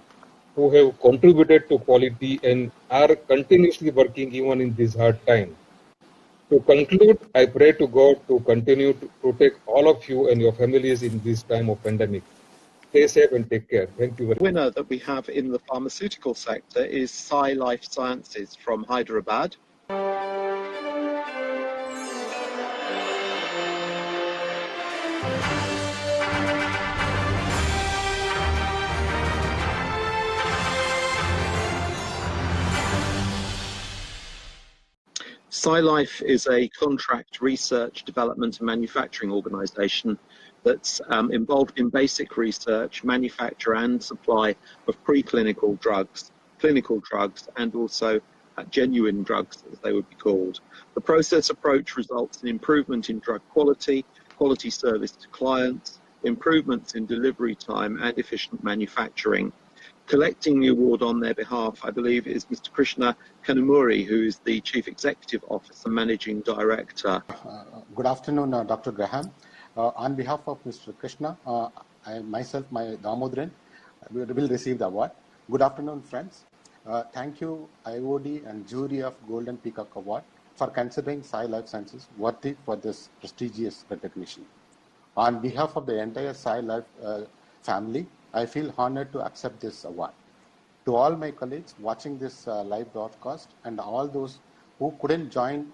who have contributed to quality and are continuously working even in this hard time. To conclude, I pray to God to continue to protect all of you and your families in this time of pandemic. Stay safe and take care. Thank you very much. The winner that we have in the pharmaceutical sector is Sai Life Sciences from Hyderabad. SciLife is a contract research, development and manufacturing organisation that's involved in basic research, manufacture and supply of preclinical drugs, clinical drugs and also genuine drugs as they would be called. The process approach results in improvement in drug quality, quality service to clients, improvements in delivery time and efficient manufacturing. Collecting the award on their behalf, I believe, is Mr. Krishna Kanumuri, who is the Chief Executive Officer Managing Director. Good afternoon, Dr. Graham. On behalf of Mr. Krishna, I myself, my Damodran, will receive the award. Good afternoon, friends. Thank you, IOD and jury of Golden Peacock Award for considering Sai Life Sciences worthy for this prestigious recognition. On behalf of the entire Sai Life family, I feel honored to accept this award. To all my colleagues watching this live broadcast and all those who couldn't join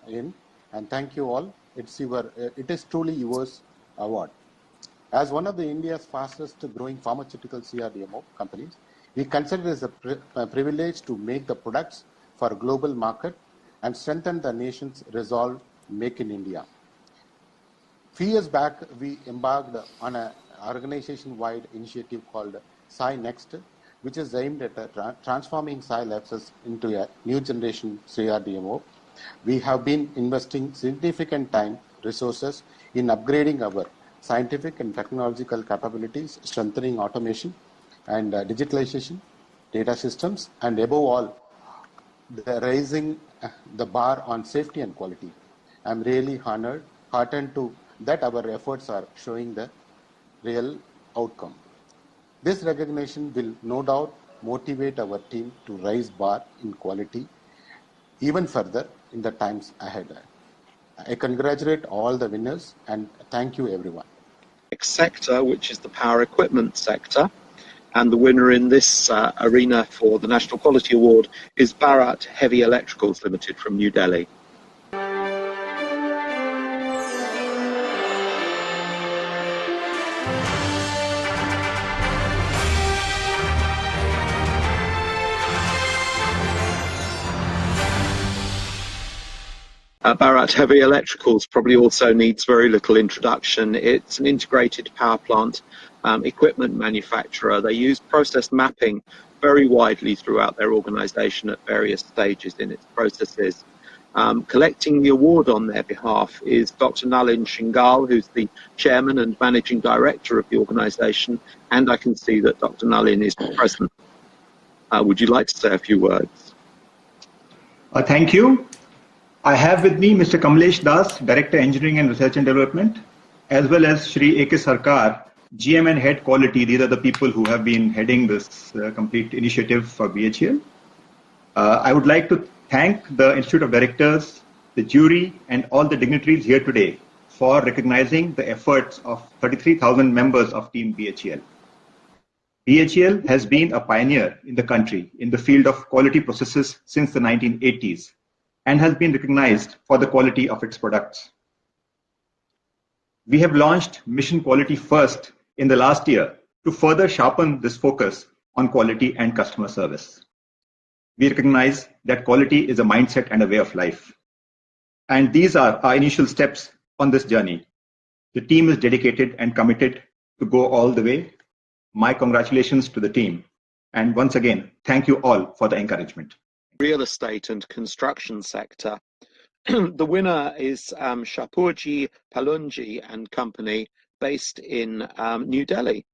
in, and thank you all. It is truly yours award. As one of the India's fastest growing pharmaceutical CRDMO companies, we consider it as a privilege to make the products for a global market and strengthen the nation's resolve Make in India. Few years back, we embarked on an organization-wide initiative called Sai Next, which is aimed at transforming Sai Labs into a new generation CRDMO. We have been investing significant time, resources in upgrading our scientific and technological capabilities, strengthening automation and digitalization, data systems, and above all, raising the bar on safety and quality. I'm really heartened to that our efforts are showing the real outcome. This recognition will no doubt motivate our team to raise bar in quality even further in the times ahead. I congratulate all the winners and thank you everyone. Next sector, which is the power equipment sector, and the winner in this arena for the National Quality Award is Bharat Heavy Electricals Limited from New Delhi. Bharat Heavy Electricals probably also needs very little introduction. It's an integrated power plant equipment manufacturer. They use process mapping very widely throughout their organization at various stages in its processes. Collecting the award on their behalf is Dr. Nalin Shingal, who's the chairman and managing director of the organization, and I can see that Dr. Nalin is present. Would you like to say a few words? Thank you. I have with me Mr. Kamlesh Das, Director Engineering and Research and Development, as well as Shri A.K. Sarkar, GM and Head Quality. These are the people who have been heading this complete initiative for BHEL. I would like to thank the Institute of Directors, the jury, and all the dignitaries here today for recognizing the efforts of 33,000 members of Team BHEL. BHEL has been a pioneer in the country in the field of quality processes since the 1980s. And has been recognized for the quality of its products. We have launched Mission Quality First in the last year to further sharpen this focus on quality and customer service. We recognize that quality is a mindset and a way of life. And these are our initial steps on this journey. The team is dedicated and committed to go all the way. My congratulations to the team. And once again, thank you all for the encouragement. Real estate and construction sector. The winner is Shapurji Palunji and Company based in New Delhi.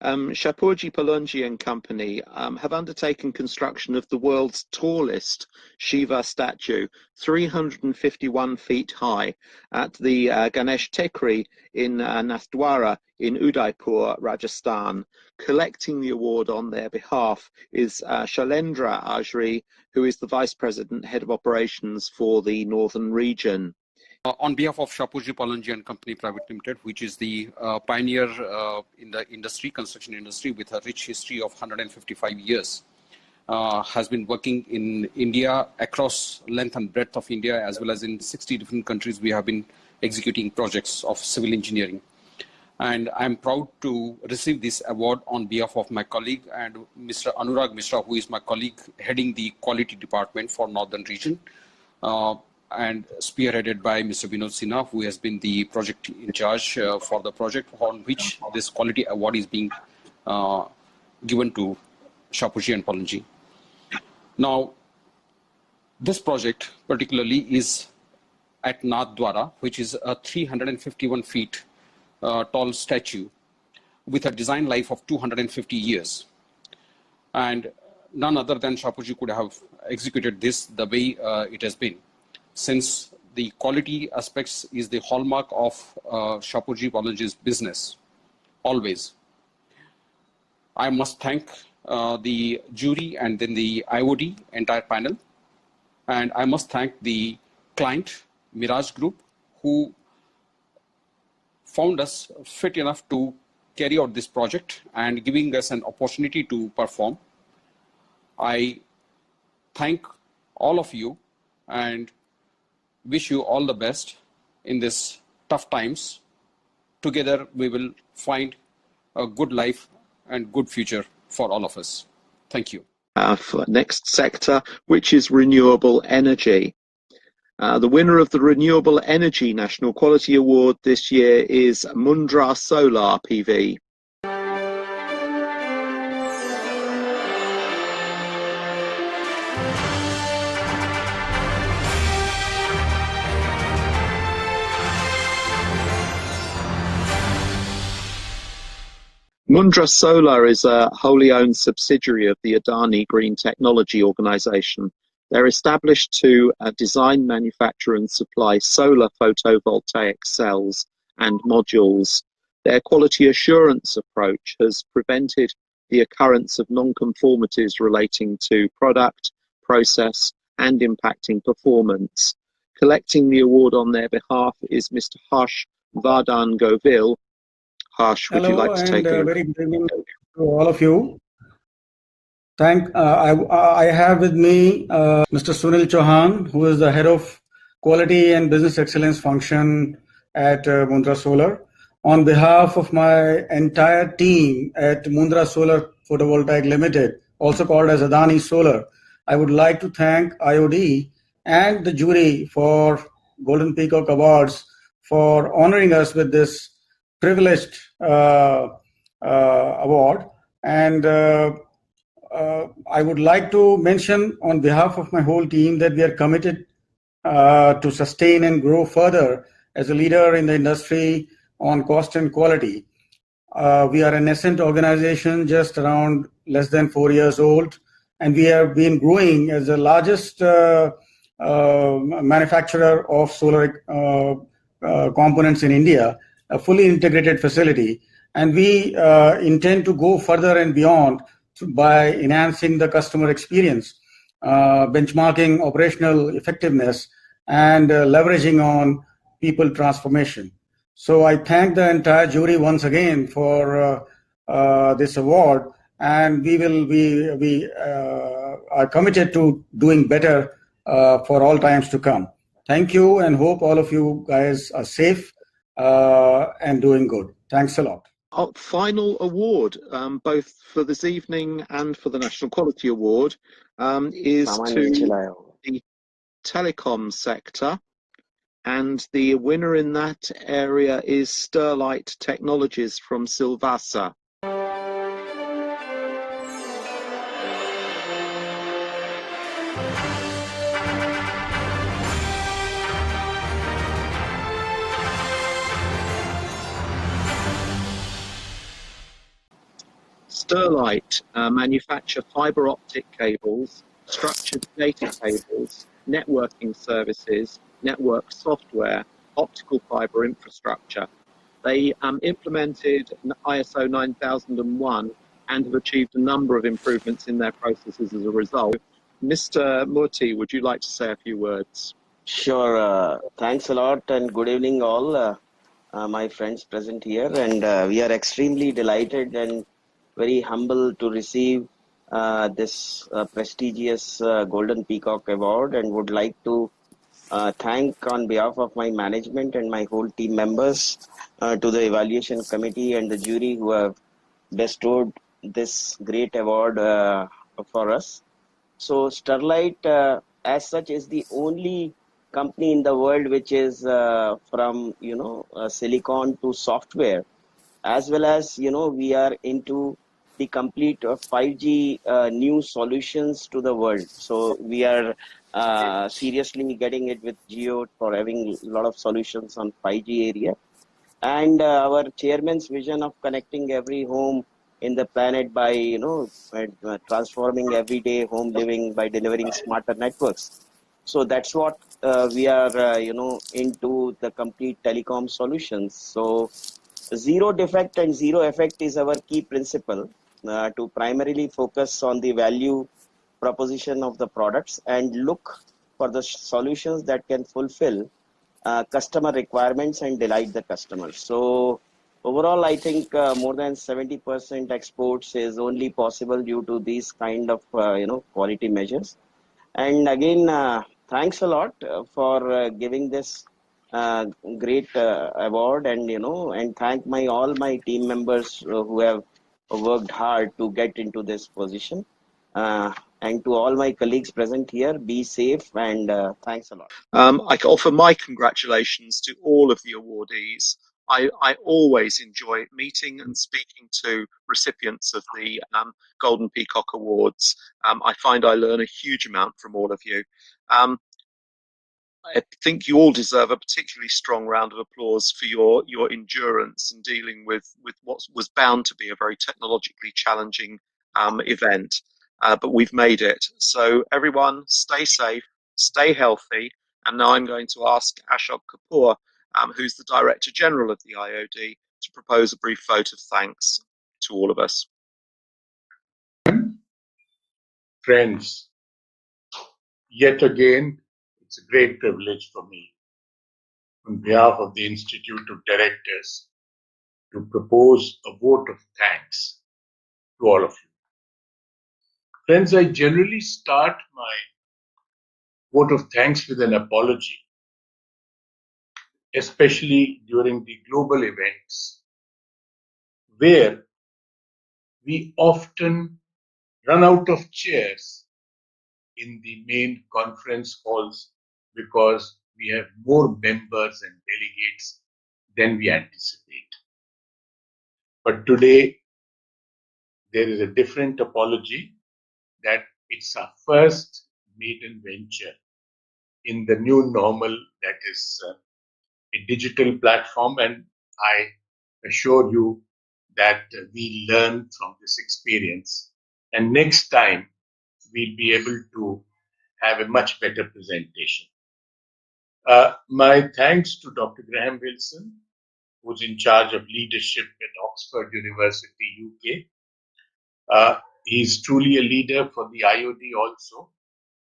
Shapoorji Pallonji and Company have undertaken construction of the world's tallest Shiva statue, 351 feet high, at the Ganesh Tekri in Nathdwara in Udaipur, Rajasthan. Collecting the award on their behalf is Shailendra Ajri, who is the Vice President, Head of Operations for the Northern Region. On behalf of Shapoorji Pallonji and Company Private Limited, which is the pioneer in the industry, construction industry, with a rich history of 155 years, has been working in India, across length and breadth of India, as well as in 60 different countries. We have been executing projects of civil engineering. And I'm proud to receive this award on behalf of my colleague and Mr. Anurag Mishra, who is my colleague heading the quality department for Northern Region, and spearheaded by Mr. Vinod Sinha, who has been the project in charge for the project on which this quality award is being given to Shapoorji and Pallonji. Now, this project particularly is at Nathdwara, which is a 351 feet tall statue with a design life of 250 years. And none other than Shapoorji could have executed this the way it has been, since the quality aspects is the hallmark of Shapoorji Pallonji's business, always. I must thank the jury and then the IOD, entire panel. And I must thank the client, Mirage Group, who found us fit enough to carry out this project and giving us an opportunity to perform. I thank all of you and wish you all the best in this tough times. Together we will find a good life and good future for all of us. Thank you. For next sector, which is renewable energy. The winner of the Renewable Energy National Quality Award this year is Mundra Solar PV. Mundra Solar is a wholly owned subsidiary of the Adani Green Technology Organization. They're established to design, manufacture and supply solar photovoltaic cells and modules. Their quality assurance approach has prevented the occurrence of non-conformities relating to product, process and impacting performance. Collecting the award on their behalf is Mr. Harsh Vardhan Govil. Harsh, would you like to take a very good evening to all of you. I have with me Mr. Sunil Chauhan, who is the head of quality and business excellence function at Mundra Solar. On behalf of my entire team at Mundra Solar Photovoltaic Limited, also called as Adani Solar, I would like to thank IOD and the jury for Golden Peacock Awards for honoring us with this privileged award. And I would like to mention on behalf of my whole team that we are committed to sustain and grow further as a leader in the industry on cost and quality. We are a nascent organization, just around less than 4 years old, and we have been growing as the largest manufacturer of solar components in India, a fully integrated facility. And we intend to go further and beyond by enhancing the customer experience, benchmarking operational effectiveness, and leveraging on people transformation. So I thank the entire jury once again for this award, and we are committed to doing better for all times to come. Thank you, and hope all of you guys are safe and doing good. Thanks a lot. Our final award, both for this evening and for the National Quality Award, is to the telecom sector, and the winner in that area is Sterlite Technologies from Silvassa. Sterlite manufacture fiber optic cables, structured data cables, networking services, network software, optical fiber infrastructure. They implemented ISO 9001 and have achieved a number of improvements in their processes as a result. Mr. Murthy, would you like to say a few words? Sure. Thanks a lot and good evening all my friends present here, and we are extremely delighted and very humble to receive this prestigious Golden Peacock Award, and would like to thank on behalf of my management and my whole team members to the evaluation committee and the jury who have bestowed this great award for us. So Sterlite as such is the only company in the world which is from silicon to software, as well as we are into the complete 5G new solutions to the world. So we are seriously getting it with Geo for having a lot of solutions on 5G area, and our chairman's vision of connecting every home in the planet by transforming everyday home living by delivering smarter networks. So that's what we are into the complete telecom solutions. So zero defect and zero effect is our key principle to primarily focus on the value proposition of the products and look for the solutions that can fulfill customer requirements and delight the customers. So overall, I think more than 70% exports is only possible due to these kind of quality measures. And again, thanks a lot for giving this great award, and and thank all my team members who have worked hard to get into this position. And to all my colleagues present here, be safe, and thanks a lot. I offer my congratulations to all of the awardees. I always enjoy meeting and speaking to recipients of the Golden Peacock Awards. I find I learn a huge amount from all of you. I think you all deserve a particularly strong round of applause for your endurance in dealing with what was bound to be a very technologically challenging event, but we've made it. So everyone, stay safe, stay healthy, and now I'm going to ask Ashok Kapoor, who's the Director General of the IOD, to propose a brief vote of thanks to all of us. Friends, yet again, it's a great privilege for me, on behalf of the Institute of Directors, to propose a vote of thanks to all of you. Friends, I generally start my vote of thanks with an apology, especially during the global events, where we often run out of chairs in the main conference halls because we have more members and delegates than we anticipate. But today, there is a different apology, that it's our first maiden venture in the new normal, that is a digital platform, and I assure you that we learn from this experience, and next time we'll be able to have a much better presentation. My thanks to Dr. Graham Wilson, who's in charge of leadership at Oxford University, UK. He's truly a leader for the IOD also,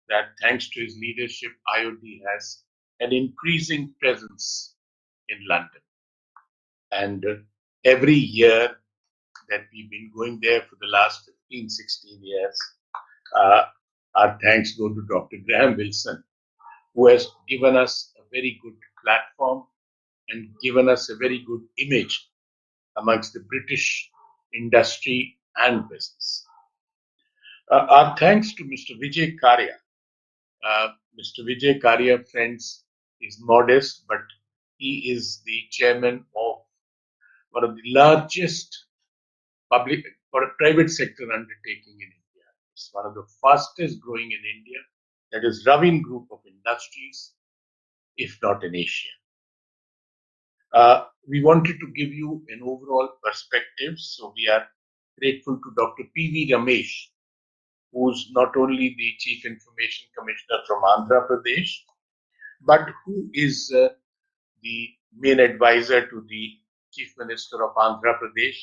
that thanks to his leadership, IOD has an increasing presence in London. And every year that we've been going there for the last 15, 16 years, our thanks go to Dr. Graham Wilson, who has given us a very good platform and given us a very good image amongst the British industry and business. Our thanks to Mr. Vijay Karya. Mr. Vijay Karya, friends, is modest, but he is the chairman of one of the largest public or a private sector undertaking in India. It's one of the fastest growing in India. That is Ravin Group of Industries, if not in Asia. We wanted to give you an overall perspective. So we are grateful to Dr. P.V. Ramesh, who's not only the Chief Information Commissioner from Andhra Pradesh, but who is the main advisor to the Chief Minister of Andhra Pradesh.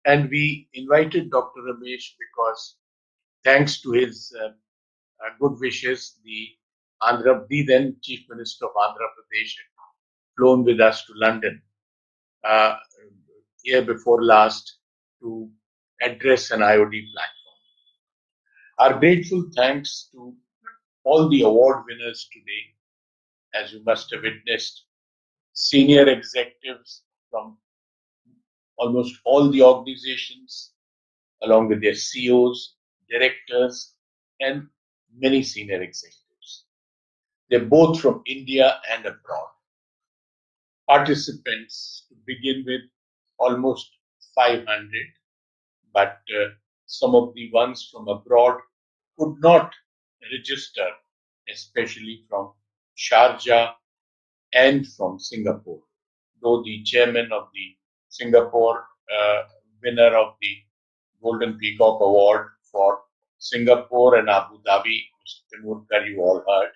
And we invited Dr. Ramesh because thanks to his good wishes, the then Chief Minister of Andhra Pradesh had flown with us to London year before last to address an IOD platform. Our grateful thanks to all the award winners today. As you must have witnessed, senior executives from almost all the organizations, along with their CEOs, directors, and many senior executives. They're both from India and abroad. Participants, to begin with, almost 500, but some of the ones from abroad could not register, especially from Sharjah and from Singapore. Though the chairman of the Singapore winner of the Golden Peacock Award for Singapore and Abu Dhabi, Mr. Timurkar, you all heard.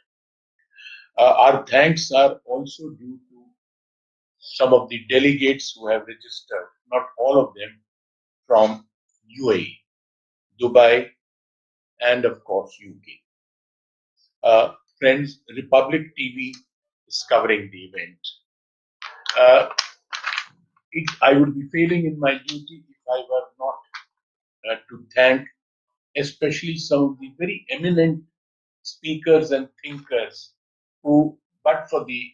Our thanks are also due to some of the delegates who have registered, not all of them, from UAE, Dubai, and of course UK. Friends, Republic TV is covering the event. I would be failing in my duty if I were not to thank especially some of the very eminent speakers and thinkers who, but for the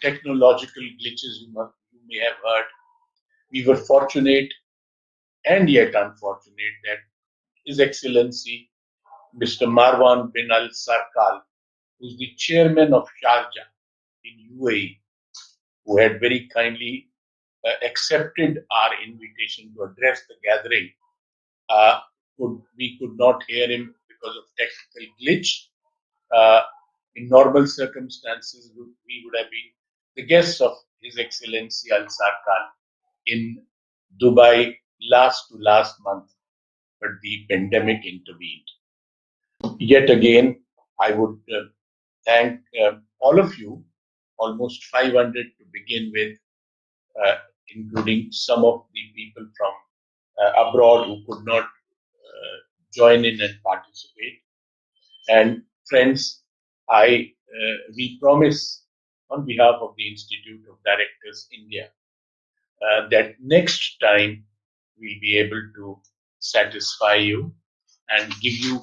technological glitches you may have heard, we were fortunate and yet unfortunate that His Excellency Mr. Marwan bin Al Sarkal, who is the chairman of Sharjah in UAE, who had very kindly accepted our invitation to address the gathering. We could not hear him because of technical glitch. In normal circumstances, we would have been the guests of His Excellency Al Sarkar in Dubai last month, but the pandemic intervened. Yet again, I would thank all of you, almost 500 to begin with, including some of the people from abroad who could not join in and participate. And friends, we promise on behalf of the Institute of Directors India that next time we'll be able to satisfy you and give you